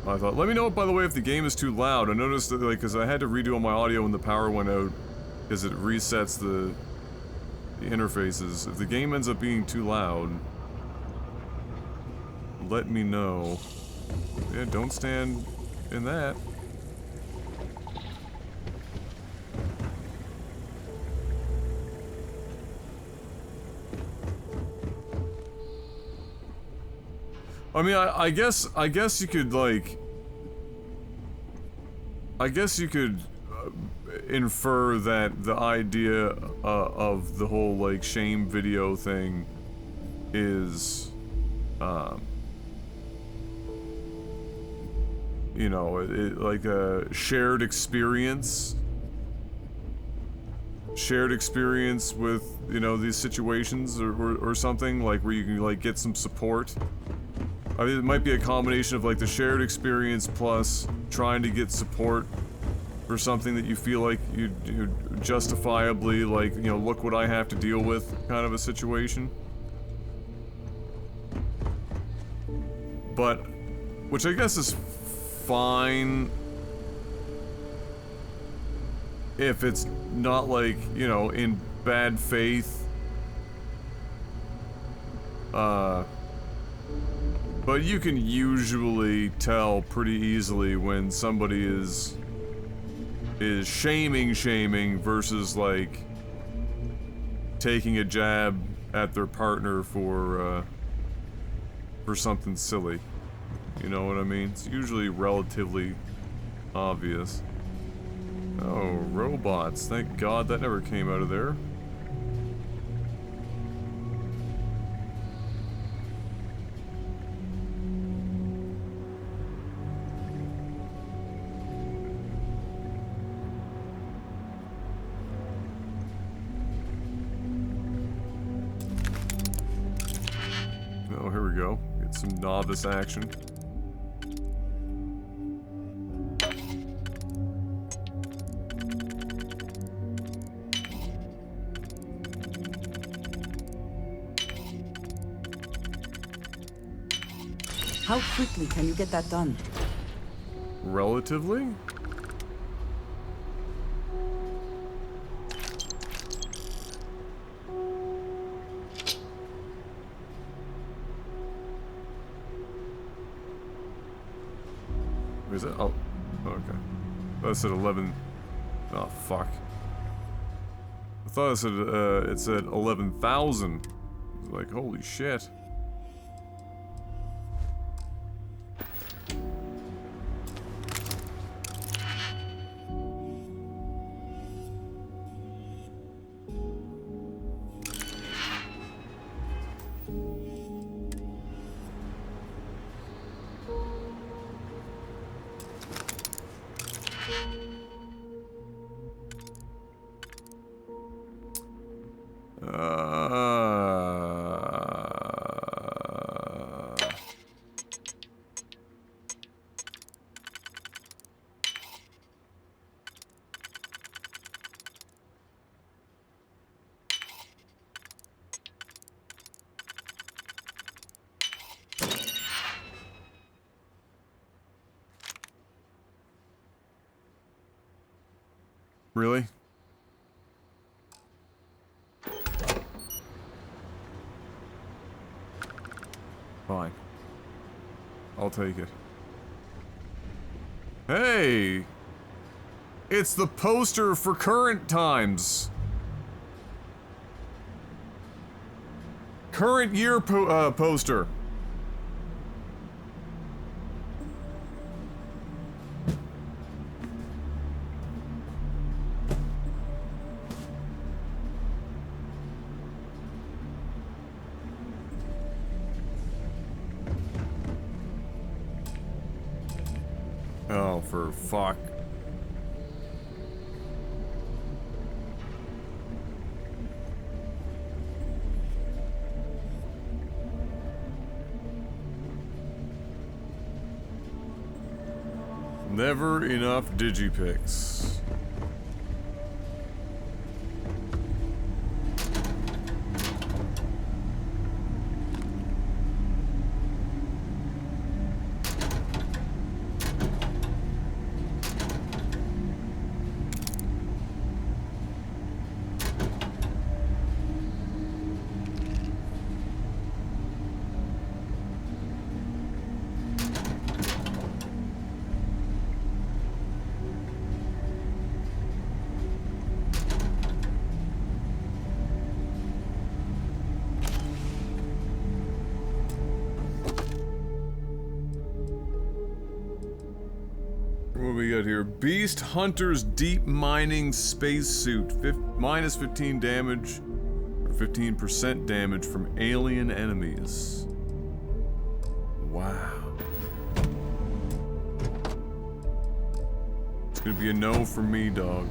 I thought, let me know, by the way, if the game is too loud. I noticed that, like, because I had to redo all my audio when the power went out, because it resets the interfaces. If the game ends up being too loud, let me know. Yeah, don't stand in that. I mean, I guess you could, like... I guess you could infer that the idea of the whole, like, shame video thing is, you know, like a shared experience with, you know, these situations or something, like, where you can, like, get some support. I mean, it might be a combination of like the shared experience plus trying to get support for something that you feel like you justifiably, like, you know, look what I have to deal with kind of a situation. But, which I guess is fine if it's not like, you know, in bad faith. But you can usually tell pretty easily when somebody is shaming versus like taking a jab at their partner for something silly. You know what I mean? It's usually relatively obvious. Oh, robots. Thank God that never came out of there. Oh, here we go. Get some novice action. How quickly can you get that done? Relatively? Is it? Oh, okay. That said 11. Oh, fuck. I thought it said 11,000. Like, holy shit. Really? Fine. I'll take it. Hey! It's the poster for current times! Current year poster. Oh, for fuck. Never enough digipics. What we got here? Beast Hunter's Deep Mining Spacesuit. Minus 15 damage, or 15% damage from alien enemies. Wow. It's gonna be a no for me, dog.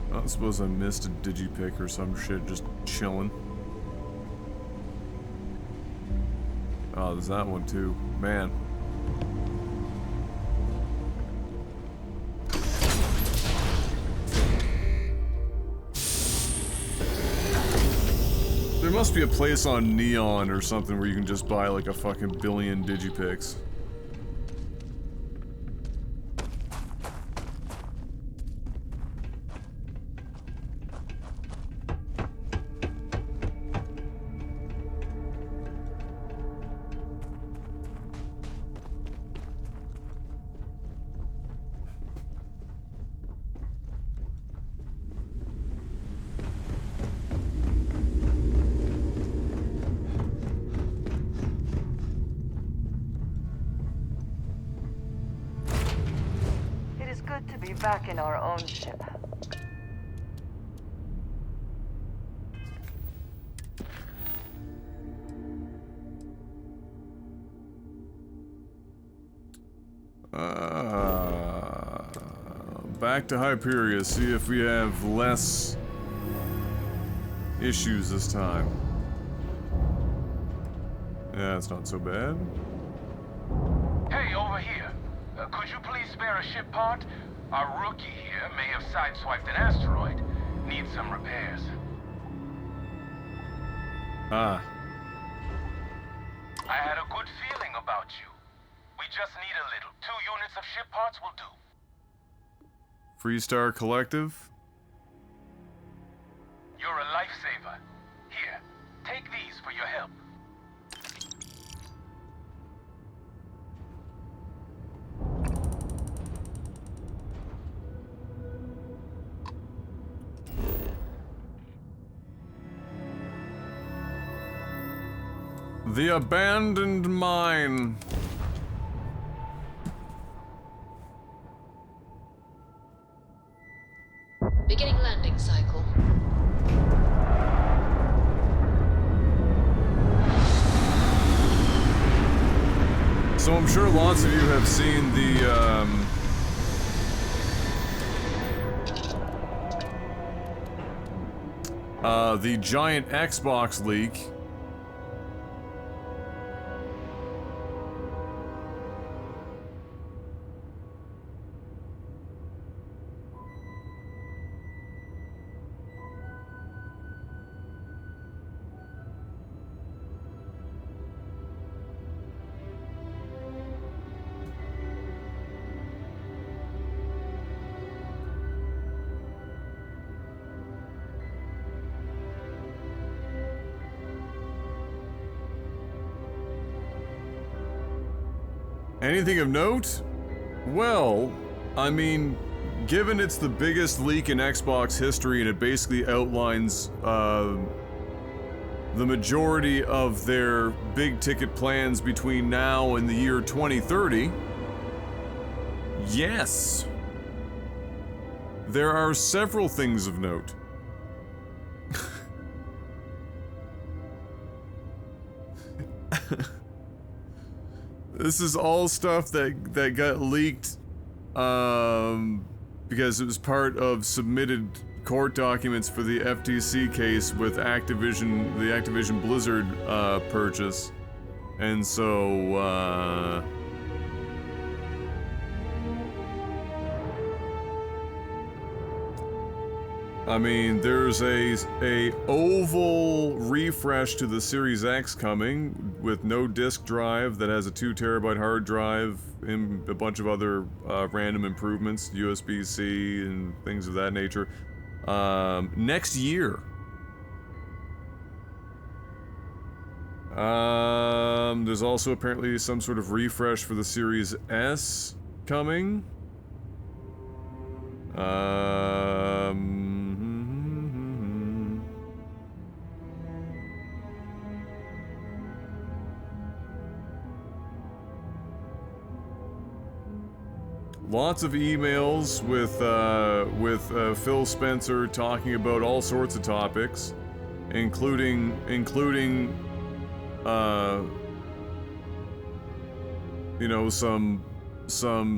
I don't suppose I missed a digipick or some shit just chilling. Oh, there's that one too. Man. There must be a place on Neon or something where you can just buy like a fucking billion digipicks. Back in our own ship. Back to Hyperia, see if we have less issues this time. Yeah, it's not so bad. Hey, over here. Could you please spare a ship part? Our rookie here may have sideswiped an asteroid. Needs some repairs. Ah. I had a good feeling about you. We just need a little. 2 units of ship parts will do. Freestar Collective? You're a lifesaver. Here, take these for your help. The abandoned mine. Beginning landing cycle. So I'm sure lots of you have seen the giant Xbox leak. Anything of note? Well, I mean, given it's the biggest leak in Xbox history and it basically outlines the majority of their big ticket plans between now and the year 2030, yes, there are several things of note. This is all stuff that got leaked because it was part of submitted court documents for the FTC case with Activision, the Activision Blizzard purchase. And so I mean, there's a oval refresh to the Series X coming with no disk drive that has a 2 terabyte hard drive and a bunch of other random improvements, USB-C and things of that nature, next year. There's also apparently some sort of refresh for the Series S coming. Lots of emails with Phil Spencer talking about all sorts of topics, including you know, some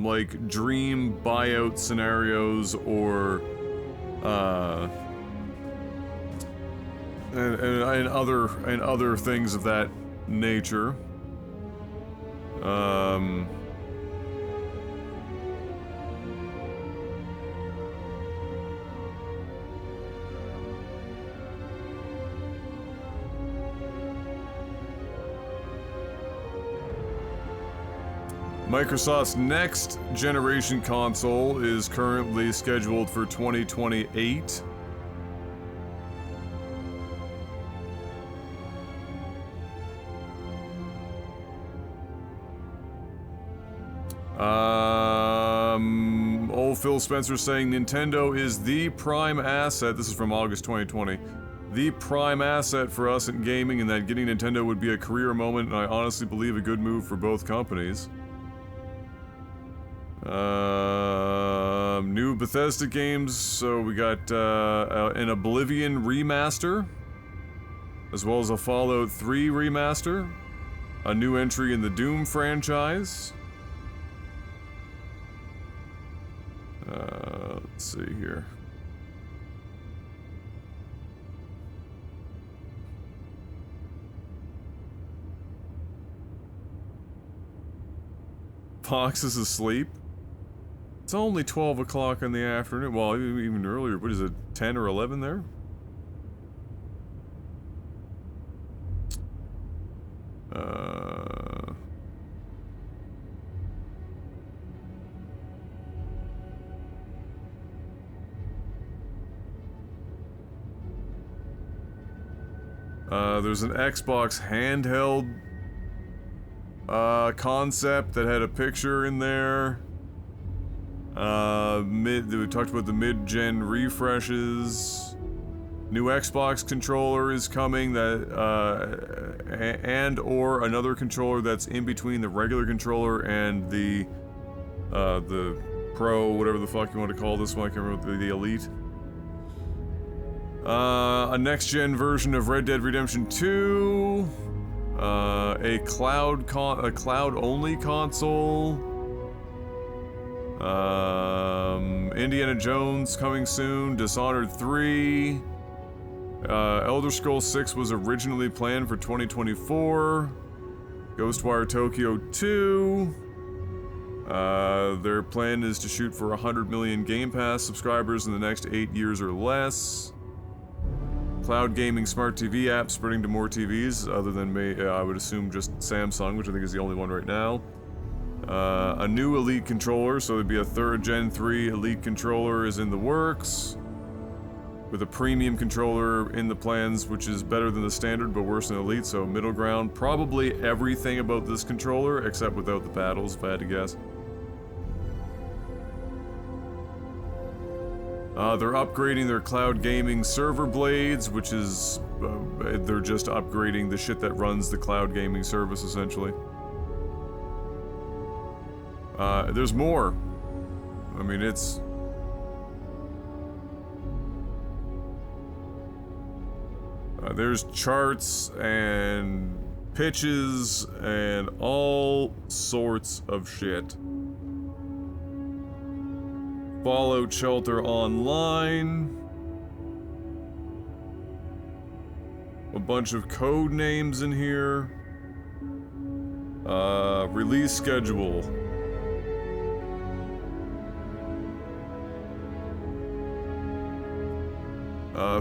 like dream buyout scenarios or and other things of that nature. Microsoft's next generation console is currently scheduled for 2028. Old Phil Spencer saying Nintendo is the prime asset. This is from August 2020. The prime asset for us in gaming, and that getting Nintendo would be a career moment, and I honestly believe a good move for both companies. New Bethesda games, so we got an Oblivion remaster, as well as a Fallout 3 remaster, a new entry in the Doom franchise. Let's see here. Fox is asleep. It's only 12 o'clock in the afternoon. Well, even earlier. What is it, 10 or 11 there? There's an Xbox handheld concept that had a picture in there. We talked about the mid-gen refreshes. New Xbox controller is coming, that and or another controller that's in between the regular controller and the Pro, whatever the fuck you want to call this one. I can't remember, the Elite. A next-gen version of Red Dead Redemption 2. A cloud-only console. Indiana Jones coming soon. Dishonored 3. Elder Scrolls 6 was originally planned for 2024. Ghostwire Tokyo 2. Their plan is to shoot for 100 million Game Pass subscribers in the next 8 years or less. Cloud gaming smart TV app spreading to more TVs, other than I would assume just Samsung, which I think is the only one right now. A new Elite controller, so it'd be a third Gen 3 Elite controller is in the works. With a premium controller in the plans, which is better than the standard, but worse than Elite, so middle ground. Probably everything about this controller, except without the paddles, if I had to guess. They're upgrading their cloud gaming server blades, which is... they're just upgrading the shit that runs the cloud gaming service, essentially. There's more. I mean, it's... there's charts and pitches and all sorts of shit. Fallout Shelter Online. A bunch of code names in here. Release schedule.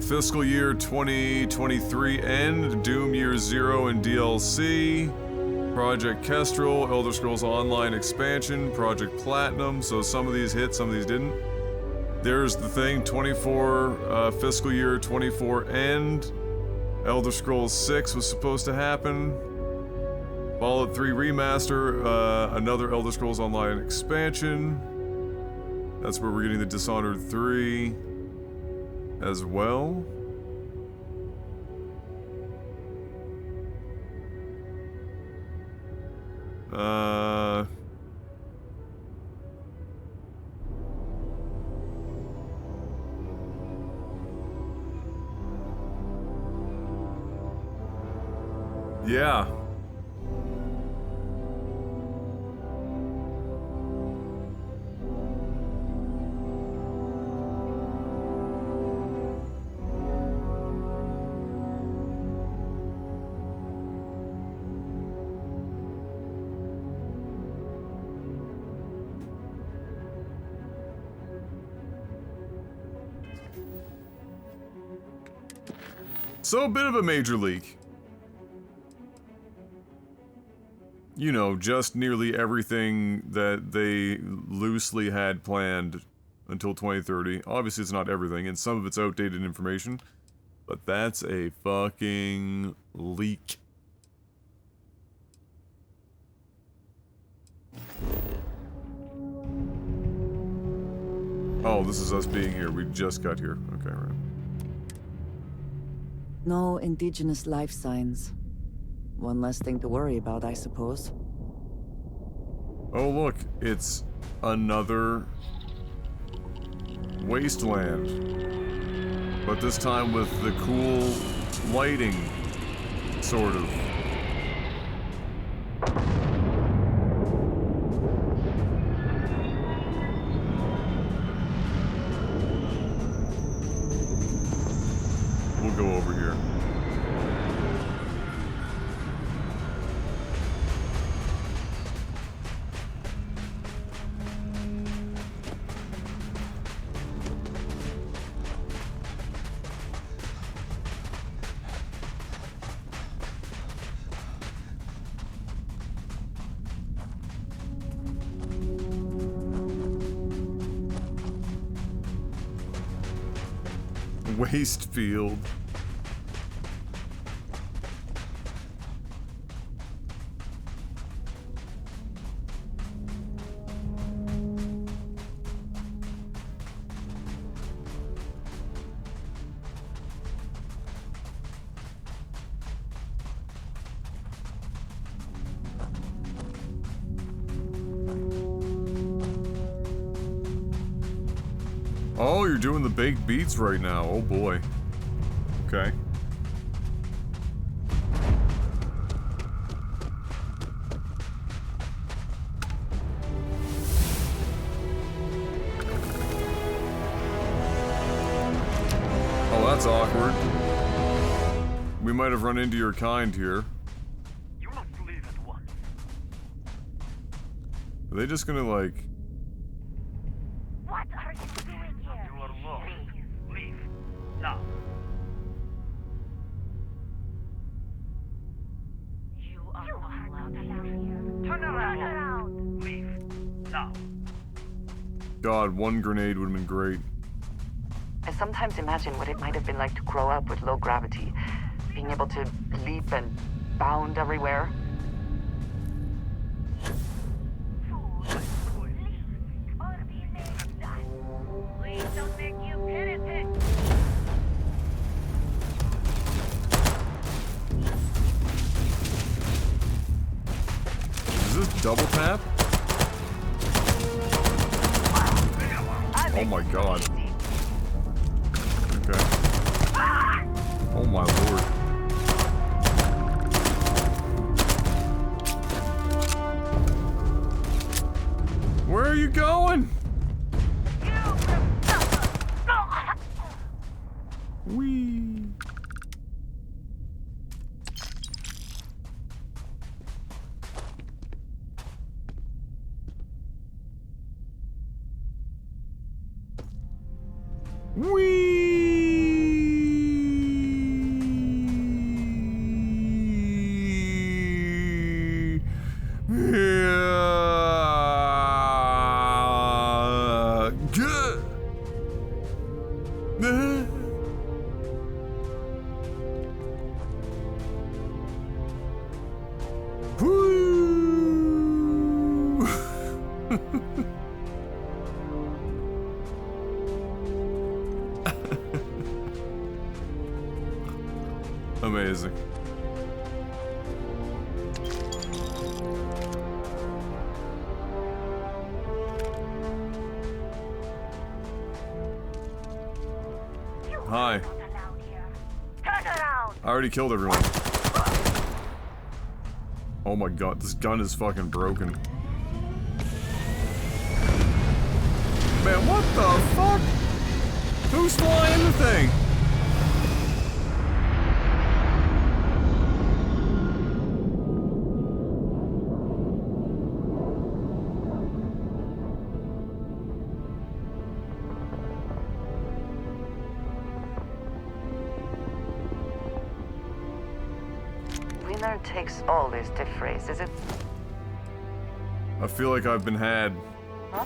Fiscal year 2023 end, Doom Year 0 and DLC, Project Kestrel, Elder Scrolls Online expansion, Project Platinum, so some of these hit, some of these didn't. There's the thing, 24, fiscal year 24 end, Elder Scrolls 6 was supposed to happen, Fallout 3 Remaster, another Elder Scrolls Online expansion, that's where we're getting the Dishonored 3 as well. Yeah. So a bit of a major leak. You know, just nearly everything that they loosely had planned until 2030. Obviously it's not everything, and some of it's outdated information, but that's a fucking leak. Oh, this is us being here. We just got here. Okay, right. No indigenous life signs. One less thing to worry about, I suppose. Oh look, it's another wasteland. But this time with the cool lighting, sort of. We'll go over here. Waste field. Oh, you're doing the baked beats right now. Oh boy. Okay. Oh, that's awkward. We might have run into your kind here. You must leave at once. Are they just gonna, like... What are you doing here? You are lost. Leave. Now. You are not allowed here. Turn around. Leave. Now. God, one grenade would have been great. I sometimes imagine what it might have been like to grow up with low gravity, being able to leap and bound everywhere. Please don't make you penitent. Is this double tap? Oh my god. Okay. Oh my lord. Where are you going? Whee. Whee! Yeah. Good. Woo! Amazing. Hi. Turn around. I already killed everyone. Oh my god, this gun is fucking broken. Man, what the fuck? Who's flying the thing? Winner takes all is the phrase, is it? I feel like I've been had. Huh?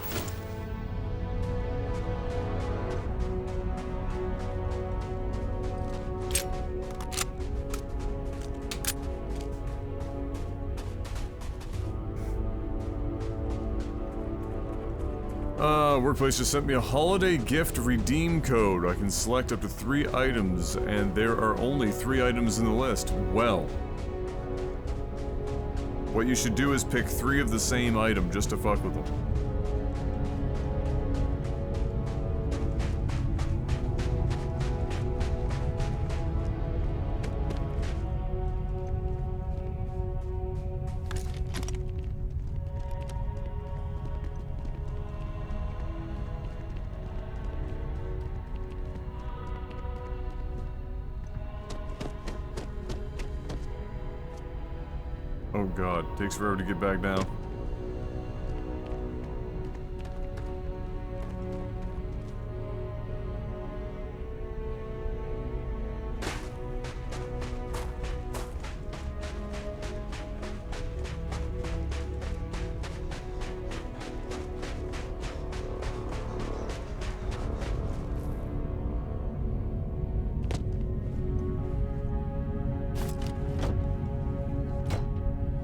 Workplace just sent me a holiday gift redeem code. I can select up to 3 items, and there are only 3 items in the list. Well. What you should do is pick 3 of the same item just to fuck with them. Oh god, takes forever to get back down.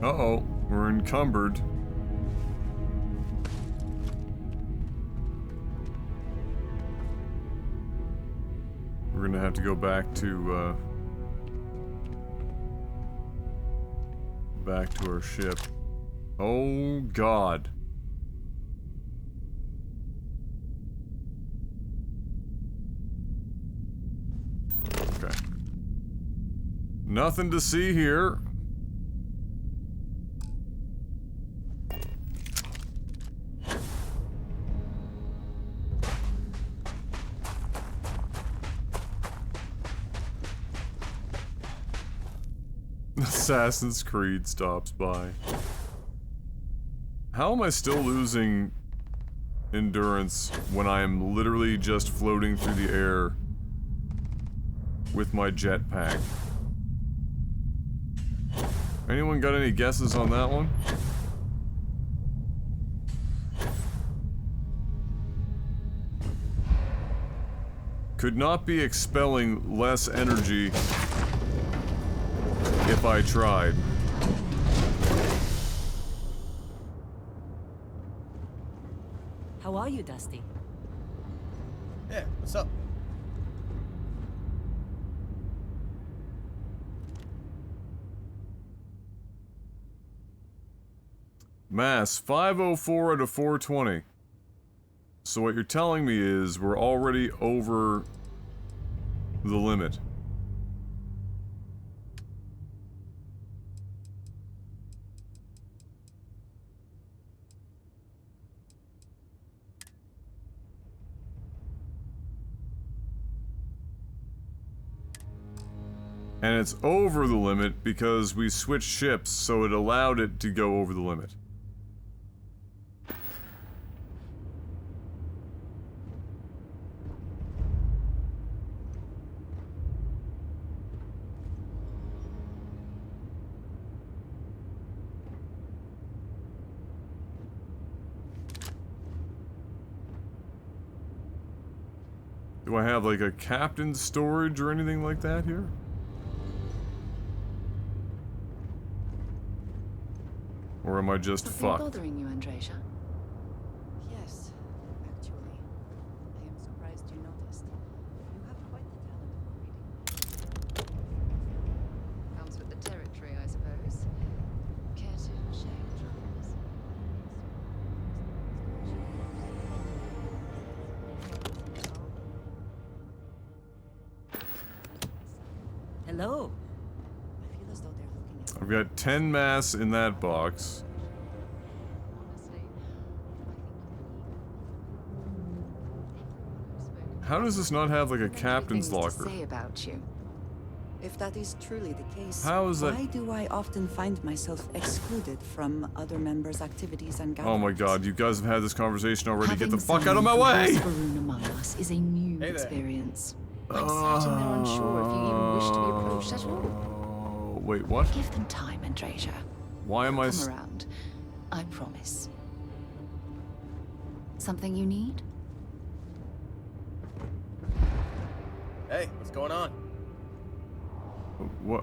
Uh-oh, we're encumbered. We're gonna have to go back to our ship. Oh god. Nothing to see here. Assassin's Creed stops by. How am I still losing endurance when I am literally just floating through the air with my jetpack? Anyone got any guesses on that one? Could not be expelling less energy if I tried. How are you, Dusty? Yeah, what's up? Mass, 504 out of 420. So what you're telling me is we're already over the limit. And it's over the limit because we switched ships, so it allowed it to go over the limit. Do I have like a captain's storage or anything like that here? Or am I just fucked? Bothering you, Andreja? Yes, actually. I am surprised you noticed. You have quite the talent for reading. Comes with the territory, I suppose. Care to share your troubles? Hello. I feel as though they're looking at I've got 10 mass in that box. How does this not have like a captain's things locker? to say about you. If that is truly the case, How is that- why do I often find myself excluded from other members' activities and gatherings? Oh my god, you guys have had this conversation already. Get the Having fuck out of my someone who way! has Varun among us is a new Hey there. experience. I'm certain they're unsure if you even wish to be approached at all. Wait, what? Give them time, Andreja. Why am I Come around. I promise. Something you need? Hey, what's going on? What?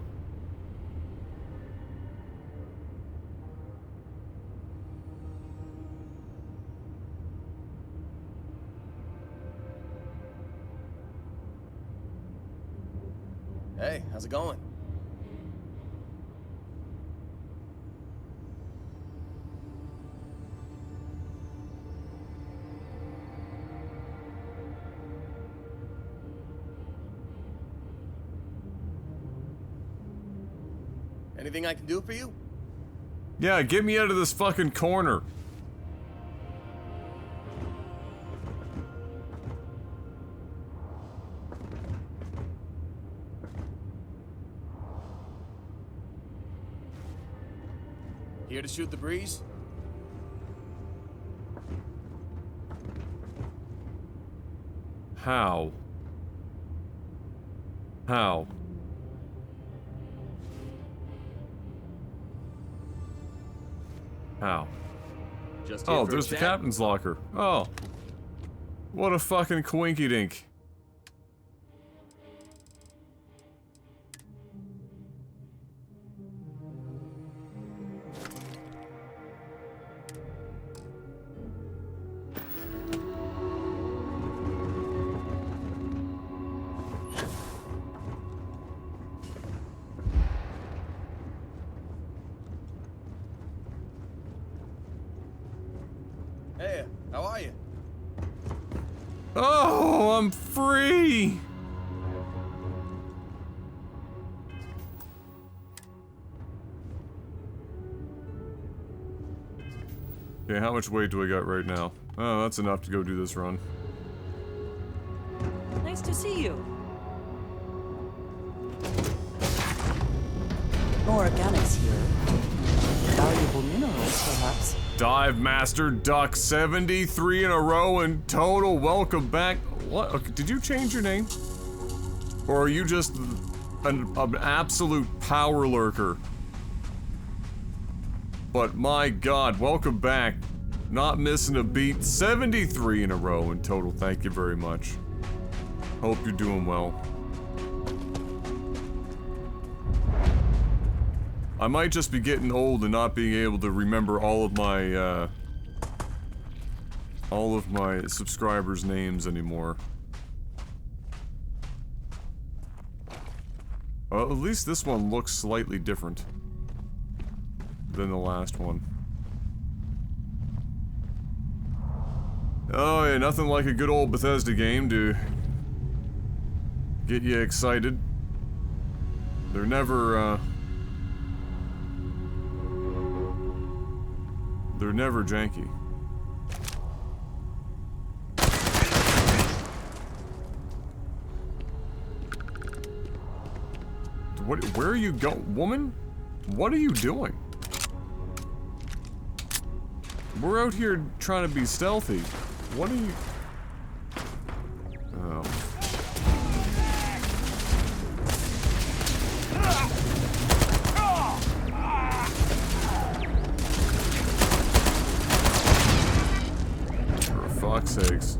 Hey, how's it going? Anything I can do for you? Yeah, get me out of this fucking corner. Here to shoot the breeze? How? How? How? Just here Oh, for a there's the chat? captain's locker. Oh. What a fucking quinky dink. Hey, how are you? Oh, I'm free! Okay, how much weight do I got right now? Oh, that's enough to go do this run. Nice to see you. No organics here. Valuable minerals, perhaps. Dive Master Duck, 73 in a row in total. Welcome back. What? Okay, did you change your name? Or are you just an absolute power lurker? But my god, welcome back. Not missing a beat. 73 in a row in total. Thank you very much. Hope you're doing well. I might just be getting old and not being able to remember all of my subscribers' names anymore. Well, at least this one looks slightly different than the last one. Oh yeah, nothing like a good old Bethesda game to get you excited. They're never janky. Where are you going? Woman? What are you doing? We're out here trying to be stealthy. What are you... Oh. For fuck's sakes.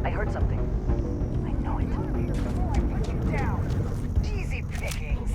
I heard something. I know it. Put you down. Easy pickings.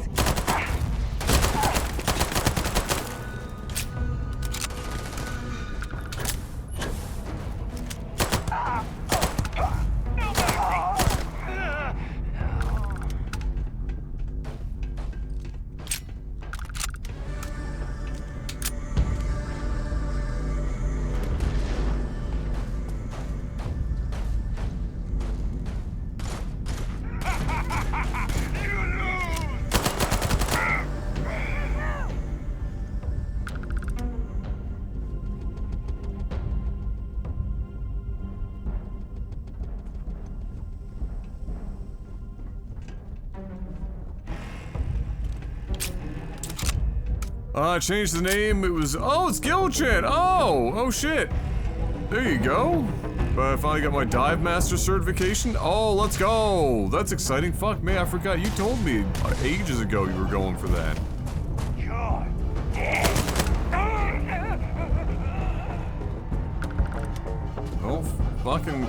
I changed the name. It was... Oh, it's Gilchin! Oh! Oh, shit. There you go. I finally got my Dive Master certification. Oh, let's go! That's exciting. Fuck me, I forgot. You told me ages ago you were going for that. You're dead. Oh, fucking...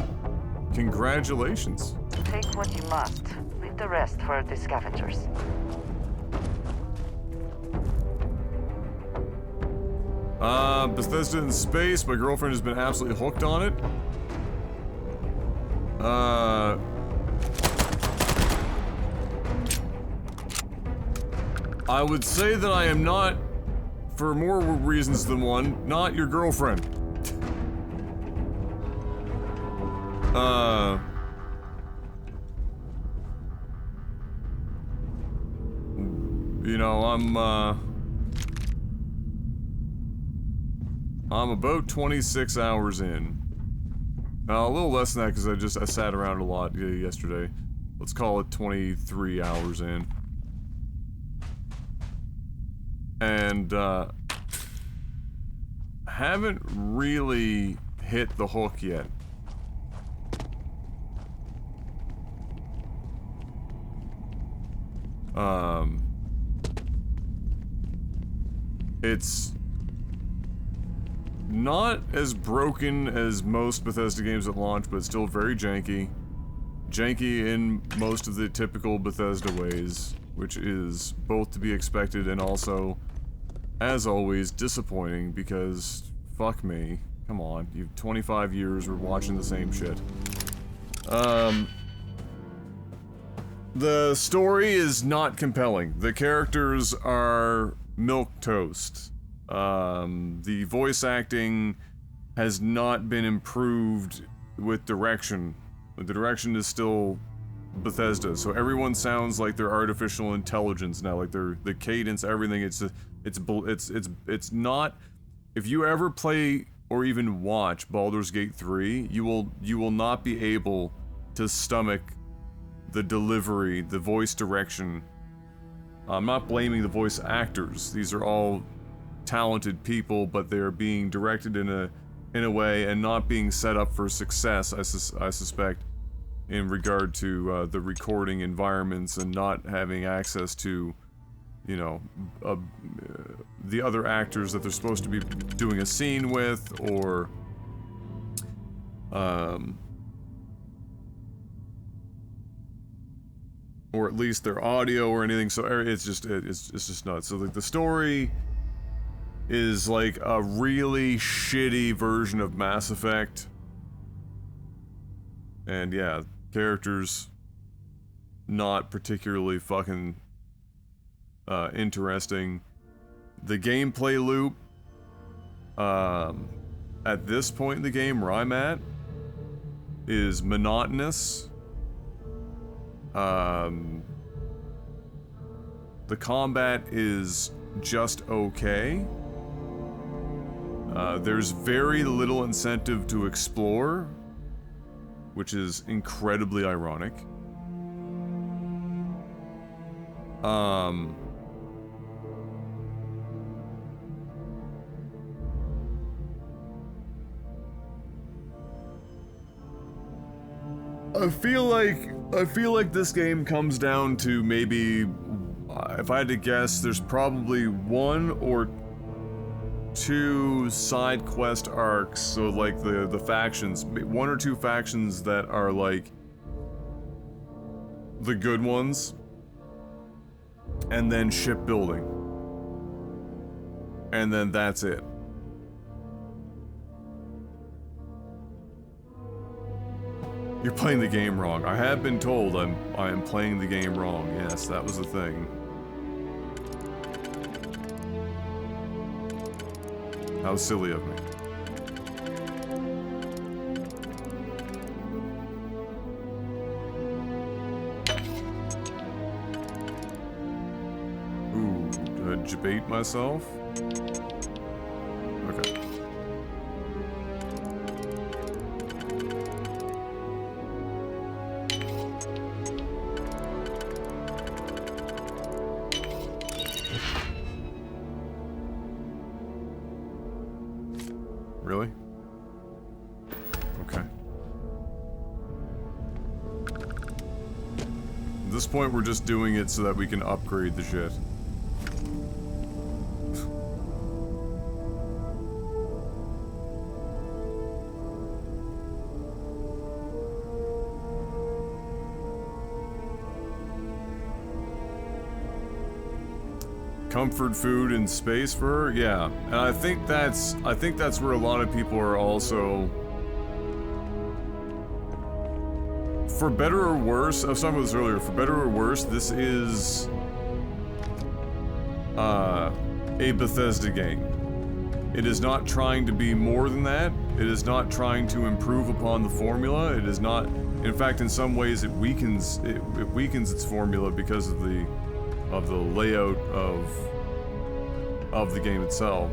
Congratulations. Take what you must. Leave the rest for the scavengers. Bethesda in space. My girlfriend has been absolutely hooked on it. I would say that I am not, for more reasons than one, not your girlfriend. You know, I'm about 26 hours in. A little less than that because I sat around a lot yesterday. Let's call it 23 hours in. And, haven't really hit the hook yet. It's not as broken as most Bethesda games at launch, but it's still very janky. Janky in most of the typical Bethesda ways, which is both to be expected and also, as always, disappointing because, fuck me. Come on, you've 25 years, we're watching the same shit. The story is not compelling. The characters are milquetoast. The voice acting has not been improved with direction. The direction is still Bethesda. So everyone sounds like they're artificial intelligence now, like the cadence, everything. It's not. If you ever play or even watch Baldur's Gate 3, you will not be able to stomach the delivery, the voice direction. I'm not blaming the voice actors. These are all talented people, but they're being directed in a way and not being set up for success, I suspect, in regard to the recording environments and not having access to, you know, the other actors that they're supposed to be doing a scene with, or at least their audio or anything. So it's just nuts. So like the story is like a really shitty version of Mass Effect, and yeah, characters not particularly fucking interesting. The gameplay loop at this point in the game where I'm at is monotonous. The combat is just okay. There's very little incentive to explore, which is incredibly ironic. I feel like this game comes down to maybe, if I had to guess, there's probably one or two side quest arcs, so like the factions, one or two factions that are like the good ones, and then shipbuilding, and then that's it. You're playing the game wrong. I have been told I am playing the game wrong. Yes, that was the thing. How silly of me. Ooh, did I debate myself? Okay. Really? Okay. At this point, we're just doing it so that we can upgrade the shit. Comfort food and space for her? Yeah. And I think that's where a lot of people are also, for better or worse, I was talking about this earlier, for better or worse, this is a Bethesda game. It is not trying to be more than that. It is not trying to improve upon the formula. It is not, in fact, in some ways it weakens its formula because of the layout of the game itself.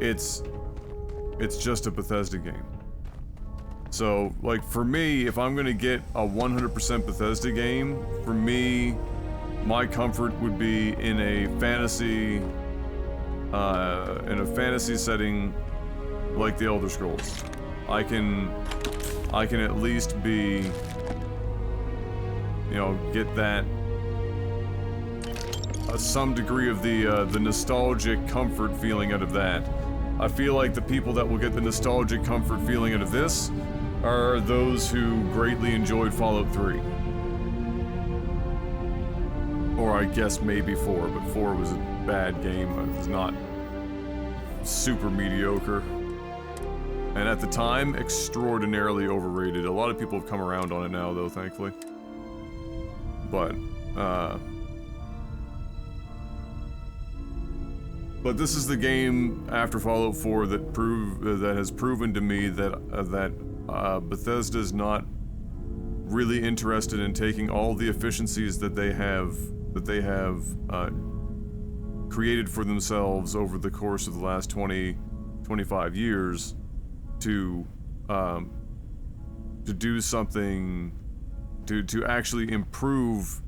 It's just a Bethesda game. So, like, for me, if I'm gonna get a 100% Bethesda game, for me, my comfort would be in a fantasy setting like the Elder Scrolls. I can at least be, you know, get that some degree of the nostalgic comfort feeling out of that. I feel like the people that will get the nostalgic comfort feeling out of this are those who greatly enjoyed Fallout 3. Or I guess maybe 4, but 4 was a bad game. It was not super mediocre. And at the time, extraordinarily overrated. A lot of people have come around on it now, though, thankfully. But this is the game after Fallout 4 that has proven to me that Bethesda is not really interested in taking all the efficiencies that they have created for themselves over the course of the last 25 years to do something to actually improve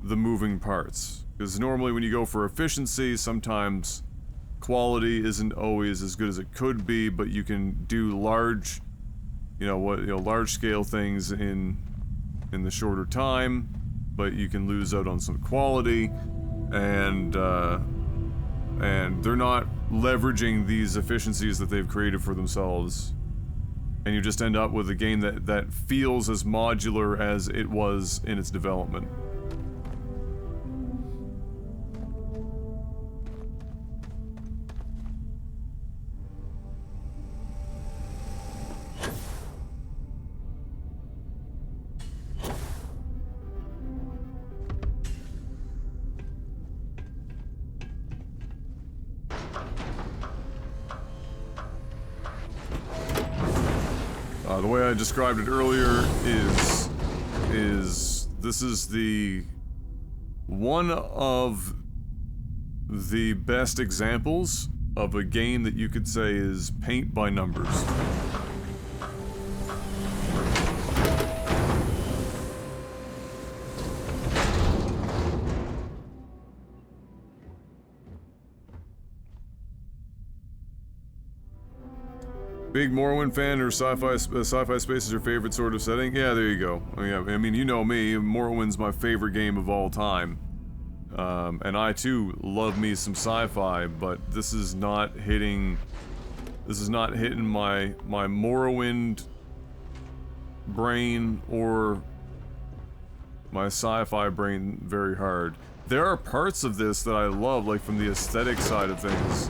the moving parts. Because normally when you go for efficiency, sometimes quality isn't always as good as it could be, but you can do large scale things in the shorter time, but you can lose out on some quality, and they're not leveraging these efficiencies that they've created for themselves, and you just end up with a game that feels as modular as it was in its development. The way I described it earlier is this is one of the best examples of a game that you could say is paint by numbers. Big Morrowind fan, or sci-fi space is your favorite sort of setting? Yeah, there you go. I mean, you know me, Morrowind's my favorite game of all time. And I too love me some sci-fi, but this is not hitting my Morrowind brain or my sci-fi brain very hard. There are parts of this that I love, like from the aesthetic side of things.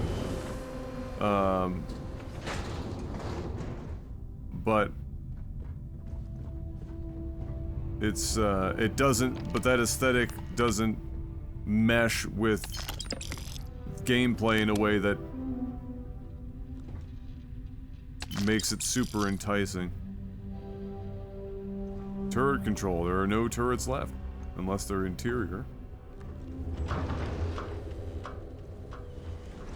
But but that aesthetic doesn't mesh with gameplay in a way that makes it super enticing. Turret control. There are no turrets left, unless they're interior.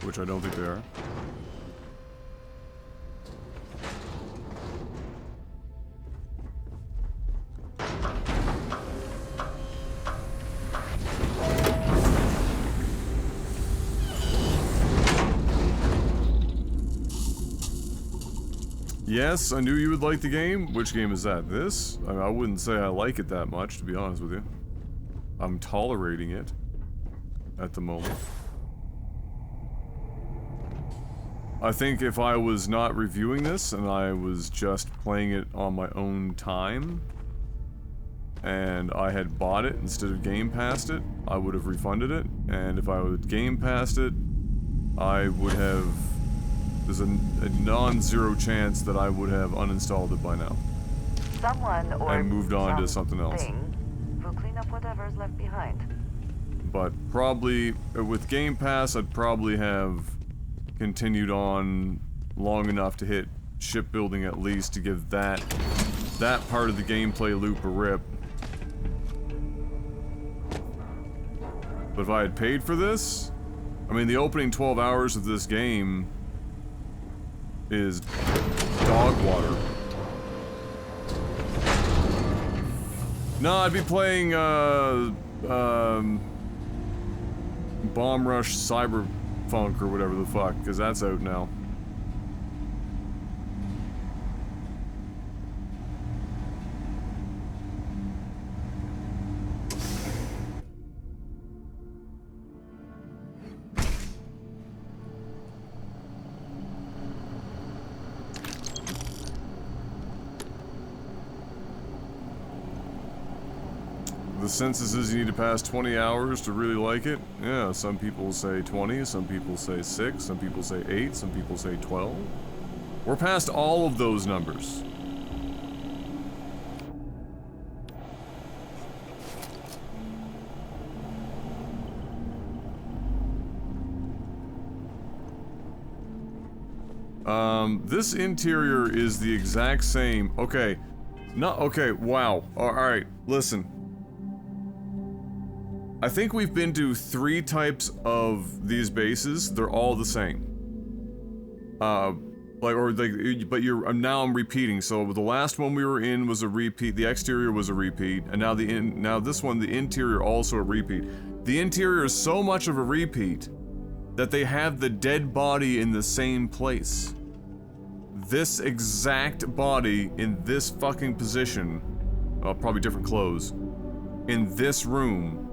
Which I don't think they are. Yes, I knew you would like the game. Which game is that? This? I wouldn't say I like it that much, to be honest with you. I'm tolerating it at the moment. I think if I was not reviewing this and I was just playing it on my own time, and I had bought it instead of Game Passed it, I would have refunded it. And if I would Game Passed it, I would have... There's a non-zero chance that I would have uninstalled it by now. Someone or and moved on to something else. Will clean up whatever's left behind. But probably, with Game Pass, I'd probably have continued on long enough to hit shipbuilding at least to give that part of the gameplay loop a rip. But if I had paid for this, I mean, the opening 12 hours of this game is dog water. No, I'd be playing Bomb Rush Cyberpunk or whatever the fuck, because that's out now. The census is you need to pass 20 hours to really like it. Yeah, some people say 20, some people say 6, some people say 8, some people say 12. We're past all of those numbers. This interior is the exact same. Okay, No, okay, wow. Alright, listen. I think we've been to 3 types of these bases. They're all the same. But now I'm repeating. So the last one we were in was a repeat. The exterior was a repeat, and now this one, the interior, also a repeat. The interior is so much of a repeat that they have the dead body in the same place. This exact body in this fucking position, probably different clothes, in this room.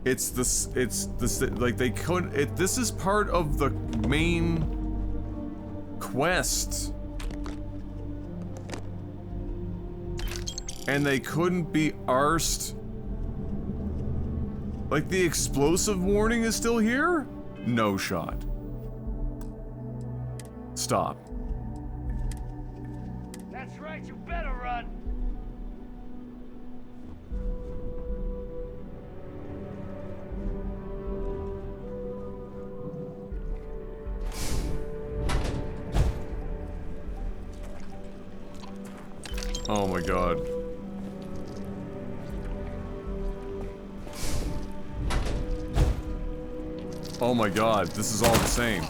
This is part of the main quest. And they couldn't be arsed. Like, the explosive warning is still here? No shot. Stop. That's right, you better run. Oh my god. Oh my god, this is all the same.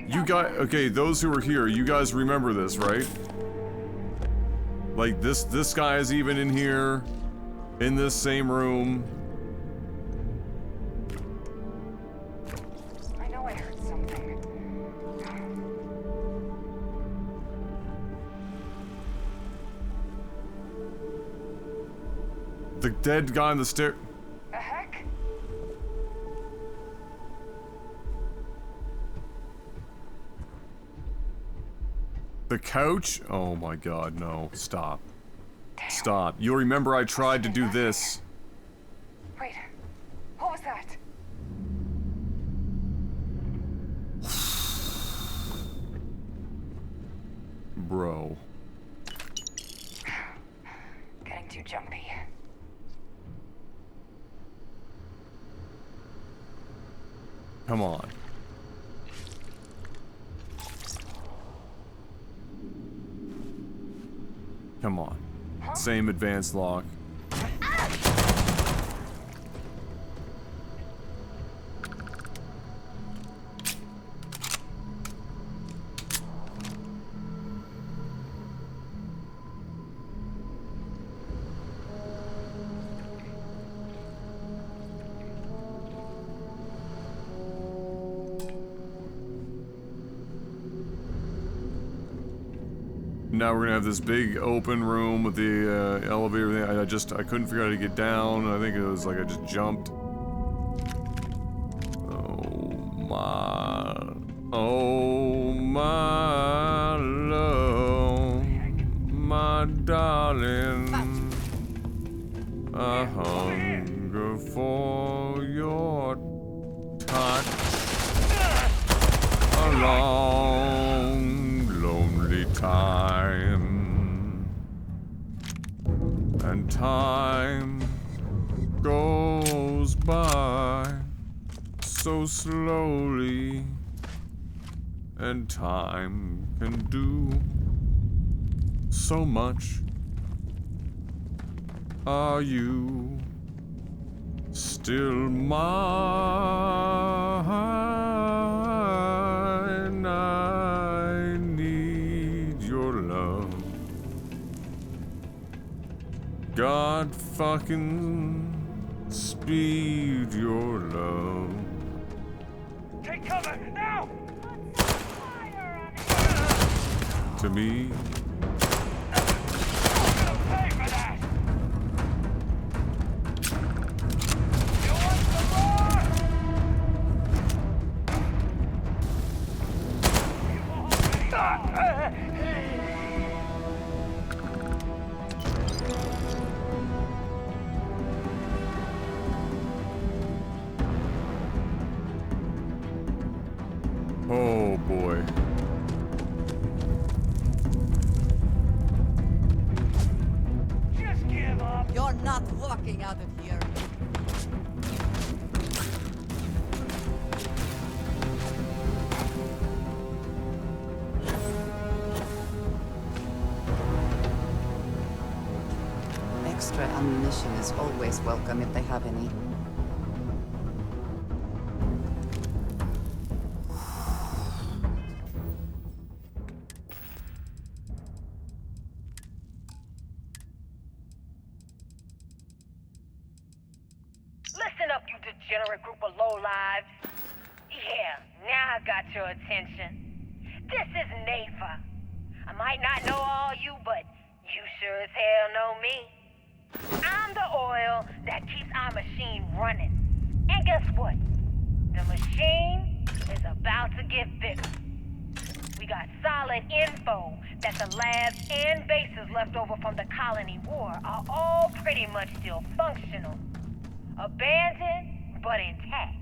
You guys, okay, those who are here, you guys remember this, right? Like, this guy is even in here, in this same room. I know I heard something. The dead guy on the stair. The heck? The couch? Oh my god, no. Stop. Stop. You'll remember I tried to do this. Wait, what was that? Bro. Getting too jumpy. Come on. Come on. Same advanced lock. Now we're gonna have this big open room with the elevator thing. I couldn't figure out how to get down. I think it was like I just jumped. Oh my love, my darling, I hunger for your touch. A long, lonely time, and time goes by so slowly, and time can do so much. Are you still mine? I need your love. God fucking speed your love. Take cover, now! To me. Pay for that! Oh boy. Just give up! You're not walking out of here. Extra ammunition is always welcome if they have any. Listen up, you degenerate group of lowlives. Yeah, now I got your attention. This is Nafa. I might not know all you, but you sure as hell know me. I'm the oil that keeps our machine running. And guess what? The machine is about to get bigger. We got solid info that the labs and bases left over from the colony war are all pretty much still functional. Abandoned, but intact.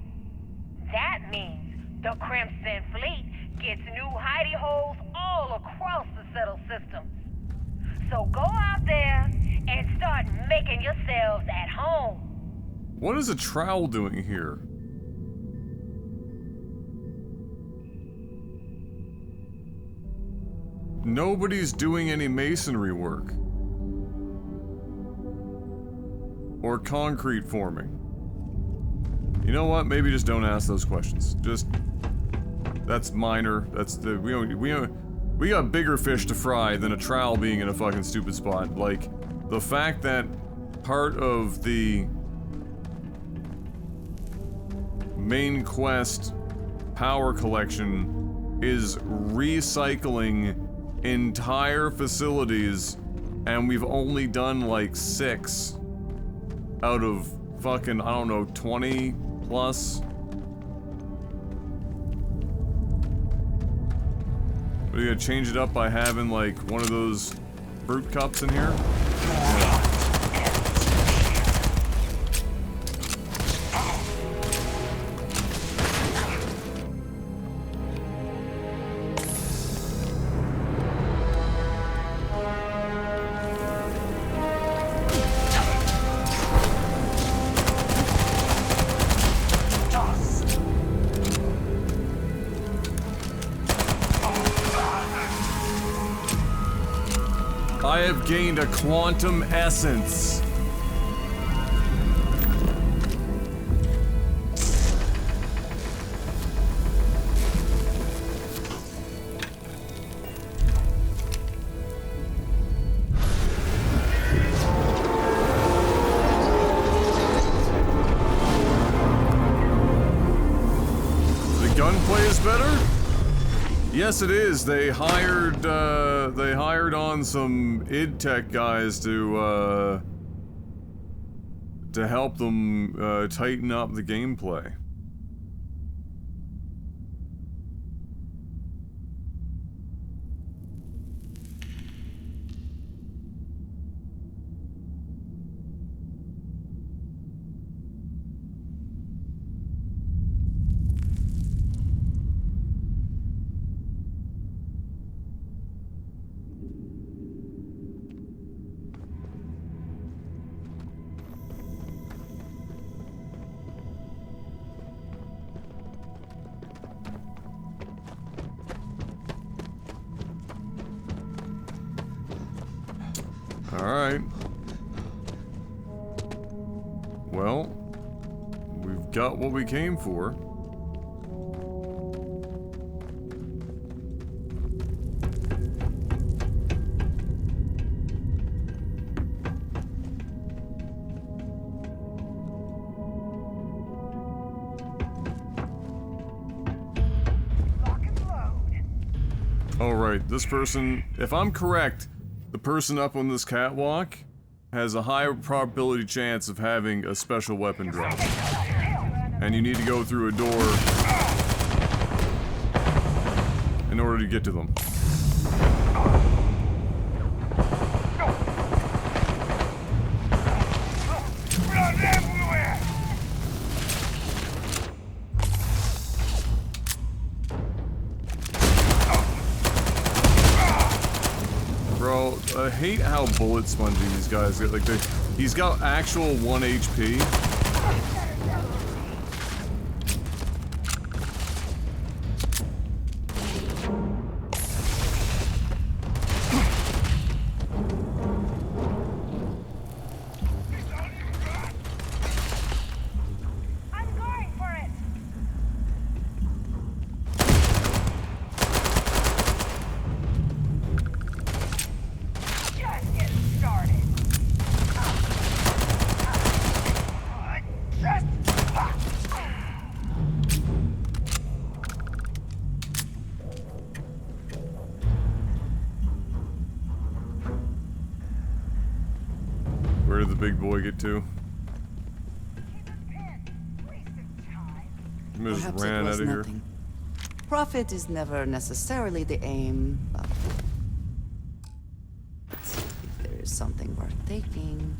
That means the Crimson Fleet gets new hidey holes all across the settled systems. So go out there and start making yourselves at home. What is a trowel doing here? Nobody's doing any masonry work. Or concrete forming. You know what? Maybe just don't ask those questions. Just... That's minor. That's the... We got bigger fish to fry than a trowel being in a fucking stupid spot. Like, the fact that part of the main quest power collection is recycling entire facilities, and we've only done like 6 out of fucking, I don't know, 20 plus. Are you gonna change it up by having like one of those fruit cups in here? Yeah. I have gained a quantum essence. The gunplay is better? Yes, it is. They hired on some id tech guys to help them tighten up the gameplay. Alright. Well, we've got what we came for. Alright, this person, if I'm correct, the person up on this catwalk has a high probability chance of having a special weapon drop. And you need to go through a door in order to get to them. Bro, I hate how bullet spongy these guys get. Like, he's got actual 1 HP. Where did the big boy get to? He just Perhaps ran it out was of here. nothing. Profit is never necessarily the aim, but if there is something worth taking.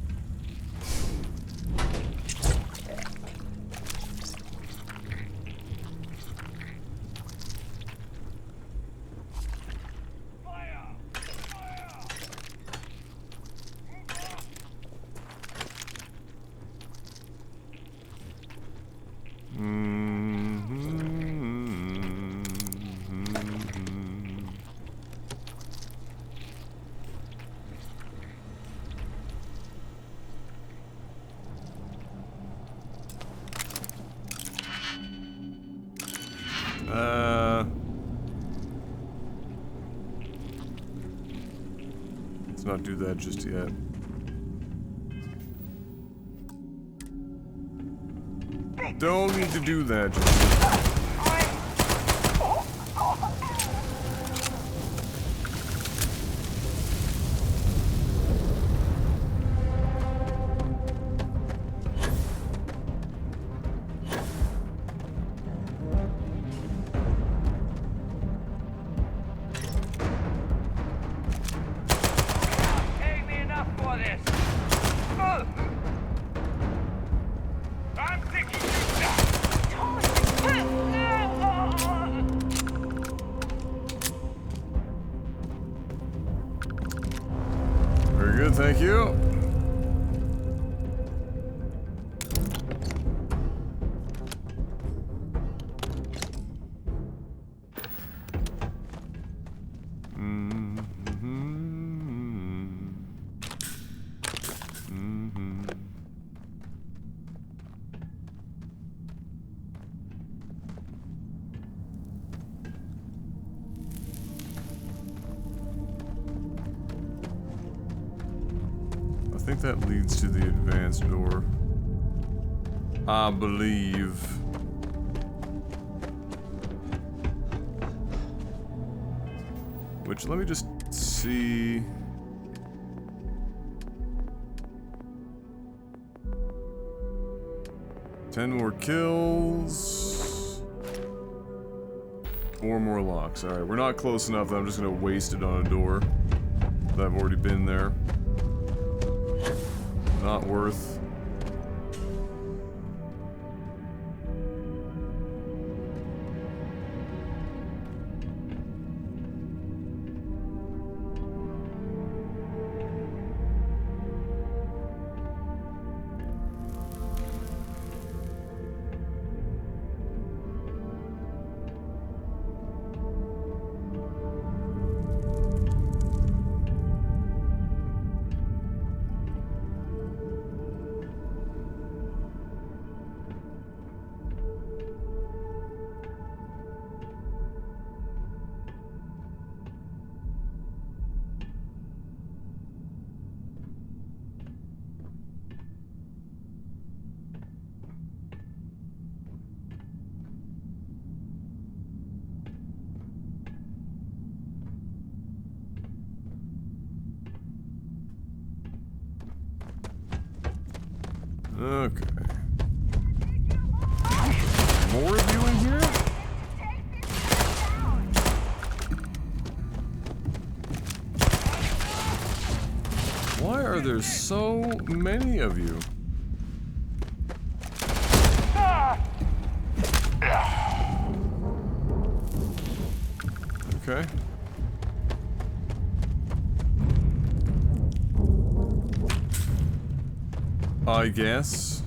Let's not do that just yet. Don't need to do that just yet. Pay me enough for this. I'm thinking Very good, thank you. I think that leads to the advanced door. I believe. Which, let me just see. Ten more kills. 4 more locks. Alright, we're not close enough that I'm just gonna waste it on a door. That I've already been there. Not worth. Okay. More of you in here? Why are there so many of you? Okay. I guess.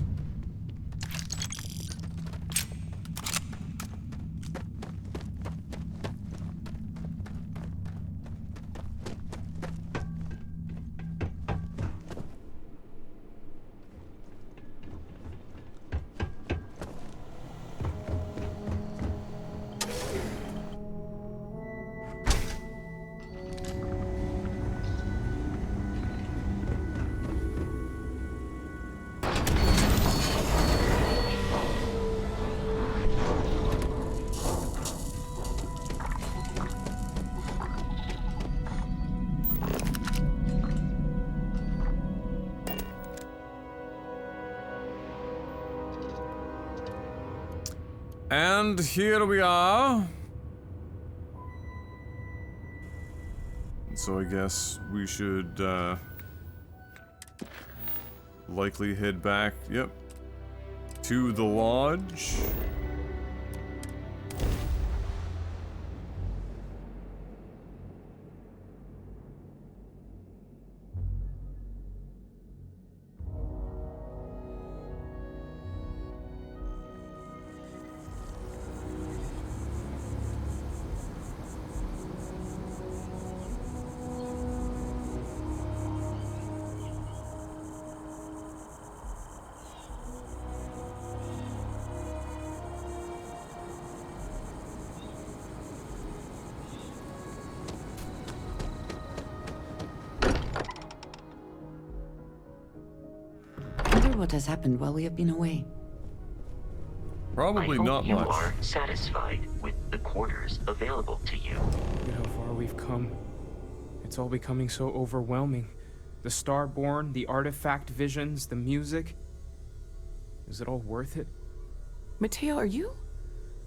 And here we are. So I guess we should likely head back, yep, to the lodge. What has happened while we have been away? Probably not you much. are satisfied with the quarters available to you. Look at how far we've come. It's all becoming so overwhelming. The Starborn, the artifact visions, the music. Is it all worth it? Mateo, are you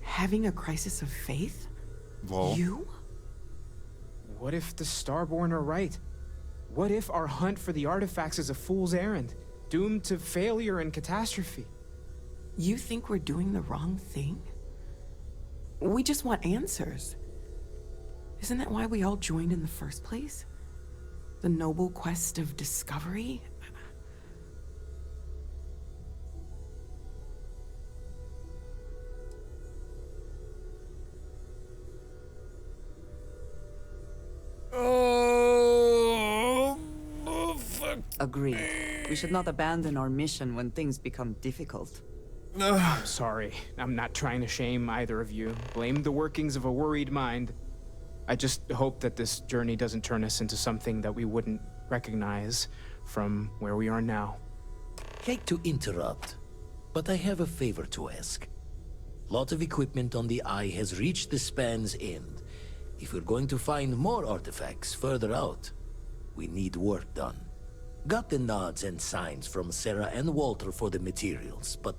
having a crisis of faith? Whoa. You? What if the Starborn are right? What if our hunt for the artifacts is a fool's errand, doomed to failure and catastrophe? You think we're doing the wrong thing? We just want answers. Isn't that why we all joined in the first place? The noble quest of discovery? Agreed. We should not abandon our mission when things become difficult. I'm sorry. I'm not trying to shame either of you. Blame the workings of a worried mind. I just hope that this journey doesn't turn us into something that we wouldn't recognize from where we are now. Hate to interrupt, but I have a favor to ask. Lot of equipment on the Eye has reached the span's end. If we're going to find more artifacts further out, we need work done. Got the nods and signs from Sarah and Walter for the materials, but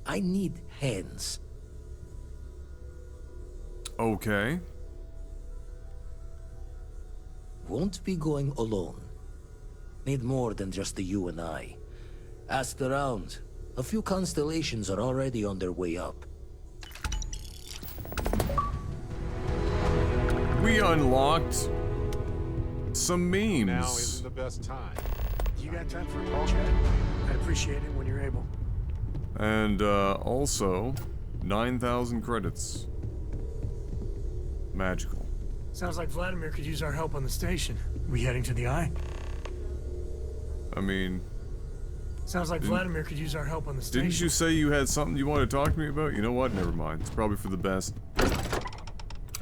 I need hands. Okay. Won't be going alone. Need more than just the you and I. Asked around. A few constellations are already on their way up. We unlocked some memes. Now isn't the best time. You got time for a call chat? I'd appreciate it when you're able. And also 9,000 credits. Magical. Sounds like Vladimir could use our help on the station. We heading to the Eye? I mean... Sounds like Vladimir could use our help on the station. Didn't you say you had something you wanted to talk to me about? You know what? Never mind. It's probably for the best.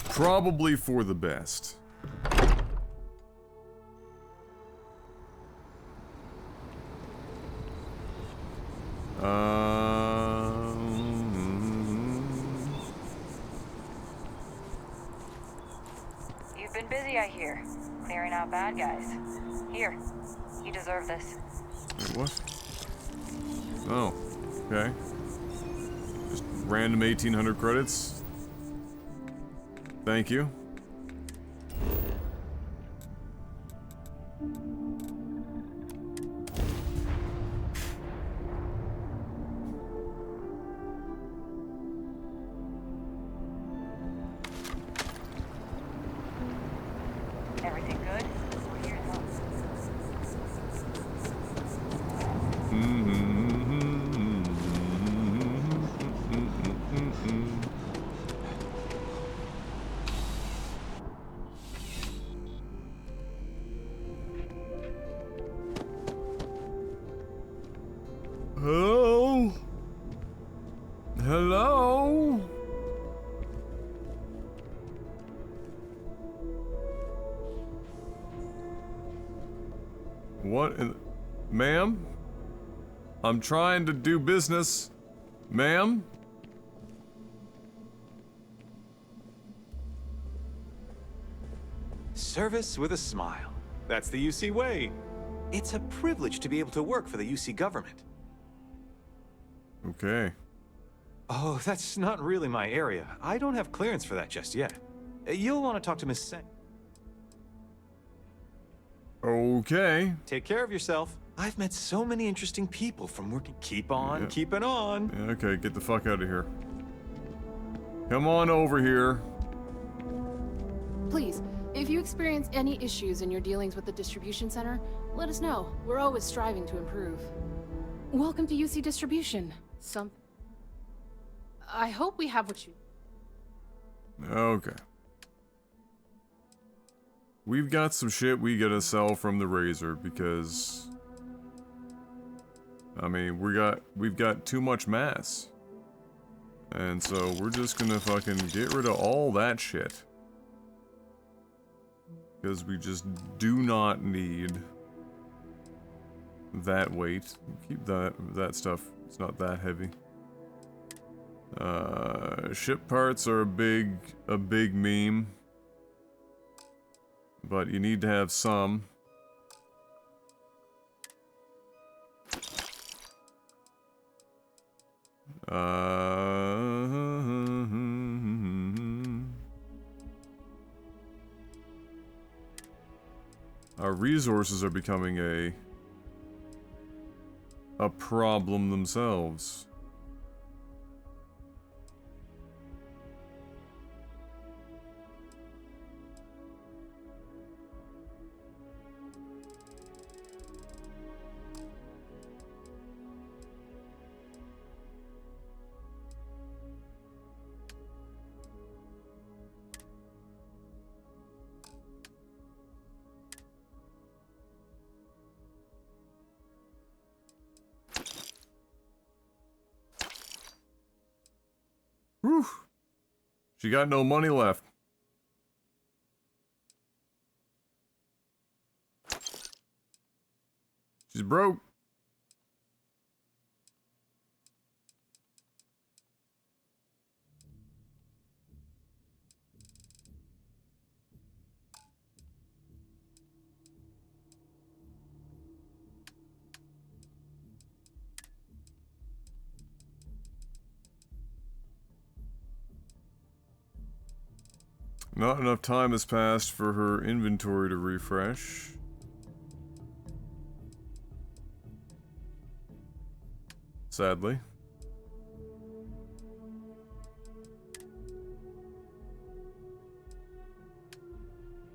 Probably for the best. You've been busy, I hear. Clearing out bad guys. Here, you deserve this. Wait, what? Oh, okay. Just random 1,800 credits. Thank you. Everything good? We're here to help. Hello? Hello? What in... Ma'am? I'm trying to do business. Ma'am? Service with a smile. That's the UC way. It's a privilege to be able to work for the UC government. Okay. Oh, that's not really my area. I don't have clearance for that just yet. You'll want to talk to Miss Sen. Okay. Take care of yourself. I've met so many interesting people from working. Keep on keeping on. Yeah, okay, get the fuck out of here. Come on over here. Please, if you experience any issues in your dealings with the distribution center, let us know. We're always striving to improve. Welcome to UC Distribution. I hope we have what you... Okay. We've got some shit we gotta sell from the Razor because... I mean, we've got too much mass. And so we're just gonna fucking get rid of all that shit. Because we just do not need that weight. Keep that stuff, it's not that heavy. Ship parts are a big meme. But you need to have some. Our resources are becoming a problem themselves. Whew. She got no money left. She's broke. Not enough time has passed for her inventory to refresh. Sadly.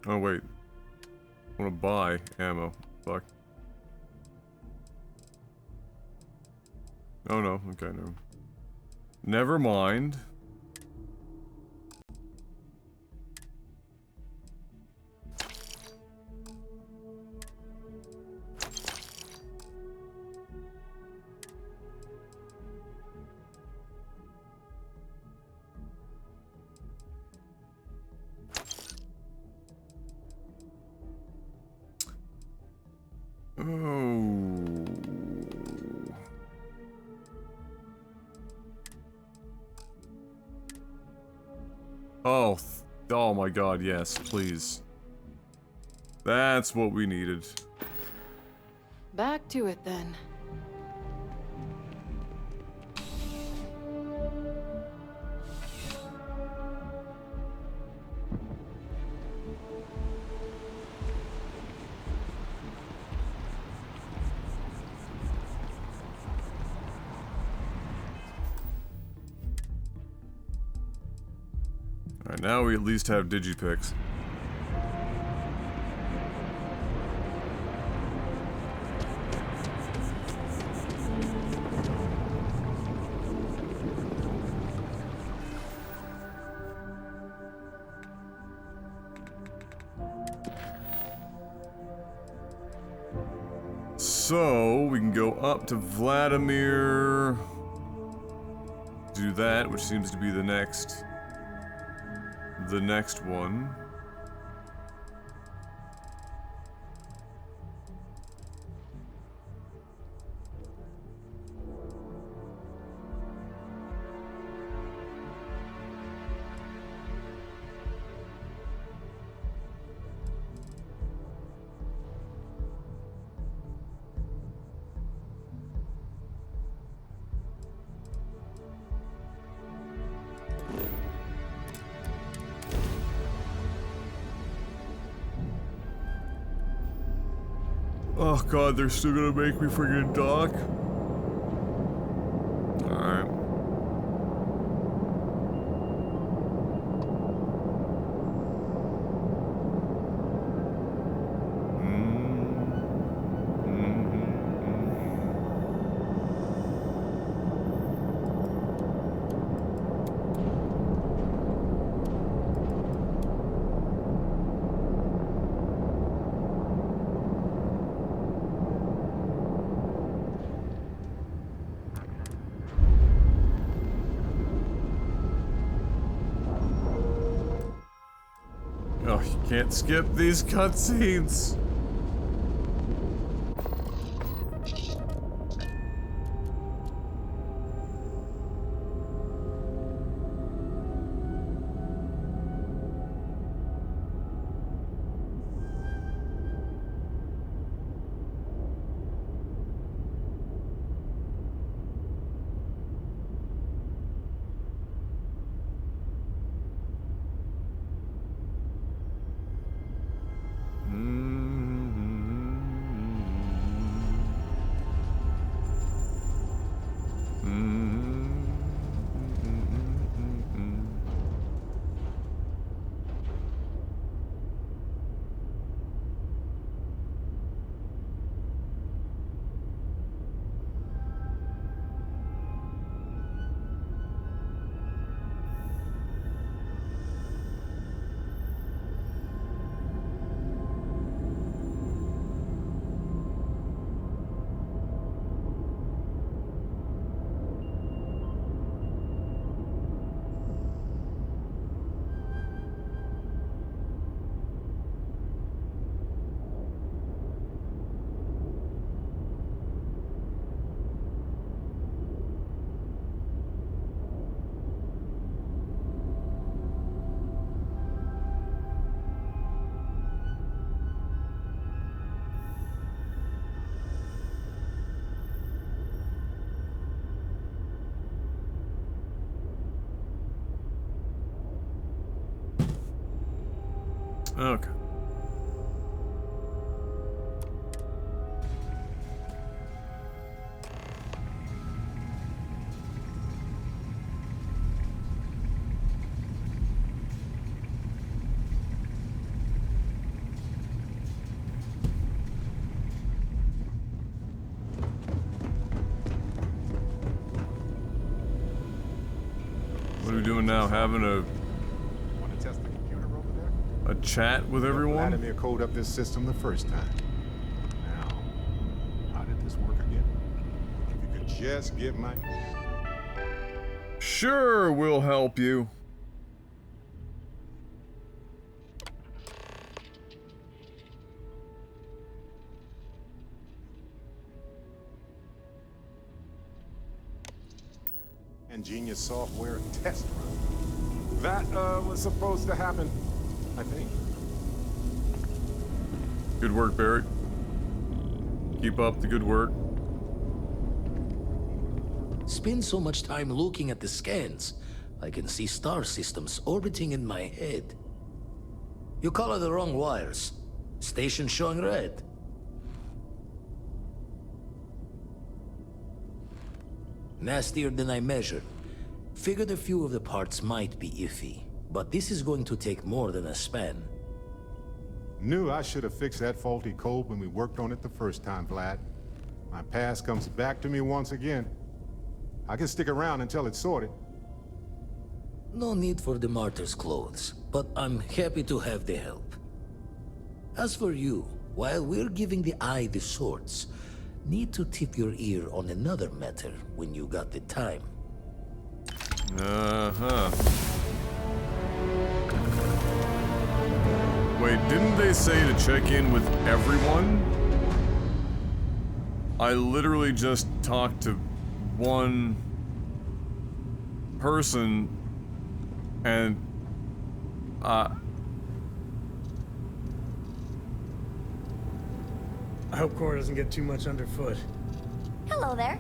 Oh wait. I want to buy ammo. Fuck. Oh no, okay, no. Never mind. Oh. Oh, oh my god, yes, please. That's what we needed. Back to it then. Alright, now we at least have digipicks. So, we can go up to Vladimir, do that, which seems to be the next one. Oh god, they're still gonna make me friggin' dock? Alright. Oh, you can't skip these cutscenes. Okay. What are we doing now? Having a chat with everyone? Vladimir coded up this system the first time. Now, how did this work again? If you could just get my... Sure, we'll help you. Ingenious software test run. That was supposed to happen, I think. Good work, Barrett. Keep up the good work. Spend so much time looking at the scans, I can see star systems orbiting in my head. You color the wrong wires. Station showing red. Nastier than I measured. Figured a few of the parts might be iffy, but this is going to take more than a span. Knew I should have fixed that faulty code when we worked on it the first time, Vlad. My past comes back to me once again. I can stick around until it's sorted. No need for the martyr's clothes, but I'm happy to have the help. As for you, while we're giving the eye the swords, need to tip your ear on another matter when you got the time. Uh-huh. Wait, didn't they say to check in with everyone? I literally just talked to one person and I hope Cora doesn't get too much underfoot. Hello there.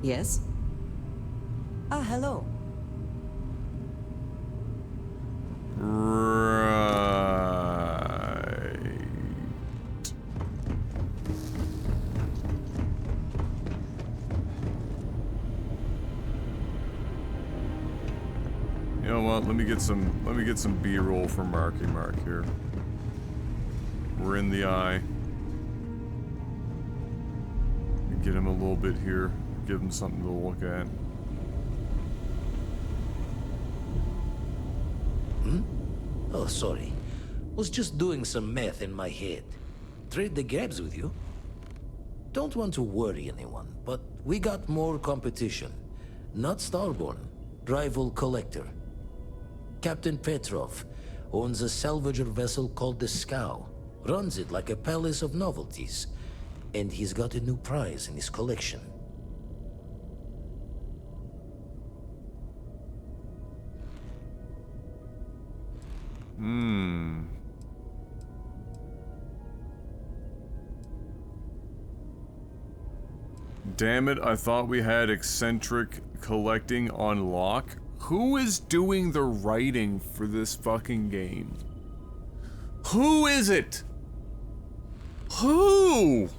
Yes? Ah, hello. Right. what? Let me get some B-roll for Marky Mark here. We're in the eye. Get him a little bit here. Give him something to look at. Oh, sorry. Was just doing some math in my head. Trade the gabs with you. Don't want to worry anyone, but we got more competition. Not Starborn, rival collector. Captain Petrov owns a salvager vessel called the Scow. Runs it like a palace of novelties. And he's got a new prize in his collection. Damn it, I thought we had eccentric collecting on lock. Who is doing the writing for this fucking game? Who is it? Who?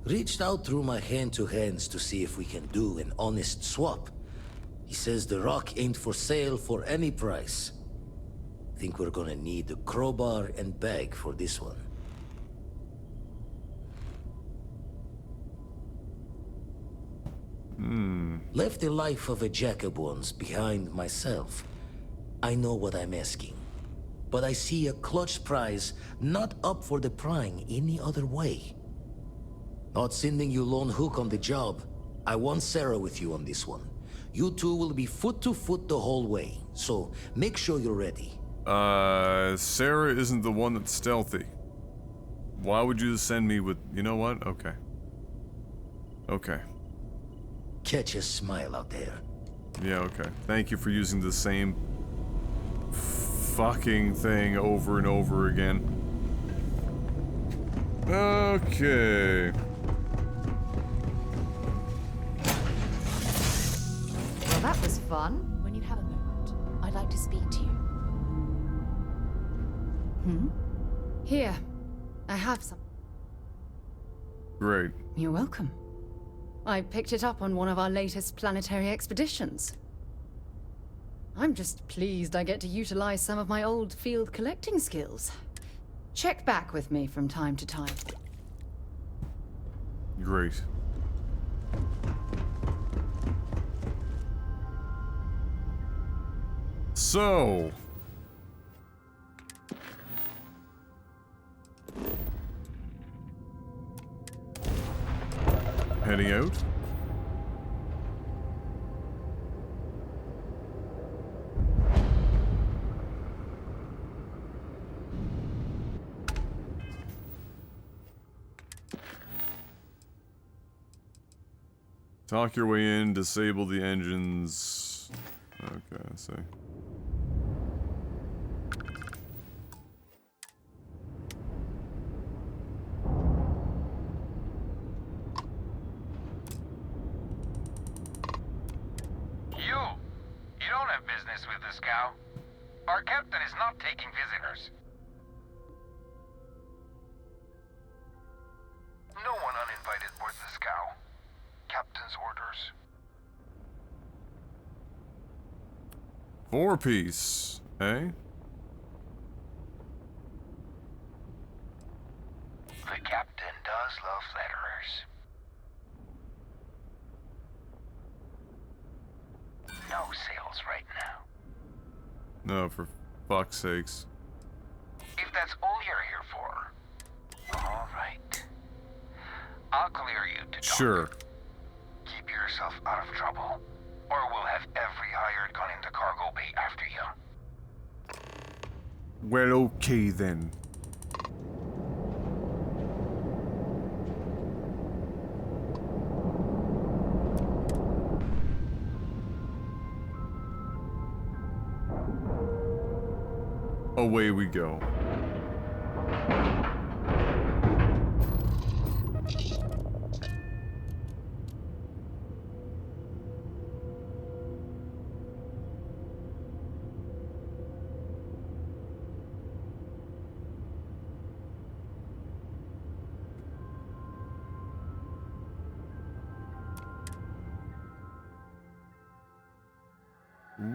Reached out through my hand-to-hands to see if we can do an honest swap. He says the rock ain't for sale for any price. Think we're gonna need a crowbar and bag for this one. Left the life of a Jacobons behind myself. I know what I'm asking. But I see a clutch prize not up for the prying any other way. Not sending you lone hook on the job. I want Sarah with you on this one. You two will be foot to foot the whole way, so make sure you're ready. Sarah isn't the one that's stealthy. Why would you send me with... You know what? Okay. Okay. Catch a smile out there. Yeah, okay. Thank you for using the same fucking thing over and over again. Okay. Well, that was fun. When you have a moment, I'd like to speak to you. Here, I have some. Great. You're welcome. I picked it up on one of our latest planetary expeditions. I'm just pleased I get to utilize some of my old field collecting skills. Check back with me from time to time. Great. So... heading out. Talk your way in, disable the engines. Okay, I see. You don't have business with the Scow. Our captain is not taking visitors. No one uninvited boards the Scow. Captain's orders. 4-piece, eh? The captain does love flatterers. No sales right now. No, for fuck's sakes. If that's all you're here for, all right. I'll clear you to talk. Sure. Keep yourself out of trouble, or we'll have every hired gun in the cargo bay after you. Well, okay then. Away we go.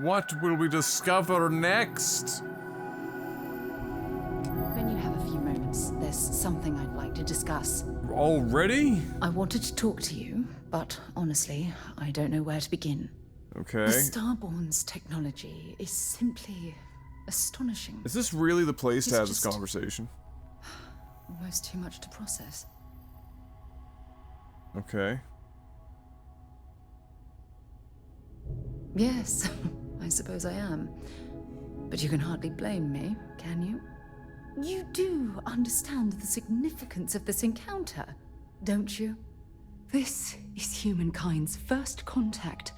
What will we discover next? When you have a few moments, there's something I'd like to discuss. Already? I wanted to talk to you, but honestly, I don't know where to begin. Okay. The Starborn's technology is simply astonishing. Is this really the place to It's have this just conversation? almost too much to process. Okay. Yes, I suppose I am. But you can hardly blame me, can you? You do understand the significance of this encounter, don't you? This is humankind's first contact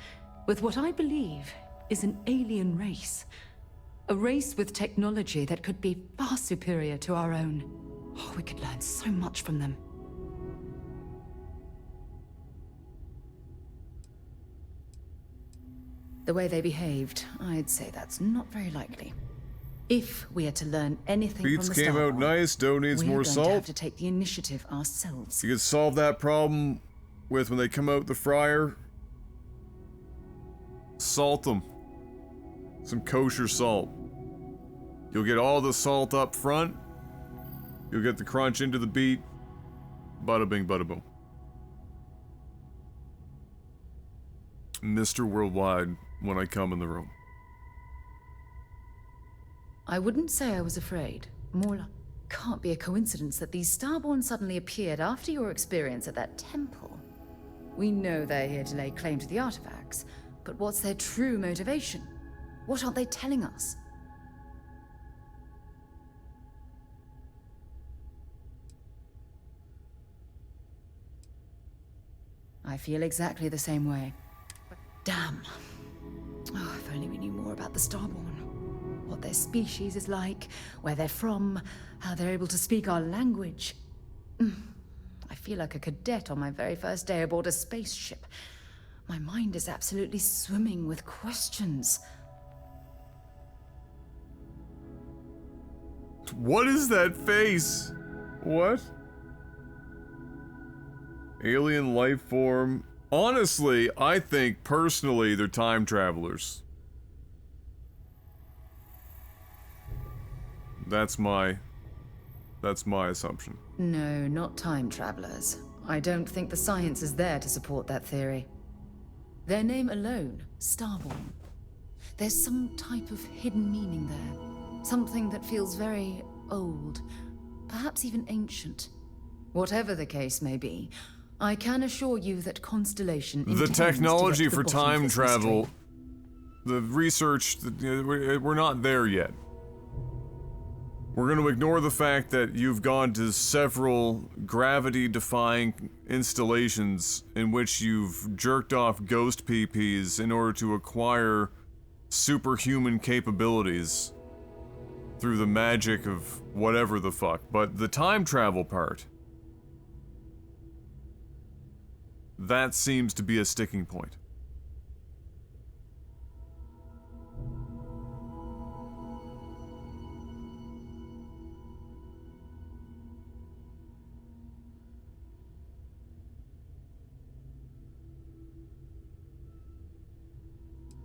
with what I believe is an alien race. A race with technology that could be far superior to our own. Oh, we could learn so much from them. The way they behaved, I'd say that's not very likely. If we are to learn anything Beats from the came out Starborn, nice, dough needs we're more going to have salt. to take the initiative ourselves. You could solve that problem with when they come out the fryer. Salt them. Some kosher salt. You'll get all the salt up front. You'll get the crunch into the beat. Bada bing, bada boom. Mr. Worldwide when I come in the room. I wouldn't say I was afraid. More like, can't be a coincidence that these Starborn suddenly appeared after your experience at that temple. We know they're here to lay claim to the artifacts, but what's their true motivation? What aren't they telling us? I feel exactly the same way. Damn. Oh, if only we knew more about the Starborn. What their species is like, where they're from, how they're able to speak our language. I feel like a cadet on my very first day aboard a spaceship. My mind is absolutely swimming with questions. What is that face? What? Alien life form. Honestly, I think personally they're time travelers. That's my assumption. No, not time travelers. I don't think the science is there to support that theory. Their name alone, Starborn. There's some type of hidden meaning there. Something that feels very old, perhaps even ancient. Whatever the case may be, I can assure you that Constellation The intends technology to get to for the bottom of time this travel, mystery. the research, we're not there yet. We're going to ignore the fact that you've gone to several gravity-defying installations in which you've jerked off ghost PPs in order to acquire superhuman capabilities through the magic of whatever the fuck. But the time travel part, that seems to be a sticking point.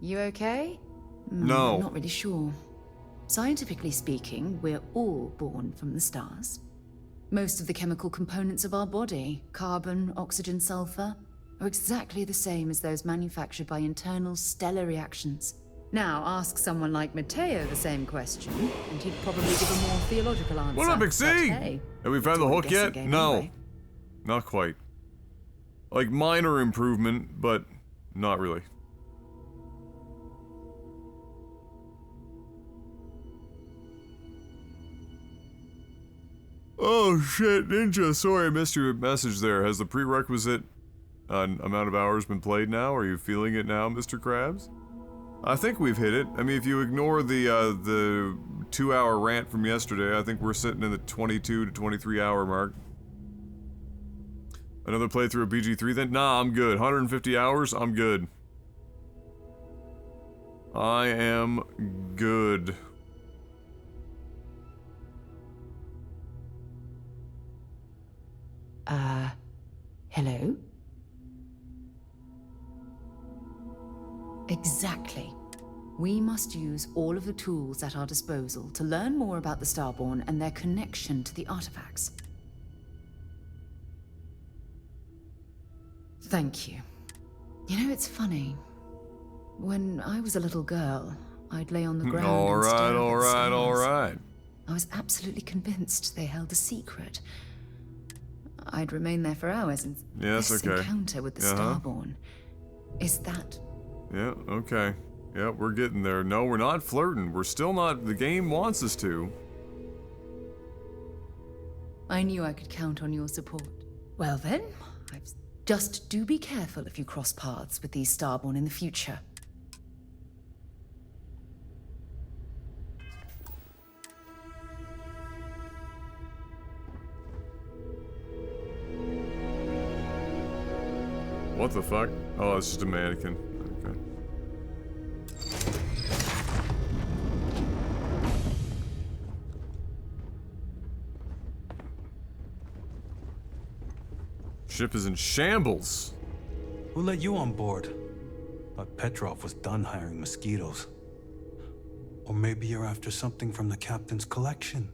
You okay? No. I'm not really sure. Scientifically speaking, we're all born from the stars. Most of the chemical components of our body, carbon, oxygen, sulfur, are exactly the same as those manufactured by internal stellar reactions. Now, ask someone like Matteo the same question, and he'd probably give a more theological answer. What up, But XC? hey, Have we found the it's all a hook guessing yet? game No. anyway. Not quite. Like, minor improvement, but not really. Oh shit, Ninja, sorry I missed your message there. Has the prerequisite amount of hours been played now? Are you feeling it now, Mr. Krabs? I think we've hit it. I mean, if you ignore the 2-hour rant from yesterday, I think we're sitting in the 22 to 23 hour mark. Another playthrough of BG3 then? Nah, I'm good. 150 hours, I'm good. I am good. Hello? Exactly. We must use all of the tools at our disposal to learn more about the Starborn and their connection to the artifacts. Thank you. You know, it's funny. When I was a little girl, I'd lay on the ground and stare up at the stars. All right. I was absolutely convinced they held a secret. I'd remain there for hours, and this encounter with the Starborn, is that... Yeah, okay. Yeah, we're getting there. No, we're not flirting. We're still not... The game wants us to. I knew I could count on your support. Well then, just do be careful if you cross paths with these Starborn in the future. What the fuck? Oh, it's just a mannequin. Okay. Ship is in shambles. Who let you on board? Thought Petrov was done hiring mosquitoes. Or maybe you're after something from the captain's collection.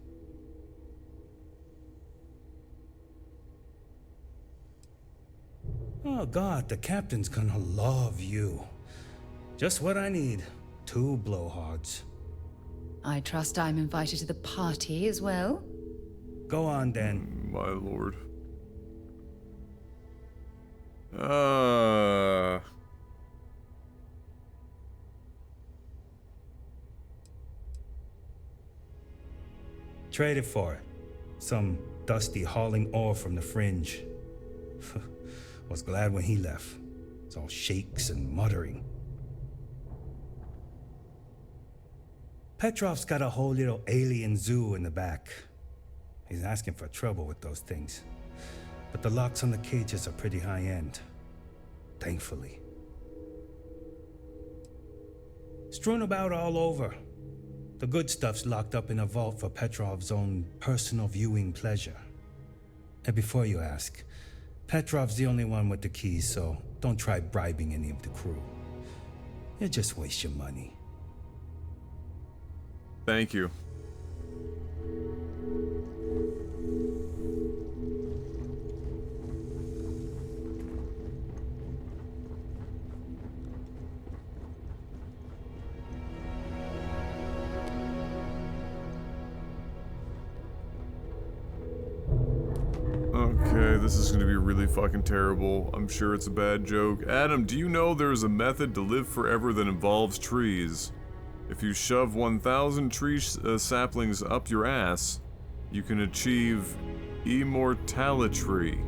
Oh God, the captain's gonna love you. Just what I need. 2 blowhards. I trust I'm invited to the party as well? Go on then. My lord. Traded for it. Some dusty hauling ore from the fringe. Was glad when he left. It's all shakes and muttering. Petrov's got a whole little alien zoo in the back. He's asking for trouble with those things. But the locks on the cages are pretty high-end. Thankfully. Strewn about all over. The good stuff's locked up in a vault for Petrov's own personal viewing pleasure. And before you ask, Petrov's the only one with the keys, so don't try bribing any of the crew. You'll just waste your money. Thank you. Okay, this is gonna be really fucking terrible. I'm sure it's a bad joke. Adam, do you know there's a method to live forever that involves trees? If you shove 1,000 tree saplings up your ass, you can achieve immortality.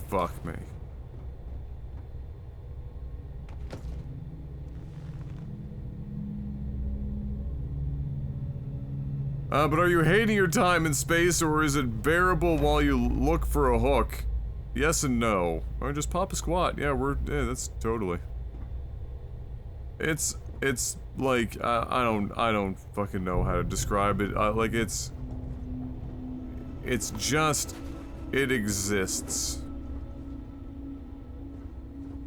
Fuck me. But are you hating your time in space, or is it bearable while you look for a hook? Yes and no. Or just pop a squat. Yeah, that's totally. It's like, I don't fucking know how to describe it. Like, it's just, it exists.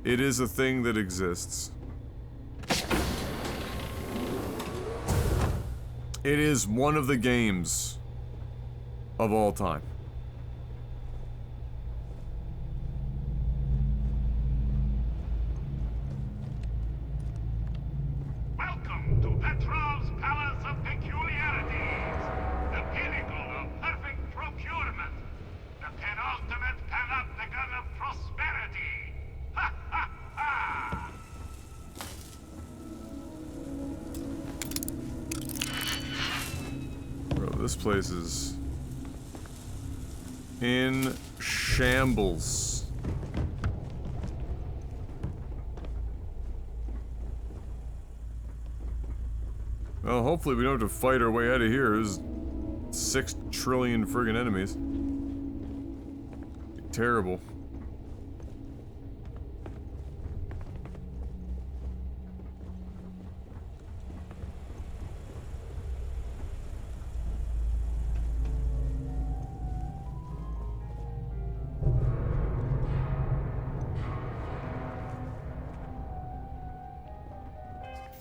It is a thing that exists. It is one of the games of all time. Welcome to Petrov's Palace of Peculiarities, the pinnacle of perfect procurement, the penultimate panopticon of prosperity. Ha ha ha! Bro, this place is in shambles. Well, hopefully we don't have to fight our way out of here. There's 6 trillion friggin' enemies. Terrible.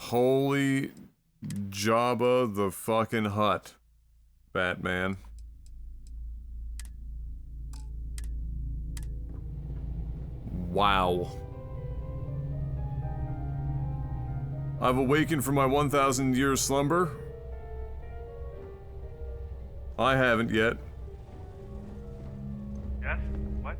Holy Jabba the fucking Hutt, Batman. Wow. I've awakened from my 1,000-year slumber. I haven't yet. Yes? What?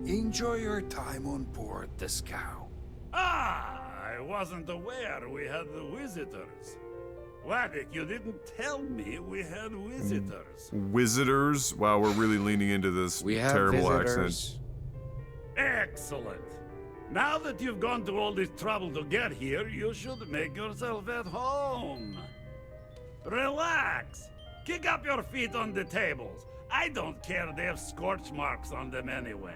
Enjoy your time on board the Scow. Ah, I wasn't aware we had the visitors. Waddick, you didn't tell me we had visitors. Visitors? Wow, we're really leaning into this terrible accent. Excellent. Now that you've gone to all this trouble to get here, you should make yourself at home. Relax. Kick up your feet on the tables. I don't care, they have scorch marks on them anyway.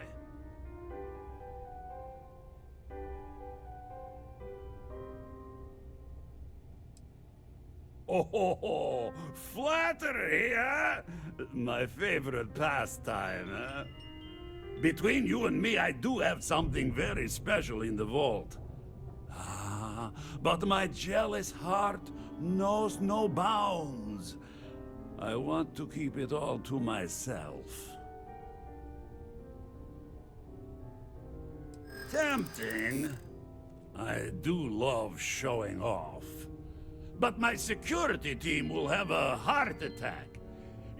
Oh, flattery, huh? My favorite pastime, huh? Between you and me, I do have something very special in the vault. Ah, but my jealous heart knows no bounds. I want to keep it all to myself. Tempting. I do love showing off. But my security team will have a heart attack.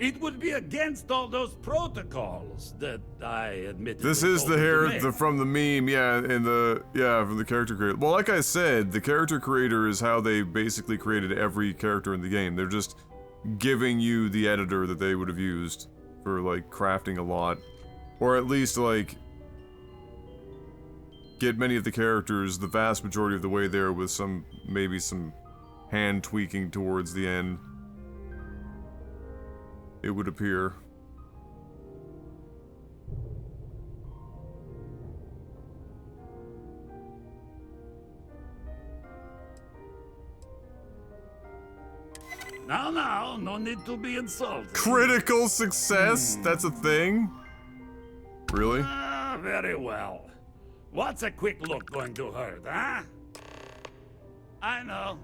It would be against all those protocols that I admit. This is the hair from the meme, from the character creator. Well, like I said, the character creator is how they basically created every character in the game. They're just giving you the editor that they would have used for, like, crafting a lot. Or at least, like, get many of the characters the vast majority of the way there with some, maybe some hand tweaking towards the end, it would appear. Now, no need to be insulted. Critical success? That's a thing? Really? Very well. What's a quick look going to hurt, huh? I know.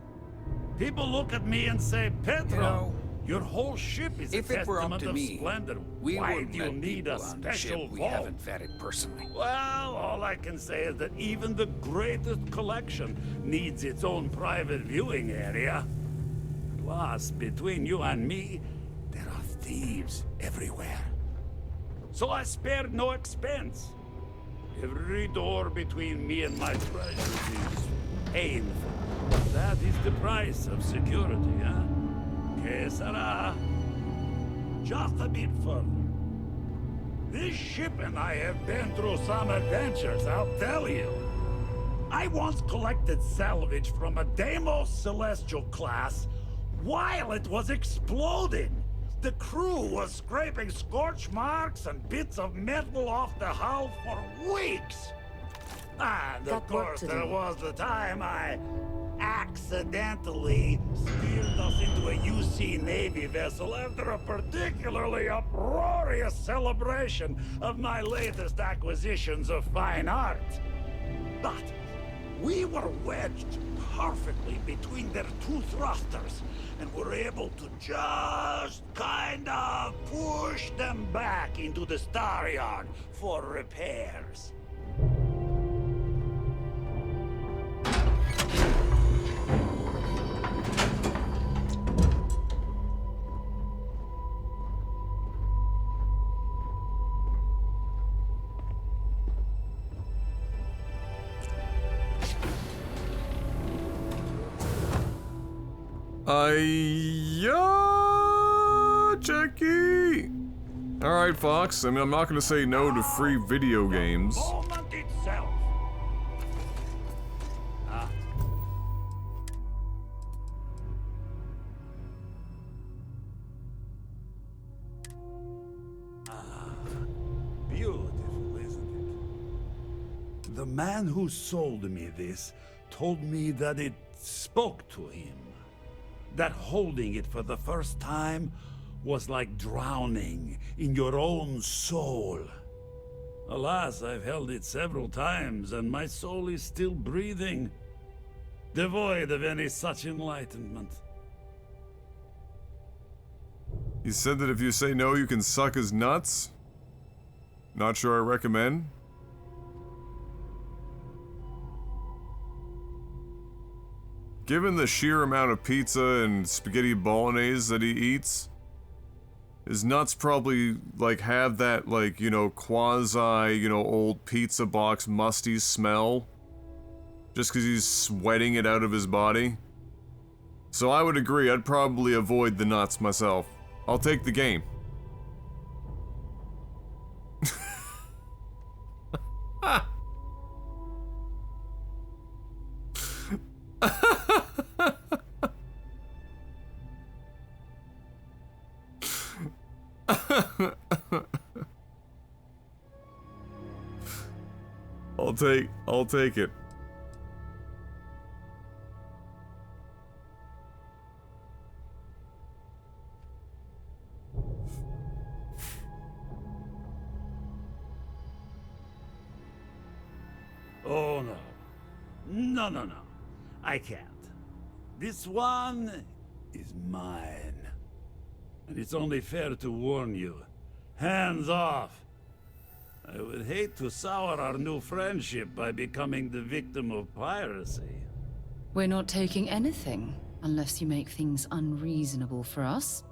People look at me and say, Petro, your whole ship is a testament of splendor. Why do you need a special vault? We haven't vetted personally. Well, all I can say is that even the greatest collection needs its own private viewing area. Plus, between you and me, there are thieves everywhere. So I spared no expense. Every door between me and my treasures is painful. That is the price of security, huh? Que sera? Just a bit further. This ship and I have been through some adventures, I'll tell you. I once collected salvage from a Deimos Celestial class while it was exploding. The crew was scraping scorch marks and bits of metal off the hull for weeks. And of course, there was the time I accidentally steered us into a UC Navy vessel after a particularly uproarious celebration of my latest acquisitions of fine art. But we were wedged perfectly between their two thrusters and were able to just kind of push them back into the star yard for repairs. Jackie! Alright, Fox. I mean, I'm not gonna say no to free video games. Moment itself. Beautiful, isn't it? The man who sold me this told me that it spoke to him. That holding it for the first time was like drowning in your own soul. Alas, I've held it several times, and my soul is still breathing, devoid of any such enlightenment. He said that if you say no, you can suck his nuts? Not sure I recommend. Given the sheer amount of pizza and spaghetti bolognese that he eats, his nuts probably, like, have that, like, you know, quasi, you know, old pizza box musty smell. Just because he's sweating it out of his body. So I would agree, I'd probably avoid the nuts myself. I'll take the game. I'll take it. Oh no. No. I can't. This one is mine. And it's only fair to warn you. Hands off. I would hate to sour our new friendship by becoming the victim of piracy. We're not taking anything, unless you make things unreasonable for us.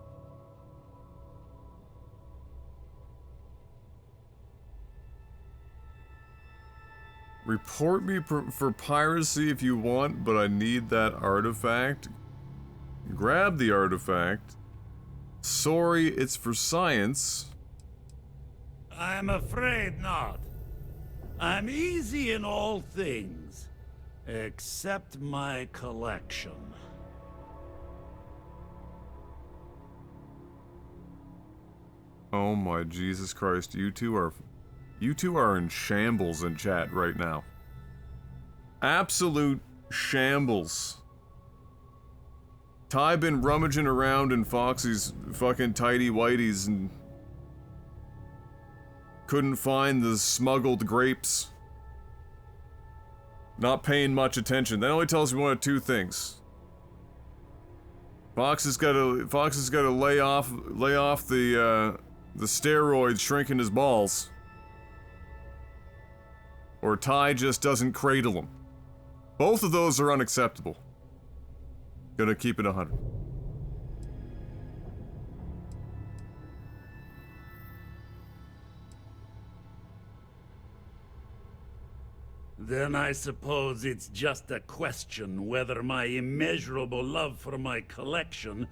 Report me for piracy if you want, but I need that artifact. Grab the artifact. Sorry, it's for science. I'm afraid not. I'm easy in all things, except my collection. Oh my Jesus Christ, you two are in shambles in chat right now. Absolute shambles. Ty been rummaging around in Foxy's fucking tidy whities and couldn't find the smuggled grapes. Not paying much attention. That only tells me one of two things. Fox has got to lay off the steroids shrinking his balls. Or Ty just doesn't cradle him. Both of those are unacceptable. Gonna keep it 100. Then I suppose it's just a question whether my immeasurable love for my collection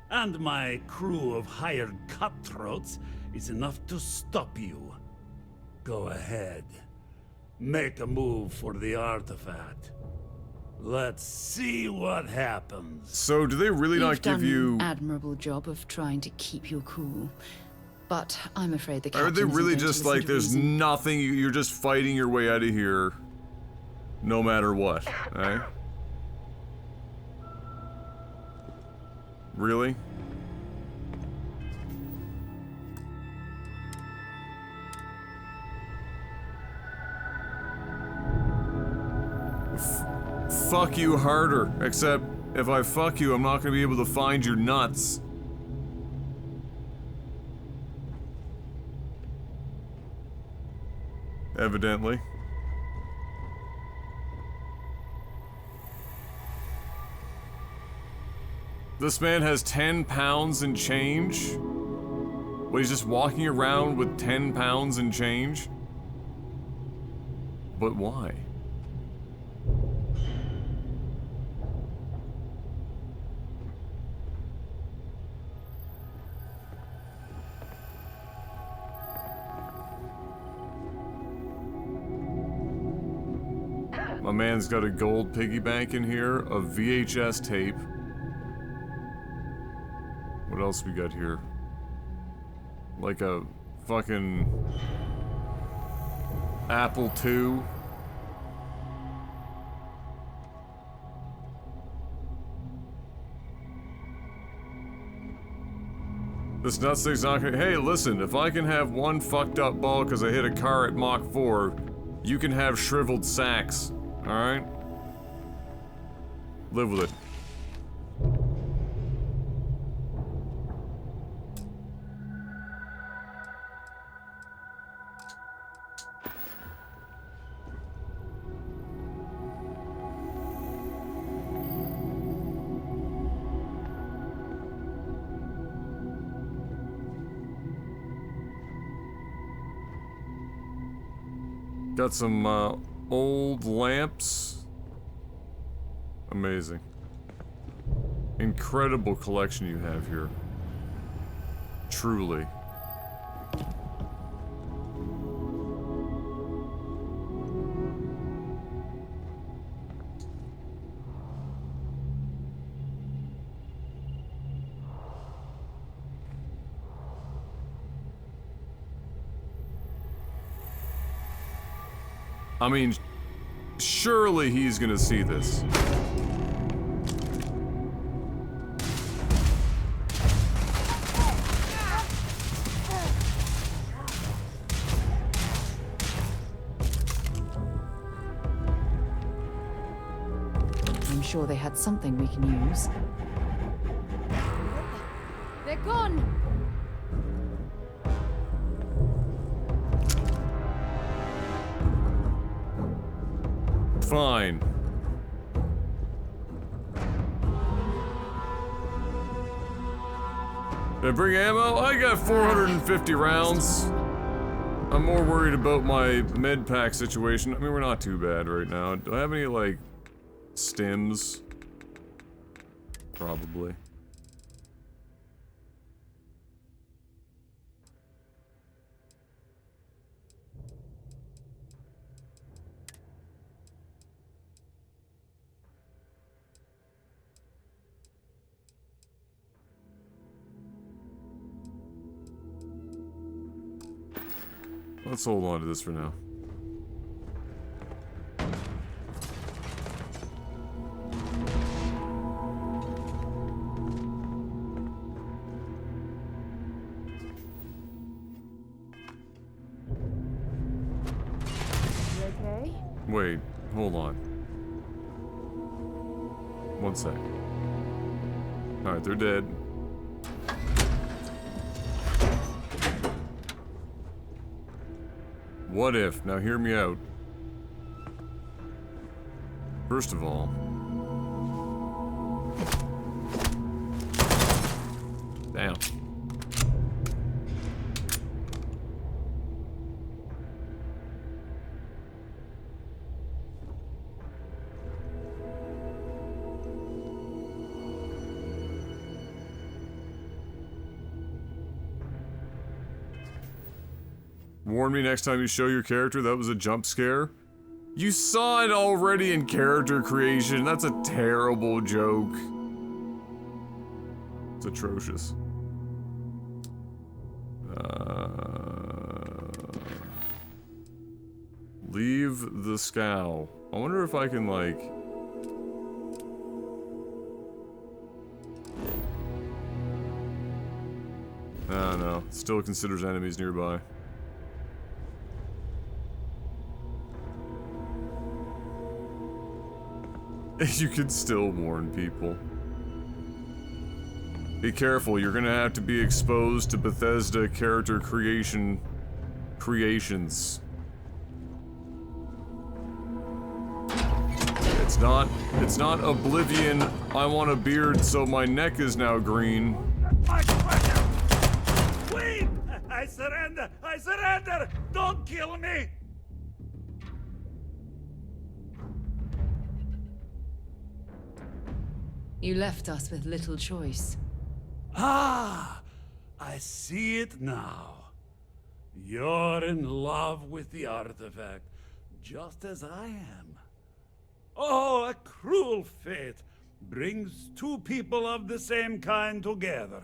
and my crew of hired cutthroats is enough to stop you. Go ahead. Make a move for the artifact. Let's see what happens. So, do they really not give you... You've done an admirable job of trying to keep your cool. But I'm afraid the captain Are they really just like, there's nothing, you're just fighting your way out of here, no matter what, eh? Really? Fuck you harder, except if I fuck you, I'm not gonna be able to find your nuts. Evidently. This man has 10 pounds and change? Well, he's just walking around with 10 pounds and change? But why? My man's got a gold piggy bank in here, a VHS tape. What else we got here? Like a fucking Apple II. This nutstick's not gonna— hey, listen, if I can have one fucked up ball because I hit a car at Mach 4, you can have shriveled sacks, alright? Live with it. Got some, old lamps. Amazing. Incredible collection you have here. Truly. I mean, surely he's gonna see this. I'm sure they had something we can use. They're gone! Fine. Did I bring ammo? I got 450 rounds. I'm more worried about my med pack situation. I mean, we're not too bad right now. Do I have any, like, stims? Probably. Let's hold on to this for now. You okay? Wait, hold on. One sec. Alright, they're dead. What if? Now hear me out. First of all, damn. Warn me next time you show your character that was a jump scare. You saw it already in character creation. That's a terrible joke. It's atrocious. Leave the scow. I wonder if I can, like... no. Still considers enemies nearby. You can still warn people. Be careful, you're gonna have to be exposed to Bethesda character creations. It's not Oblivion, I want a beard so my neck is now green. Wait! I surrender! I surrender! Don't kill me! You left us with little choice. Ah! I see it now. You're in love with the artifact, just as I am. Oh, a cruel fate brings two people of the same kind together.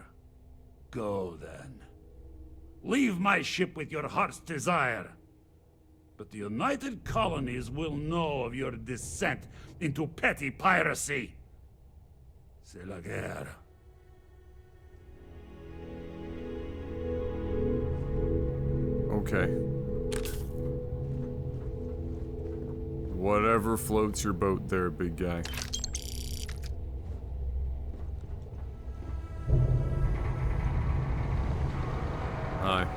Go then. Leave my ship with your heart's desire. But the United Colonies will know of your descent into petty piracy. C'est la guerre. Okay. Whatever floats your boat there, big guy. Hi.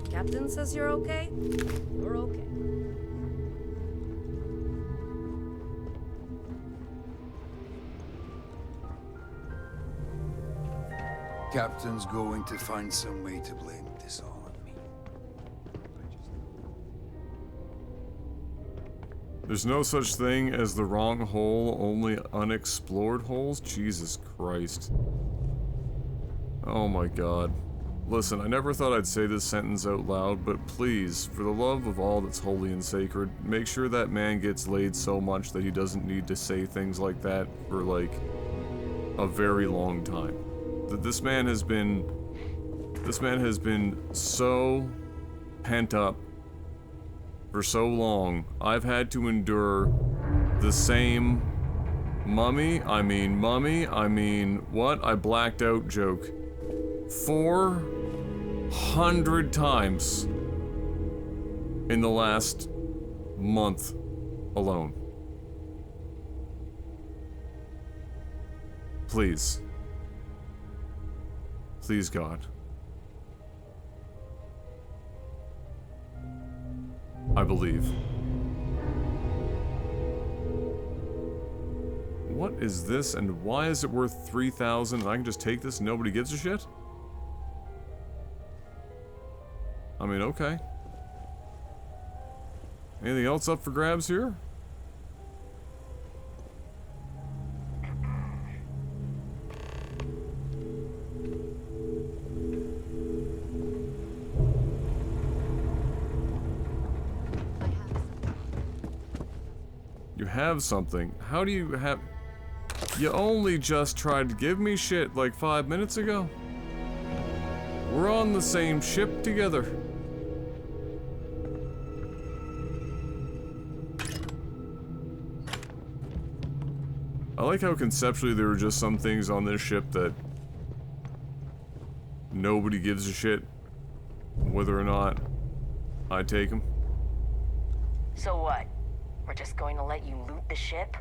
Captain says you're okay? You're okay. Captain's going to find some way to blame this all on me. There's no such thing as the wrong hole, only unexplored holes? Jesus Christ. Oh my god. Listen, I never thought I'd say this sentence out loud, but please, for the love of all that's holy and sacred, make sure that man gets laid so much that he doesn't need to say things like that for, like, a very long time. This man has been so pent up for so long. I've had to endure the same mummy, I mean what? I blacked out joke 400 times in the last month alone. Please. Please, God. I believe. What is this, and why is it worth 3,000 and I can just take this and nobody gives a shit? I mean, okay. Anything else up for grabs here? You have something. How do you have... You only just tried to give me shit like 5 minutes ago. We're on the same ship together. I like how conceptually there were just some things on this ship that nobody gives a shit whether or not I take them. So what? We're just going to let you loot the ship?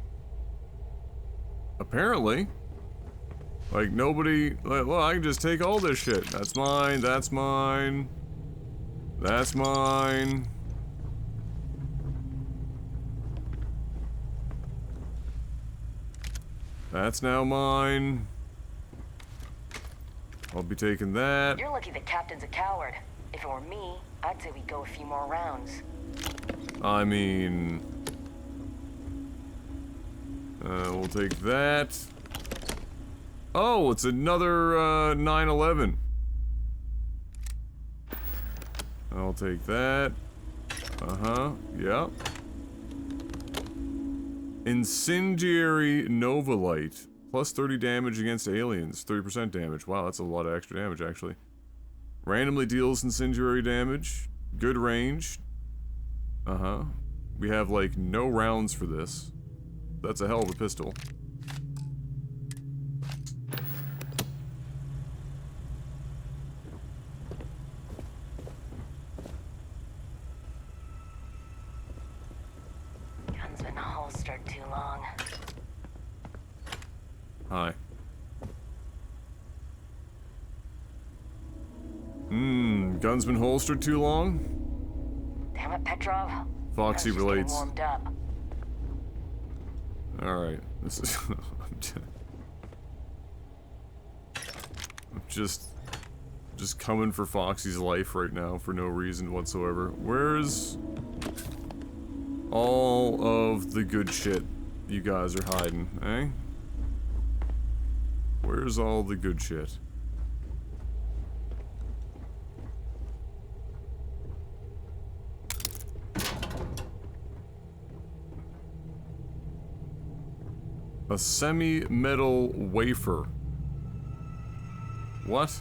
Apparently. Like, nobody... Like, well, I can just take all this shit. That's mine, that's mine. That's mine. That's now mine. I'll be taking that. You're lucky the captain's a coward. If it were me, I'd say we go a few more rounds. I mean... we'll take that. Oh, it's another 9/11. I'll take that. Yep. Incendiary Nova Light. Plus 30 damage against aliens. 30% damage. Wow, that's a lot of extra damage, actually. Randomly deals incendiary damage. Good range. We have, like, no rounds for this. That's a hell of a pistol. Gun's been holstered too long. Hi. Gun's been holstered too long? Damn it, Petrov. Foxy relates. Warmed up. Alright, this is... I'm just coming for Foxy's life right now for no reason whatsoever. Where's all of the good shit you guys are hiding, eh? Where's all the good shit? A semi-metal wafer. What?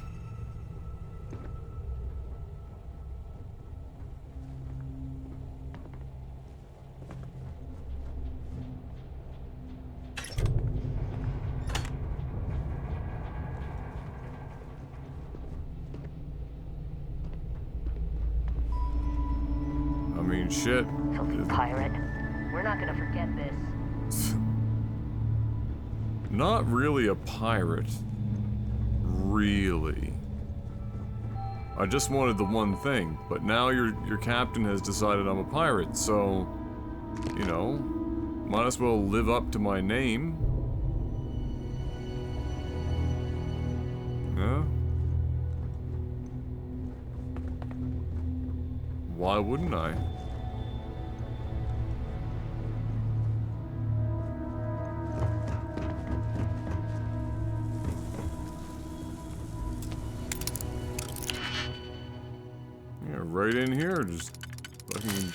good shit. Filthy pirate. We're not gonna forget this. Not really a pirate. Really. I just wanted the one thing, but now your captain has decided I'm a pirate, so, you know, might as well live up to my name. Yeah. Why wouldn't I? Yeah, right in here, just fucking...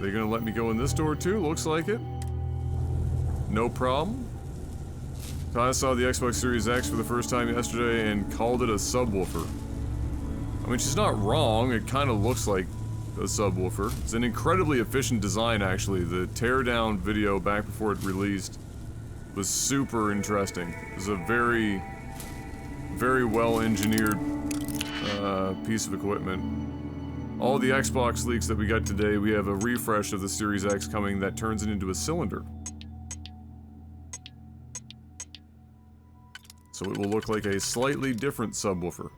They gonna let me go in this door too? Looks like it. No problem. I saw the Xbox Series X for the first time yesterday and called it a subwoofer. I mean, she's not wrong, it kind of looks like a subwoofer. It's an incredibly efficient design, actually. The teardown video back before it released was super interesting. It was a very, very well-engineered piece of equipment. All the Xbox leaks that we got today, we have a refresh of the Series X coming that turns it into a cylinder. So it will look like a slightly different subwoofer.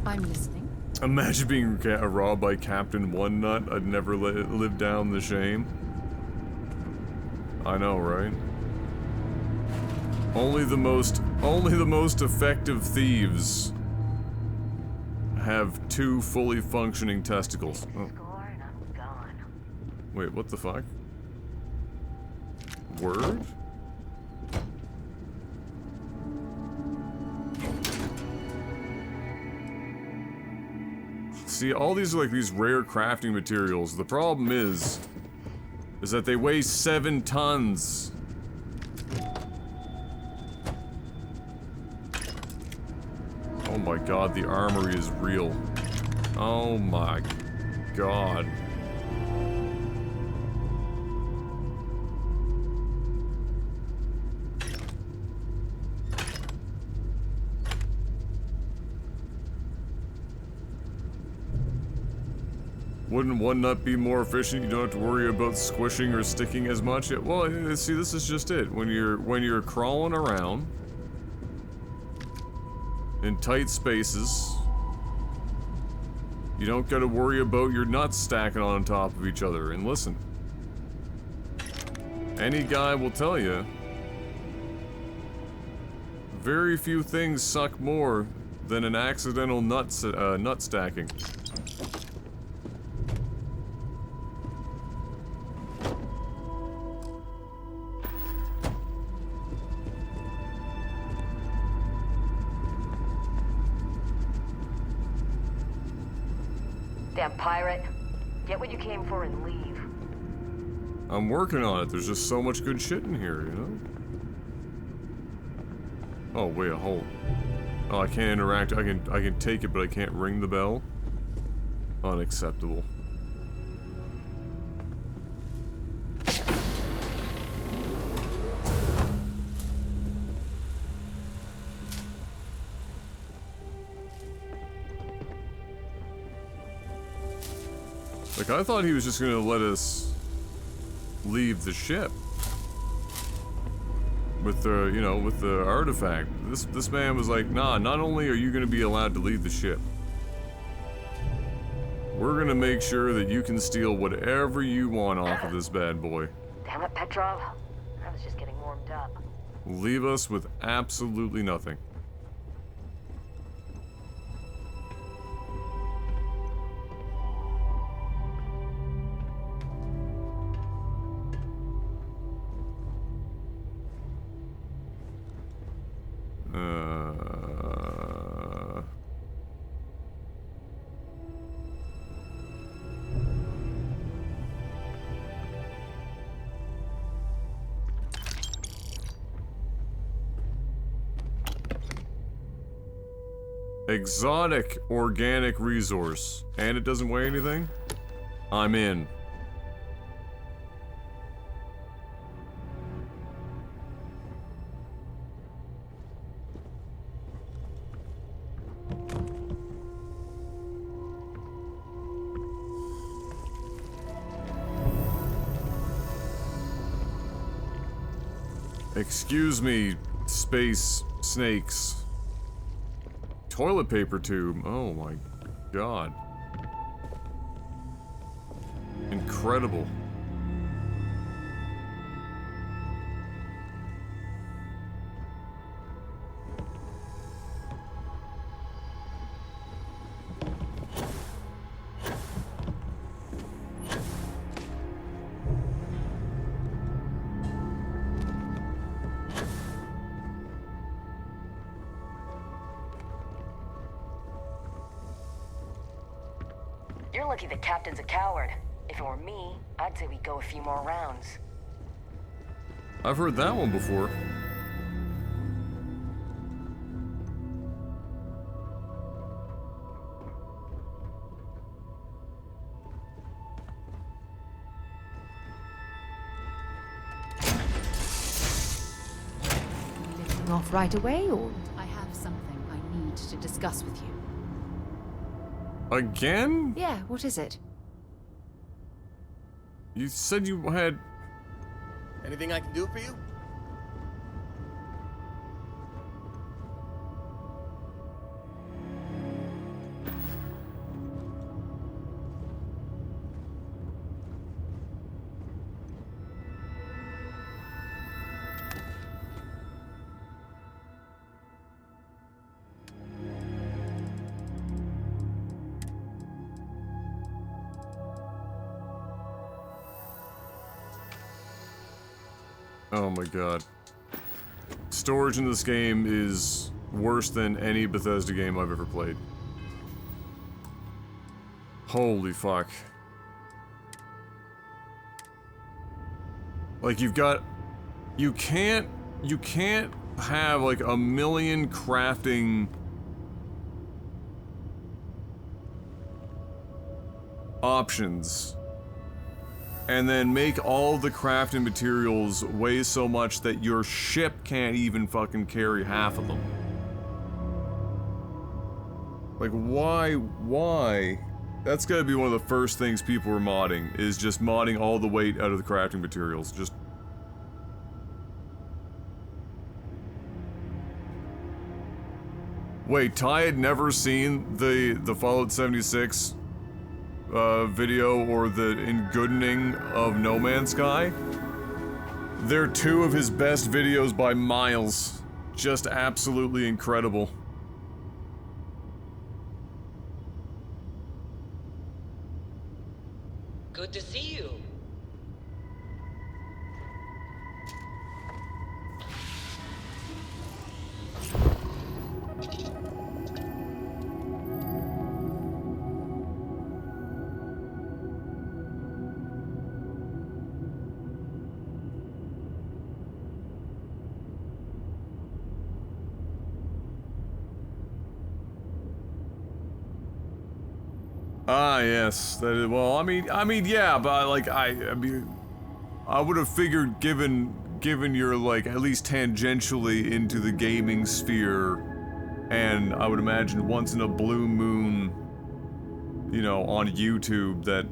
I'm listening. Imagine being robbed by Captain One Nut. I'd never live down the shame. I know, right? Only the most effective thieves have 2 fully functioning testicles. Oh. Wait, what the fuck? Word? See, all these are like these rare crafting materials. The problem is that they weigh 7 tons. Oh my god, the armory is real. Oh my god. Wouldn't One Nut be more efficient? You don't have to worry about squishing or sticking as much. Well, see, this is just it. When you're crawling around in tight spaces, you don't got to worry about your nuts stacking on top of each other. And listen, any guy will tell you, very few things suck more than an accidental nut stacking. Damn pirate. Get what you came for and leave. I'm working on it. There's just so much good shit in here, you know? Oh, wait, hold. Oh, I can't interact. I can take it, but I can't ring the bell. Unacceptable. Like, I thought he was just gonna let us leave the ship with the, you know, with the artifact. This man was like, nah, not only are you gonna be allowed to leave the ship, we're gonna make sure that you can steal whatever you want off of this bad boy. Damn it, Petrov. I was just getting warmed up. Leave us with absolutely nothing. Exotic organic resource. And it doesn't weigh anything? I'm in. Excuse me, space snakes. Toilet paper tube. Oh my god. Incredible. You're lucky the captain's a coward. If it were me, I'd say we go a few more rounds. I've heard that one before. Lifting off right away, or I have something I need to discuss with you. Again? Yeah, what is it? You said you had... Anything I can do for you? Oh my god. Storage in this game is worse than any Bethesda game I've ever played. Holy fuck. Like, you've got... You can't have, like, a million crafting... options. And then make all the crafting materials weigh so much that your ship can't even fucking carry half of them. Like, why? That's gotta be one of the first things people are modding, is just modding all the weight out of the crafting materials. Just... Wait, Ty had never seen the Fallout 76 video or the engoodening of No Man's Sky? They're two of his best videos by miles. Just absolutely incredible. Good to see you. Ah, yes. That is, well, I mean, yeah, but like, I mean, I would have figured, given you're like at least tangentially into the gaming sphere, and I would imagine once in a blue moon, you know, on YouTube, that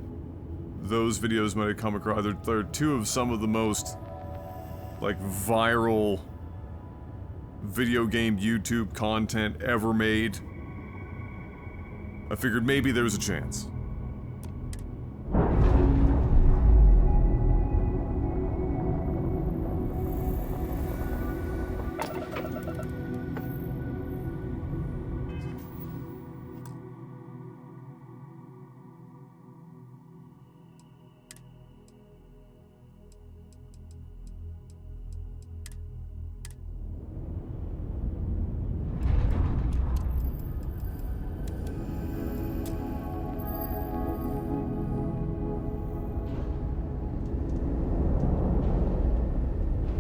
those videos might have come across. They're two of some of the most like viral video game YouTube content ever made. I figured maybe there was a chance.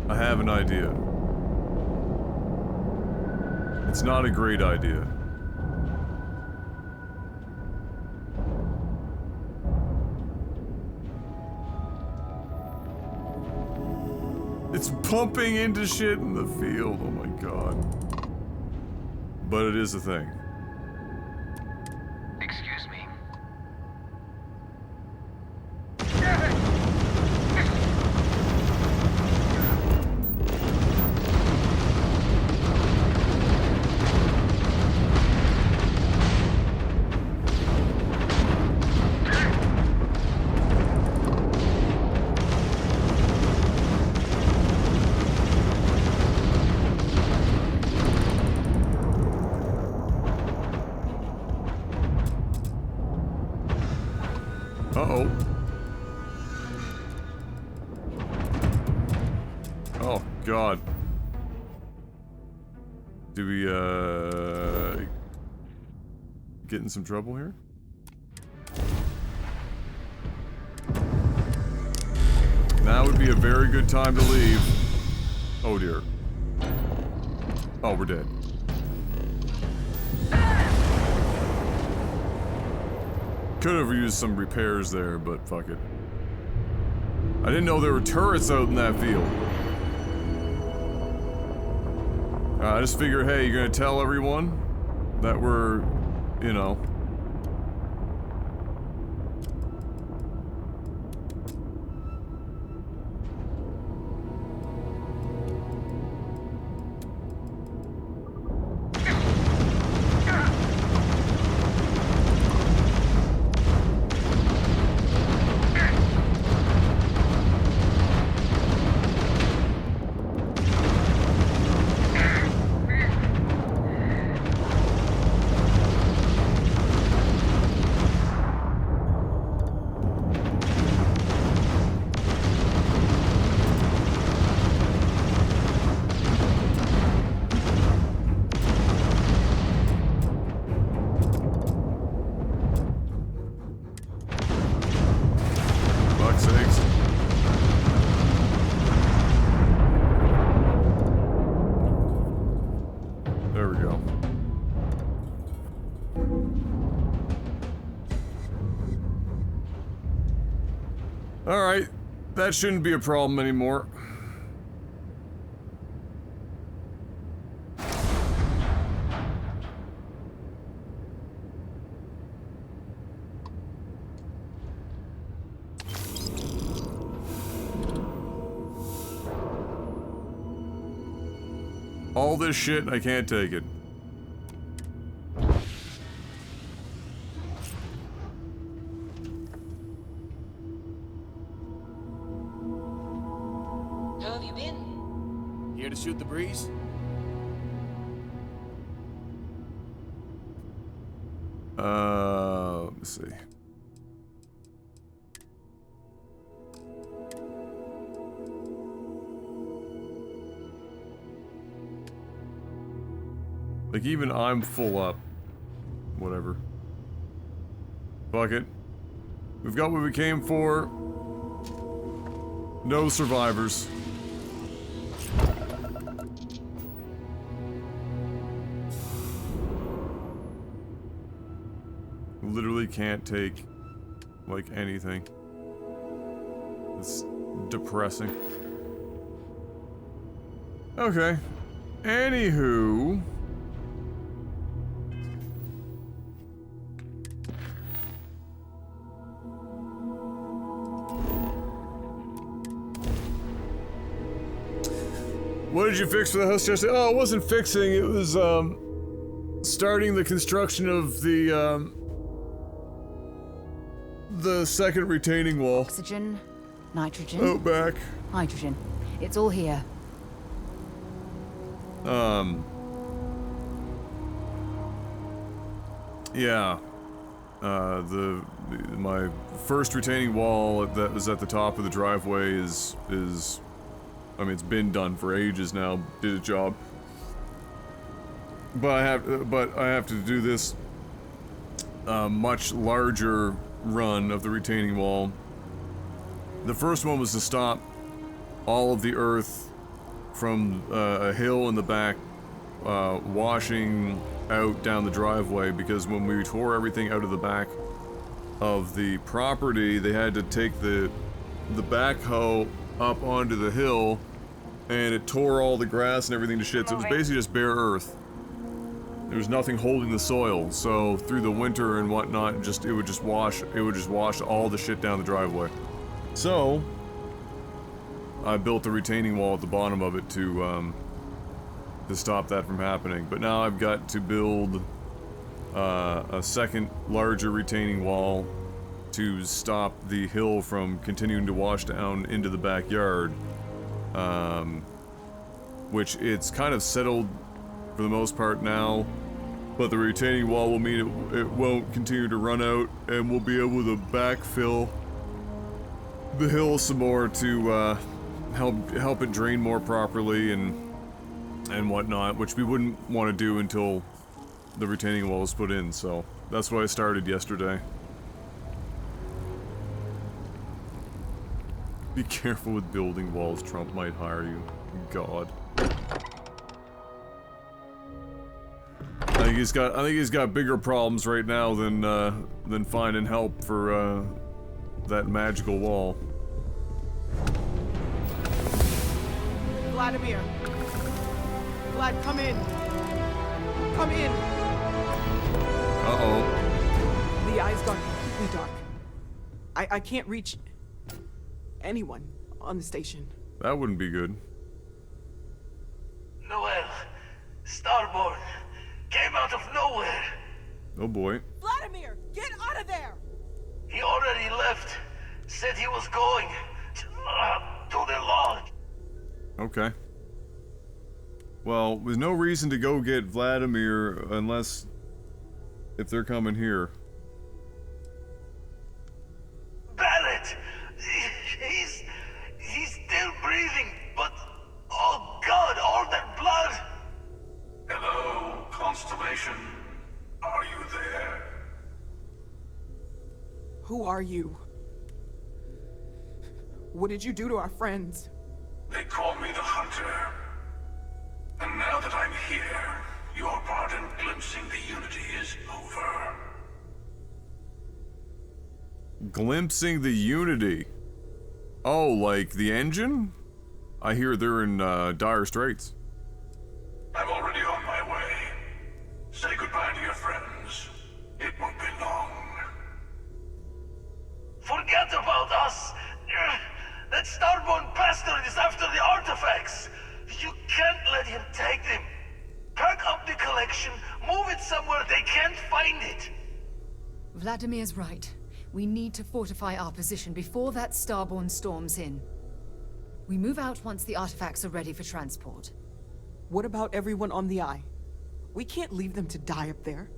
I have an idea. It's not a great idea. It's pumping into shit in the field, oh my god. But it is a thing. Excuse me. Uh-oh. Oh, God. Do we, get in some trouble here? Now would be a very good time to leave. Oh, dear. Oh, we're dead. Could have used some repairs there, but fuck it. I didn't know there were turrets out in that field. I just figured, hey, you're gonna tell everyone that we're, you know. Alright, that shouldn't be a problem anymore. All this shit, I can't take it. How have you been? Here to shoot the breeze? Let me see. Like, even I'm full up. Whatever. Fuck it. We've got what we came for. No survivors. Literally can't take, like, anything. It's depressing. Okay. Anywho... What did you fix for the house yesterday? Oh, it wasn't fixing, it was, starting the construction of the second retaining wall. Oxygen, nitrogen. Out back. Hydrogen. It's all here. Yeah. My first retaining wall that was at the top of the driveway is I mean, it's been done for ages now. Did a job, but I have to do this much larger run of the retaining wall. The first one was to stop all of the earth from a hill in the back washing out down the driveway, because when we tore everything out of the back of the property, they had to take the backhoe up onto the hill and it tore all the grass and everything to shit, so it was basically just bare earth. There was nothing holding the soil, so through the winter and whatnot, it would just wash all the shit down the driveway. So I built a retaining wall at the bottom of it to stop that from happening. But now I've got to build a second larger retaining wall to stop the hill from continuing to wash down into the backyard, which it's kind of settled for the most part now, but the retaining wall will mean it won't continue to run out, and we'll be able to backfill the hill some more to help it drain more properly and whatnot, which we wouldn't want to do until the retaining wall was put in, so that's what I started yesterday. Be careful with building walls, Trump might hire you. God. I think he's got bigger problems right now than finding help for that magical wall. Vladimir! Vlad, come in! Come in! Uh-oh. The eye's gone completely dark. I can't reach anyone on the station. That wouldn't be good. Noel, Starborn, came out of nowhere. Oh boy. Vladimir, get out of there! He already left. Said he was going to the lodge. Okay. Well, there's no reason to go get Vladimir unless if they're coming here. Barrett! He's still breathing, but oh God, all that blood! Hello, Constellation. Are you there? Who are you? What did you do to our friends? They call me the Hunter. And now that I'm here, your part in glimpsing the Unity is over. Glimpsing the Unity? Oh, like the engine? I hear they're in dire straits. I'm already on my way. Say goodbye to your friends. It won't be long. Forget about us! That Starborn bastard is after the artifacts! You can't let him take them! Pack up the collection, move it somewhere they can't find it! Vladimir's right. We need to fortify our position before that Starborn storms in. We move out once the artifacts are ready for transport. What about everyone on the Eye? We can't leave them to die up there.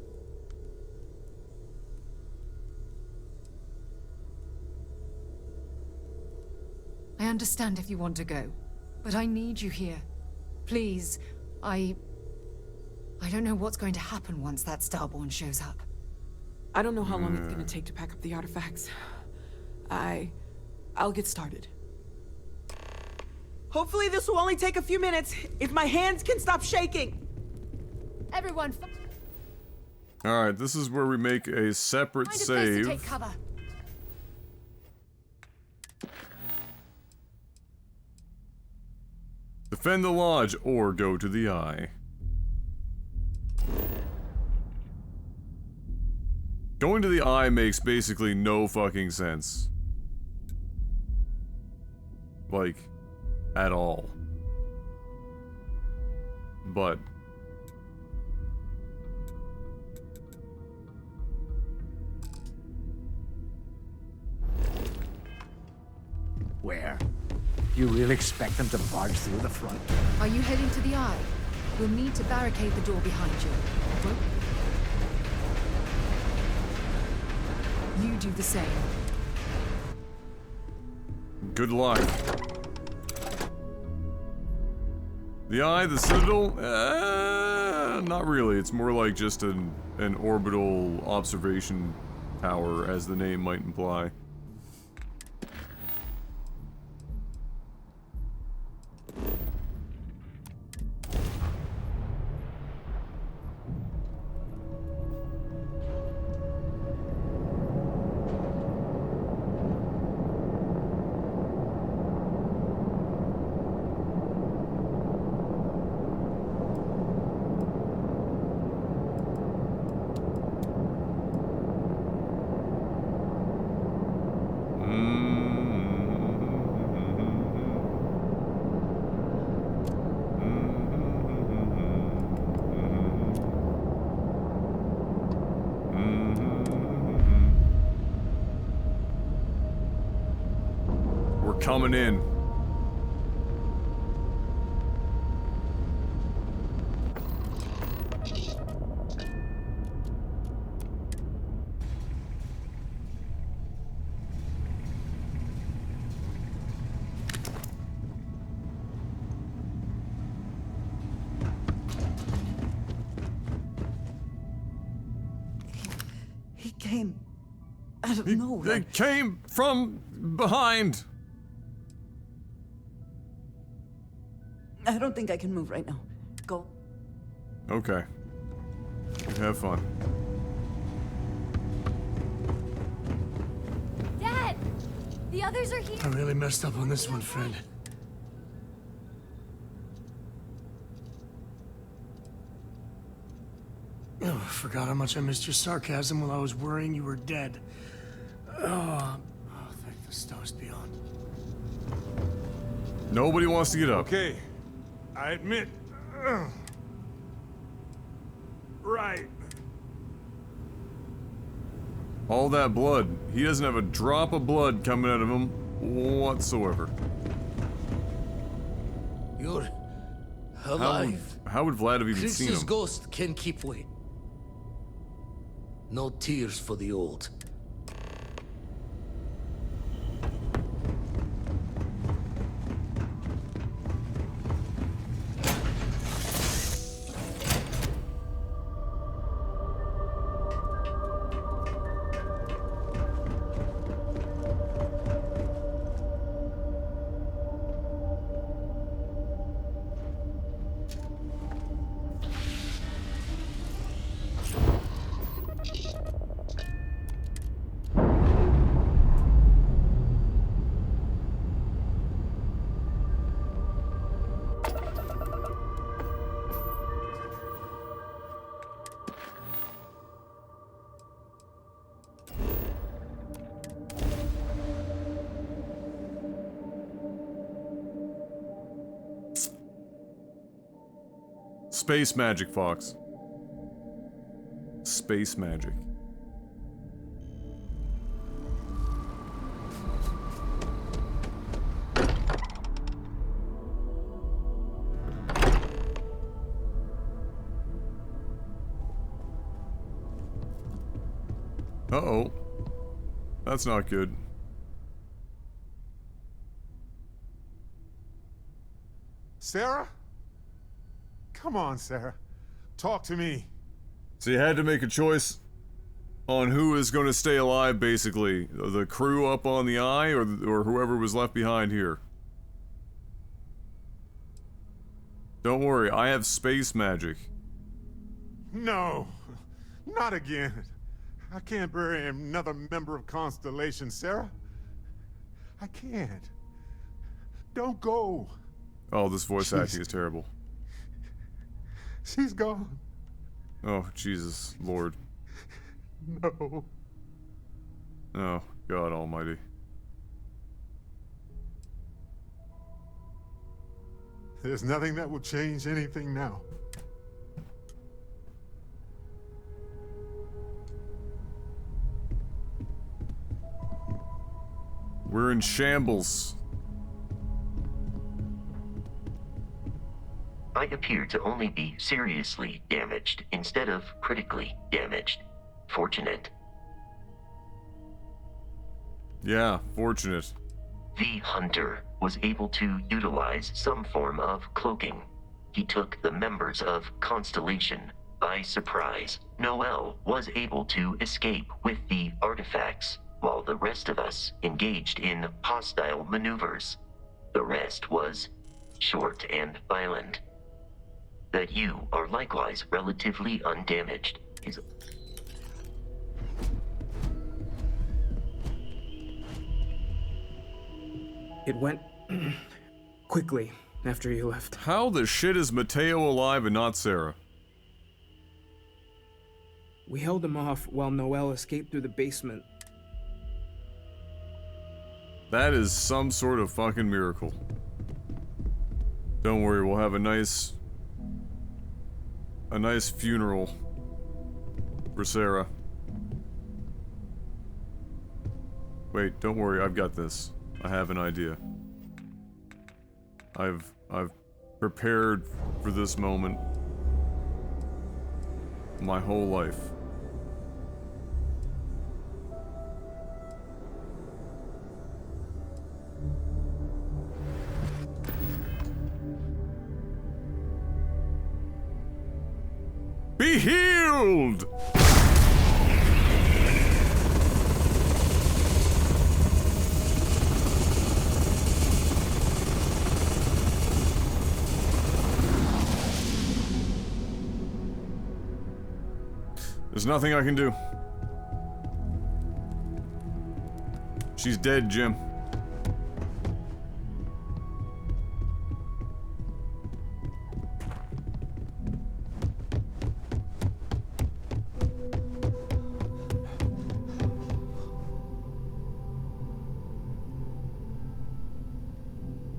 I understand if you want to go, but I need you here. Please, I don't know what's going to happen once that Starborn shows up. I don't know how long it's gonna take to pack up the artifacts. I'll get started. Hopefully this will only take a few minutes, if my hands can stop shaking! Everyone, Alright, this is where we make a separate find a place to save. take cover. Defend the lodge or go to the Eye. Going to the Eye makes basically no fucking sense. Like, at all. But Where? You really expect them to barge through the front? Are you heading to the Eye? You'll need to barricade the door behind you. Over. You do the same. good luck. The Eye, the Citadel? Not really. It's more like just an orbital observation tower, as the name might imply. coming in. He came out of nowhere. It came from behind. I don't think I can move right now. Go. Okay. You have fun. Dad! The others are here. I really messed up on this one, friend. Oh, I forgot how much I missed your sarcasm while I was worrying you were dead. Oh, thank the stars beyond. Nobody wants to get up. Okay, I admit. Right. All that blood. He doesn't have a drop of blood coming out of him whatsoever. You're alive. How would Vlad have even seen Chris's him? ghost can keep wait. No tears for the old. Space magic, Fox. Space magic. Uh-oh. That's not good. Sarah? Come on, Sarah. Talk to me. So you had to make a choice on who is going to stay alive, basically. The crew up on the eye, or whoever was left behind here. Don't worry, I have space magic. No, not again. I can't bury another member of Constellation, Sarah. I can't. Don't go. Oh, this voice acting is terrible. She's gone. Oh, Jesus, Lord. No. Oh, God almighty. There's nothing that will change anything now. We're in shambles. I appear to only be seriously damaged instead of critically damaged. Fortunate. Yeah, fortunate. The Hunter was able to utilize some form of cloaking. He took the members of Constellation by surprise. Noel was able to escape with the artifacts, while the rest of us engaged in hostile maneuvers. The rest was short and violent. That you are likewise relatively undamaged is... It went quickly after you left. How the shit is Mateo alive and not Sarah? We held him off while Noel escaped through the basement. That is some sort of fucking miracle. Don't worry, we'll have a nice funeral for Sarah. Wait, don't worry, I've got this. I have an idea. I've prepared for this moment my whole life. Be healed! There's nothing I can do. She's dead, Jim.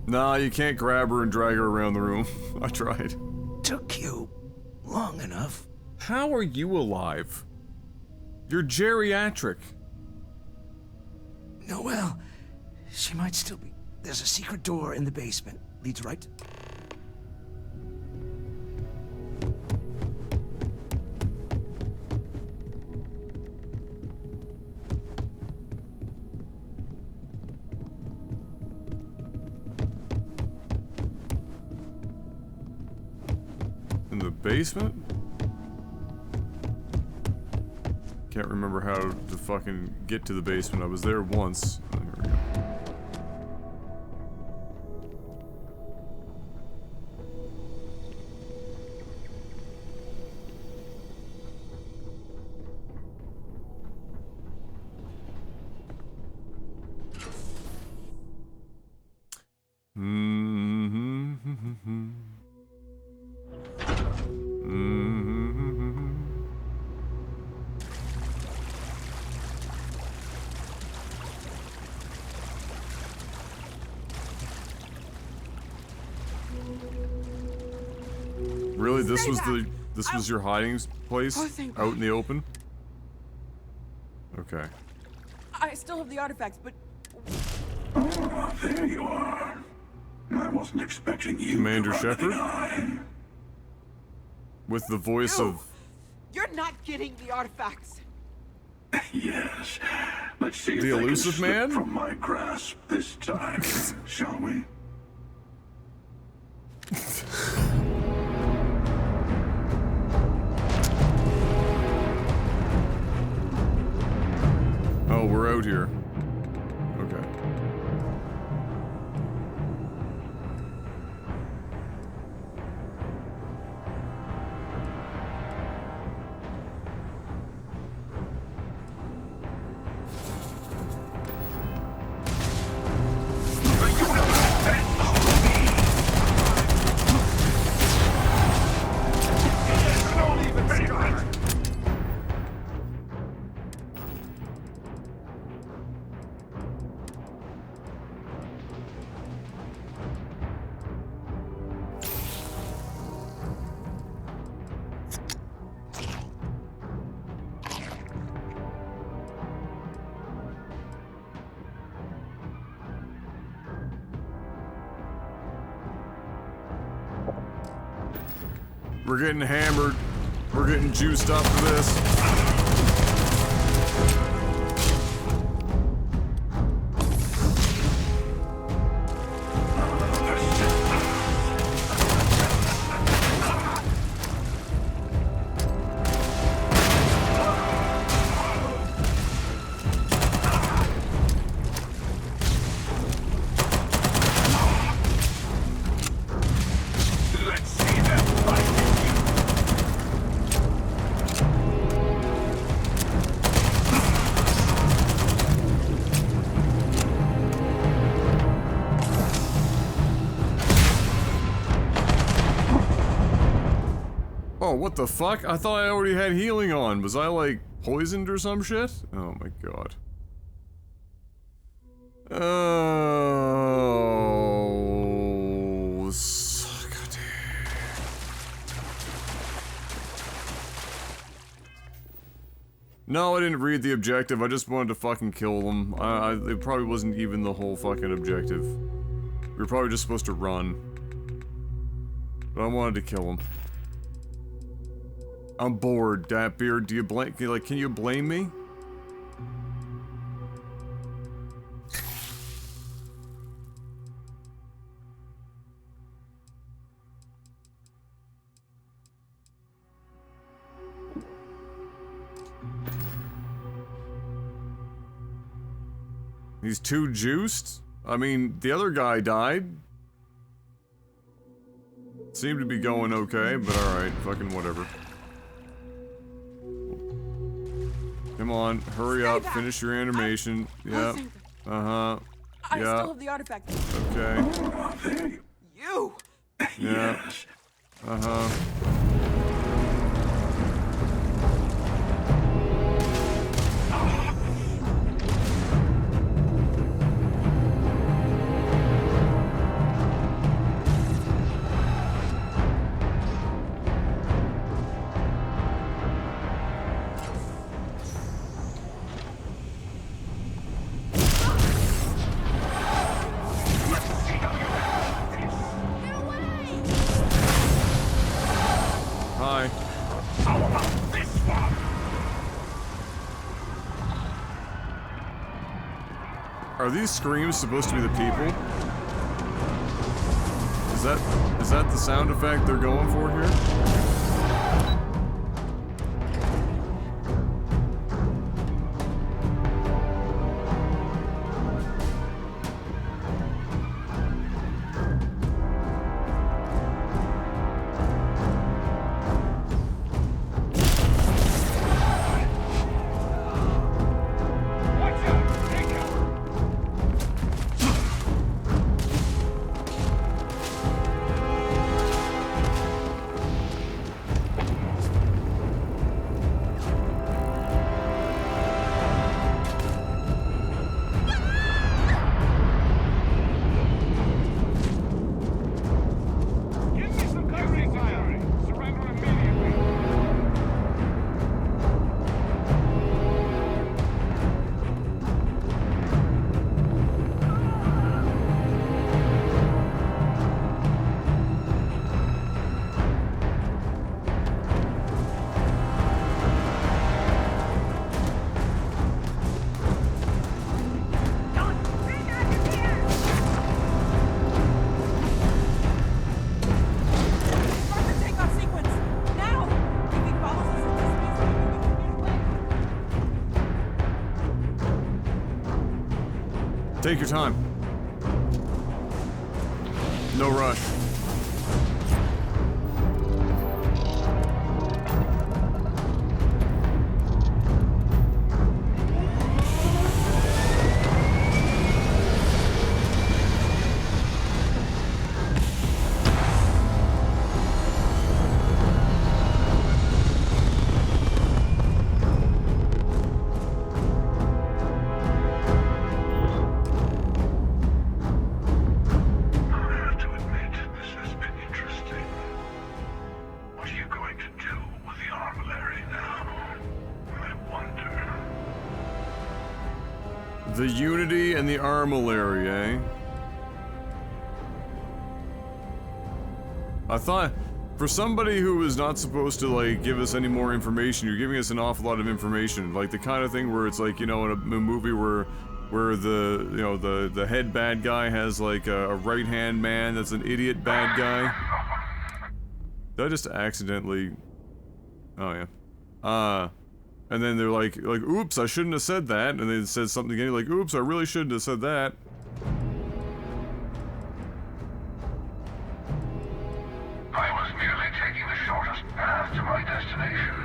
Nah, you can't grab her and drag her around the room. I tried. Took you long enough. How are you alive? You're geriatric. Noelle, she might still be. There's a secret door in the basement. Leads right. In the basement? Can't remember how to fucking get to the basement. I was there once. Oh, here we go. Really, this was your hiding place? Out in the open? Okay. I still have the artifacts, but... Oh, there you are. I wasn't expecting you. Commander to run Shepard? With the voice of... You're not getting the artifacts. Yes. Let's see if The they can elusive slip man? from my grasp this time, shall we? Oh, we're out here. Okay. We're getting hammered. We're getting juiced up for this. Oh, what the fuck? I thought I already had healing on. Was I, like, poisoned or some shit? Oh my god. Oh, suck a dick. No, I didn't read the objective. I just wanted to fucking kill them. It probably wasn't even the whole fucking objective. We were probably just supposed to run. But I wanted to kill him. I'm bored, Datbeard. Do you blame? Like, can you blame me? He's too juiced? I mean, the other guy died. Seemed to be going okay, but alright, fucking whatever. Come on, hurry up, finish your animation. Yep. Uh-huh. I Yeah. still have the artifact. Okay. You! Yeah. Uh-huh. Hi. How about this one? Are these screams supposed to be the people? Is that the sound effect they're going for here? Take your time. No rush. The Unity and the Armillary, eh? I thought, for somebody who is not supposed to, like, give us any more information, you're giving us an awful lot of information. Like, the kind of thing where it's like, you know, in a movie where the, you know, the head bad guy has, like, a right-hand man that's an idiot bad guy. Did I just accidentally... Oh, yeah. And then they're like, oops, I shouldn't have said that. And they said something again, like, oops, I really shouldn't have said that. I was merely taking the shortest path to my destination.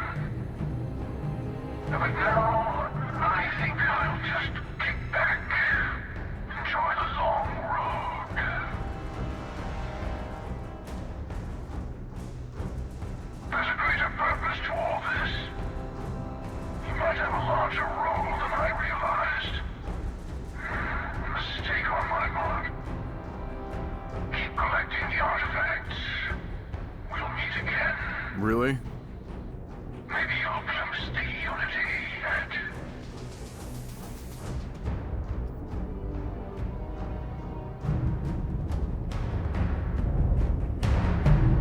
But now, I think I'll just kick back, enjoy the long road. There's a greater purpose to all this. You might have a larger role than I realized. Mistake on my part. Keep collecting the artifacts. We'll meet again. Really? Maybe you'll glimpse the Unity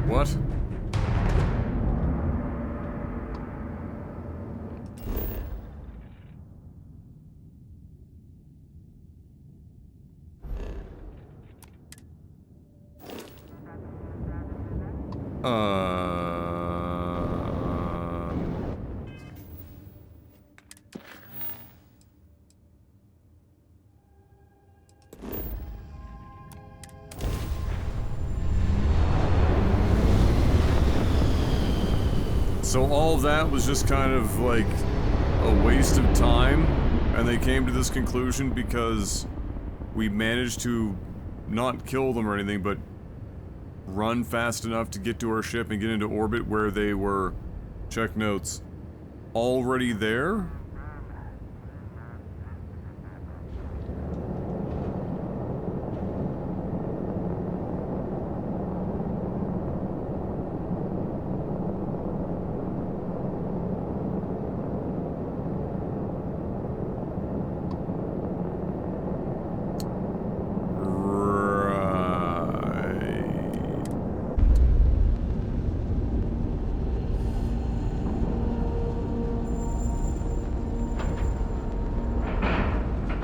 What? So all of that was just kind of like a waste of time, and they came to this conclusion because we managed to not kill them or anything, but run fast enough to get to our ship and get into orbit where they were, check notes, already there?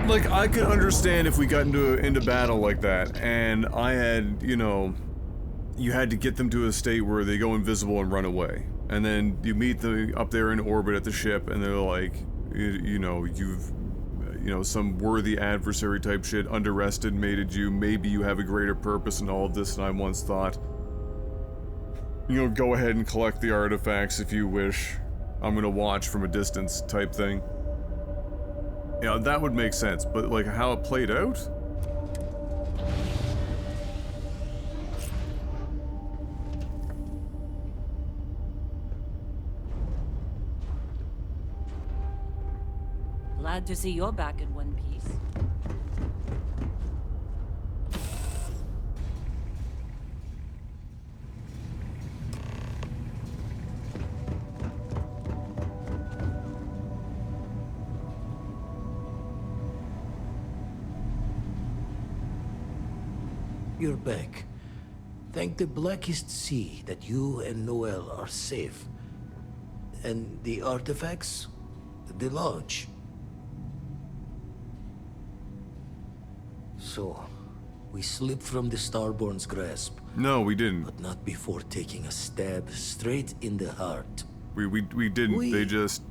Like, I could understand if we got into battle like that, and I had, you know, you had to get them to a state where they go invisible and run away. And then you meet them up there in orbit at the ship, and they're like, you know, some worthy adversary type shit underestimated you, maybe you have a greater purpose in all of this than I once thought. You know, go ahead and collect the artifacts if you wish. I'm gonna watch from a distance type thing. Yeah, that would make sense, but like how it played out? Glad to see you're back in one piece. You're back. Thank the blackest sea that you and Noel are safe. And the artifacts? The lodge. So, we slipped from the Starborn's grasp. No, we didn't. But not before taking a stab straight in the heart. We didn't. They just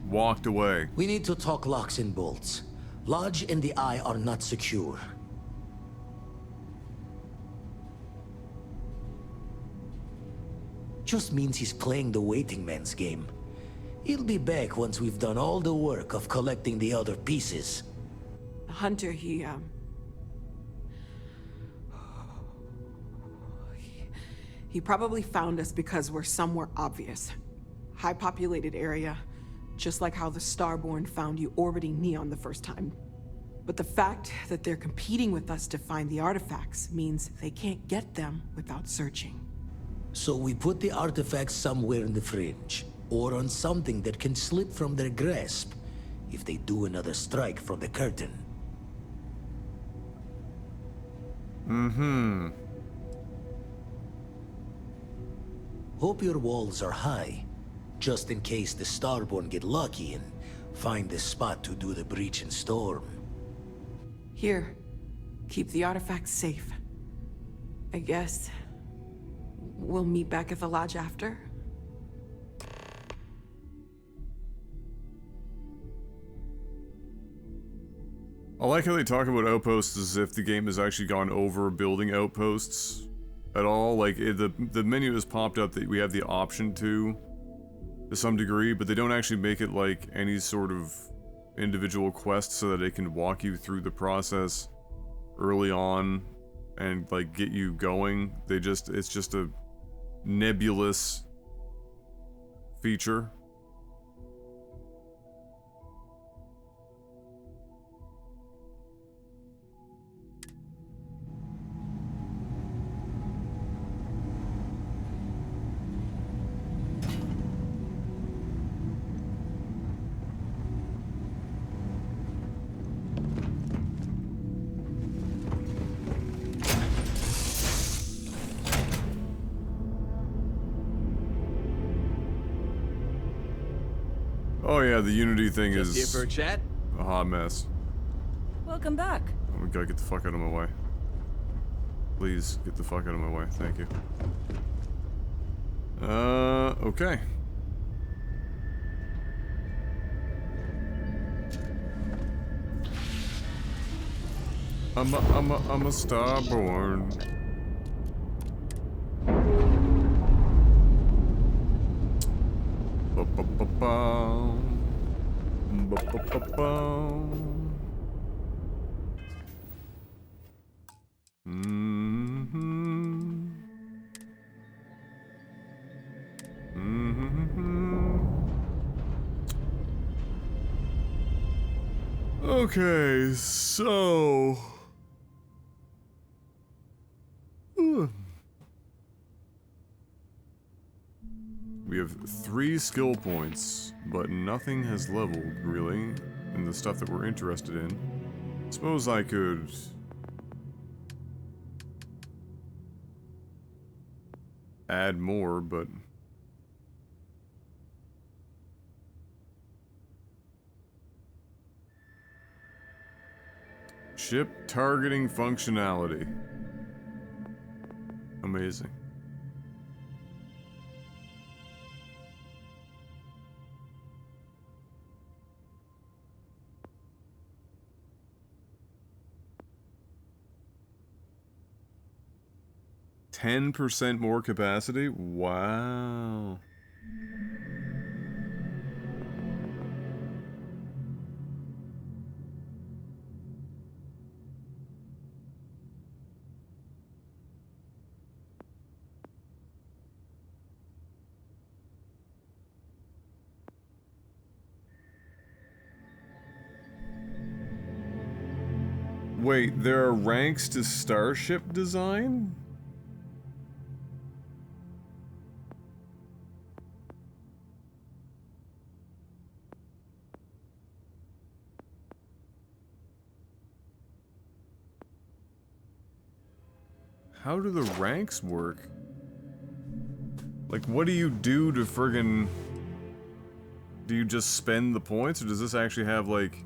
walked away. We need to talk locks and bolts. Lodge and the Eye are not secure. Just means he's playing the waiting man's game. He'll be back once we've done all the work of collecting the other pieces. Hunter, he probably found us because we're somewhere obvious. High-populated area, just like how the Starborn found you orbiting Neon the first time. But the fact that they're competing with us to find the artifacts means they can't get them without searching. So we put the artifacts somewhere in the fringe, or on something that can slip from their grasp if they do another strike from the curtain. Mm-hmm. Hope your walls are high, just in case the Starborn get lucky and find the spot to do the breach and storm. Here, keep the artifacts safe. I guess we'll meet back at the lodge after? I like how they talk about outposts as if the game has actually gone over building outposts at all. Like, the menu has popped up that we have the option to some degree, but they don't actually make it like any sort of individual quest so that they can walk you through the process early on and like get you going. It's just a nebulous feature. Oh yeah, the Unity thing Just here is for a chat? a hot mess. Welcome back. We gotta get the fuck out of my way. Please, get the fuck out of my way. Thank you. Okay. I'm a starborn. Okay, so we have 3 skill points, but nothing has leveled, really, in the stuff that we're interested in. Suppose I could... add more, but... Ship targeting functionality. Amazing. %10 more capacity? Wow. Wait, there are ranks to starship design? How do the ranks work? Like, what do you do to friggin... Do you just spend the points, or does this actually have, like...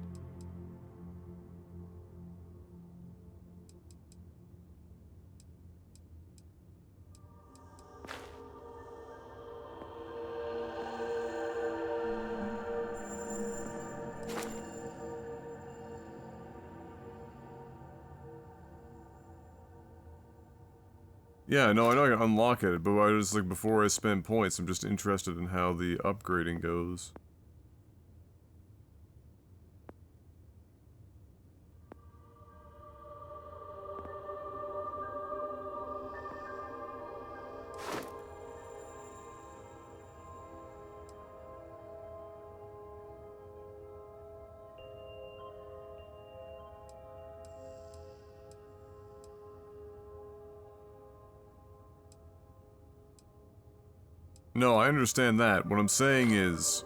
Yeah, no, I know I can unlock it, but I was like, before I spend points, I'm just interested in how the upgrading goes. No, I understand that. What I'm saying is,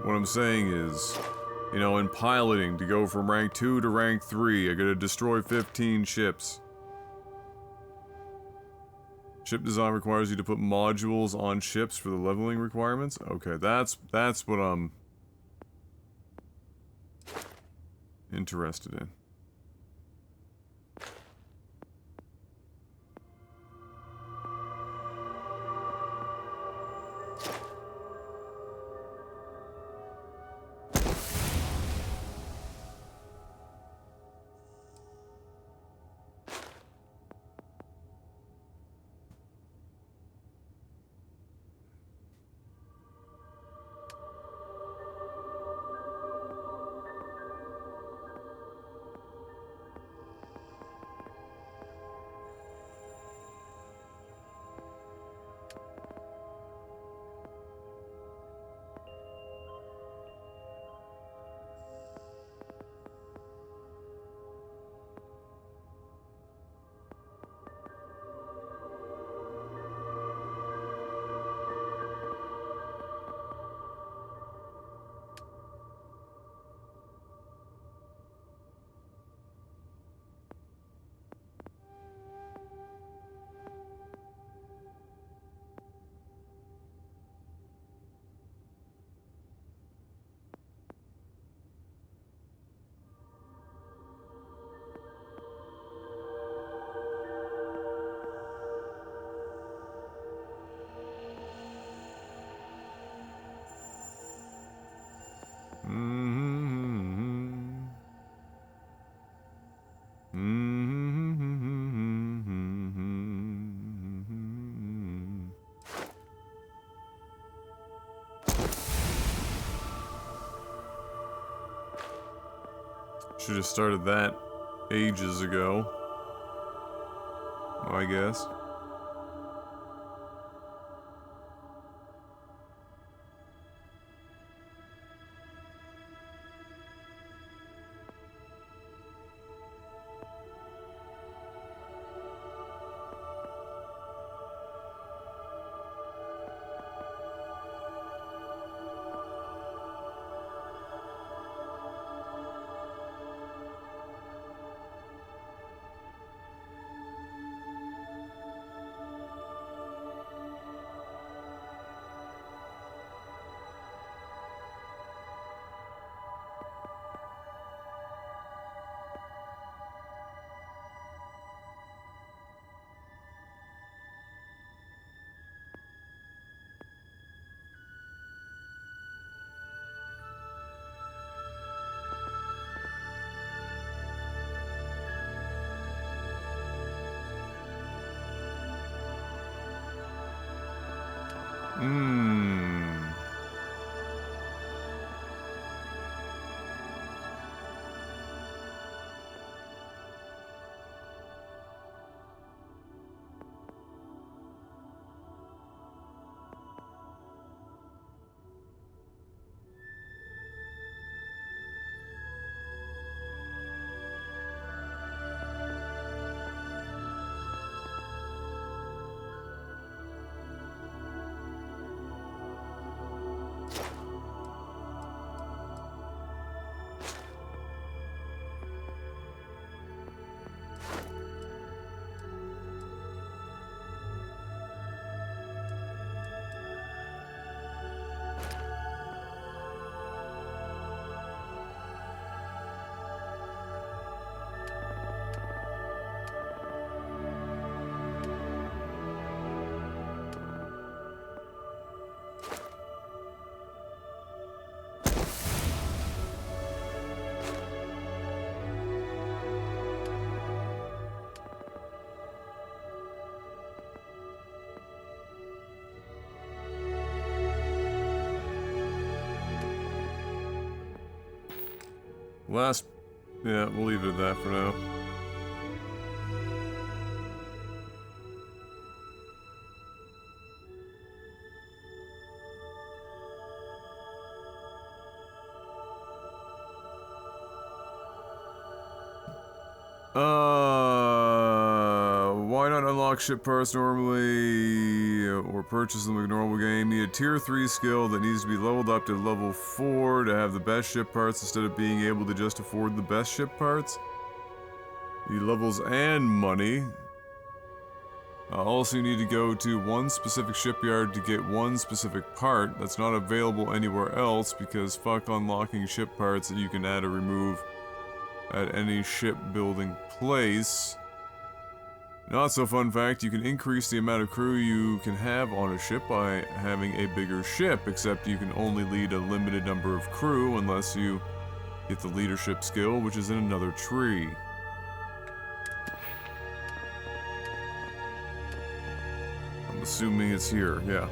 you know, in piloting, to go from rank 2 to rank 3, I gotta destroy 15 ships. Ship design requires you to put modules on ships for the leveling requirements? Okay, that's what I'm interested in. Should have started that ages ago, I guess. Yeah, we'll leave it at that for now. Why not unlock ship parts normally or purchase them like a normal game? Need a tier 3 skill that needs to be leveled up to level 4 to have the best ship parts instead of being able to just afford the best ship parts. Need levels and money. Also, you need to go to one specific shipyard to get one specific part that's not available anywhere else because fuck unlocking ship parts that you can add or remove at any shipbuilding place. Not so fun fact, you can increase the amount of crew you can have on a ship by having a bigger ship, except you can only lead a limited number of crew unless you get the leadership skill, which is in another tree. I'm assuming it's here, yeah.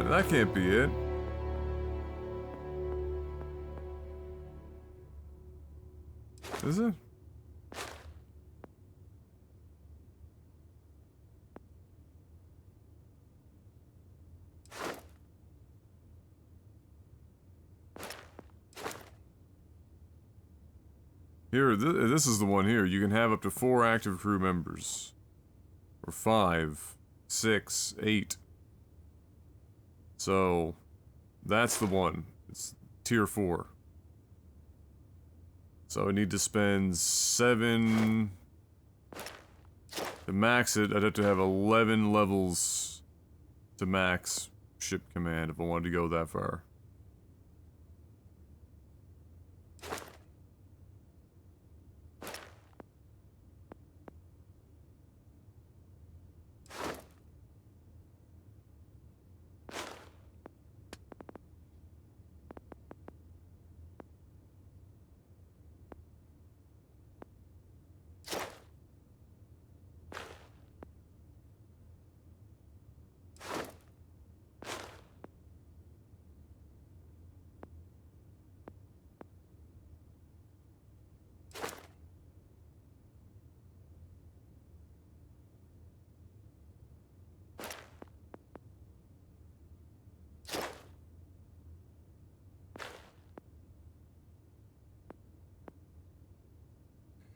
That can't be it. Is it? Here, this is the one here. You can have up to 4 active crew members. Or 5, 6, 8. So, that's the one. It's tier 4. So I need to spend 7 to max it. I'd have to have 11 levels to max ship command if I wanted to go that far.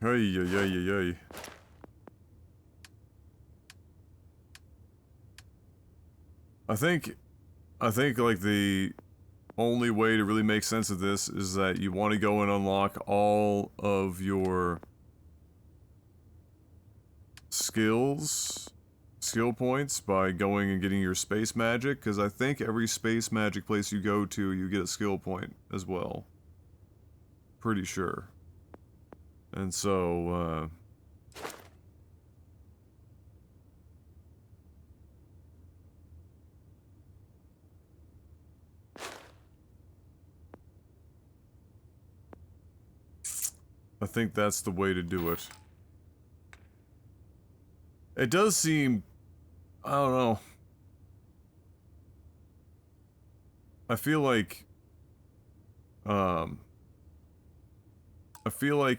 Hey, hey, hey, hey, hey. I think like the only way to really make sense of this is that you want to go and unlock all of your skill points by going and getting your space magic, because I think every space magic place you go to, you get a skill point as well. Pretty sure. And so, I think that's the way to do it. It does seem... I don't know. I feel like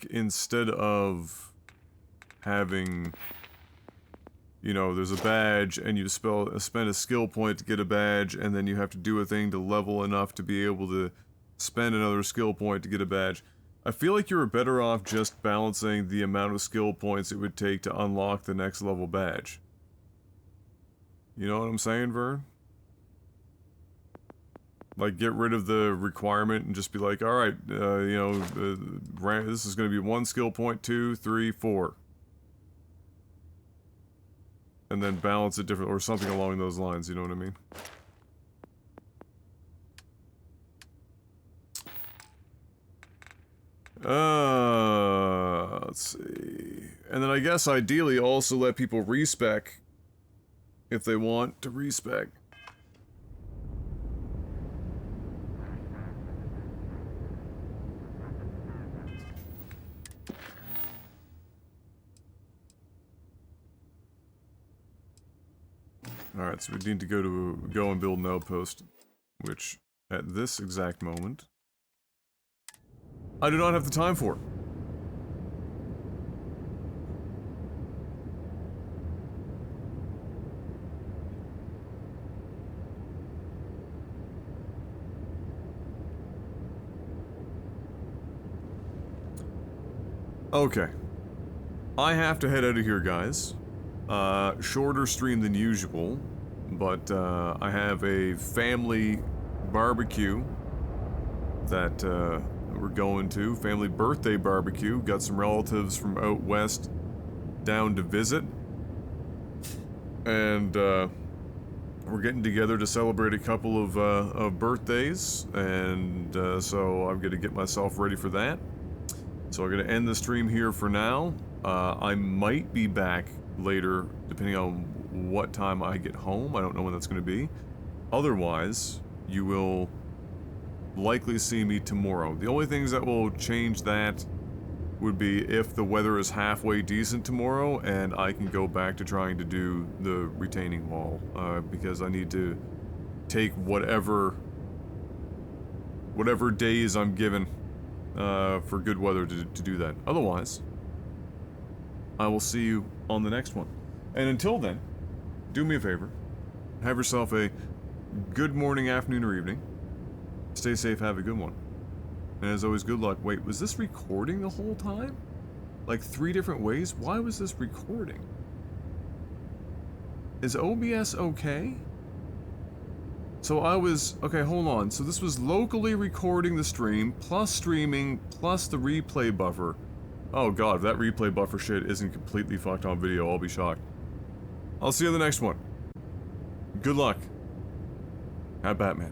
instead of having, you know, there's a badge and you spend a skill point to get a badge, and then you have to do a thing to level enough to be able to spend another skill point to get a badge. I feel like you're better off just balancing the amount of skill points it would take to unlock the next level badge. You know what I'm saying, Vern? Like, get rid of the requirement and just be like, alright, you know, this is going to be 1 skill point, 2, 3, 4. And then balance it different, or something along those lines, you know what I mean? Let's see. And then I guess ideally also let people respec if they want to respec. Alright, so we need to go and build an outpost, which, at this exact moment, I do not have the time for. Okay. I have to head out of here, guys. Shorter stream than usual, but I have a family barbecue that we're going to. Family birthday barbecue. Got some relatives from out west down to visit. And we're getting together to celebrate a couple of birthdays, and so I'm going to get myself ready for that. So I'm going to end the stream here for now. I might be back later, depending on what time I get home. I don't know when that's going to be. Otherwise, you will likely see me tomorrow. The only things that will change that would be if the weather is halfway decent tomorrow and I can go back to trying to do the retaining wall, because I need to take whatever days I'm given for good weather to do that. Otherwise, I will see you on the next one. And until then, do me a favor. Have yourself a good morning, afternoon, or evening. Stay safe, have a good one. And as always, good luck. Wait, was this recording the whole time? Like 3 different ways? Why was this recording? Is OBS okay? So I was... Okay, hold on. So this was locally recording the stream, plus streaming, plus the replay buffer. Oh god, if that replay buffer shit isn't completely fucked on video, I'll be shocked. I'll see you in the next one. Good luck. Have Batman.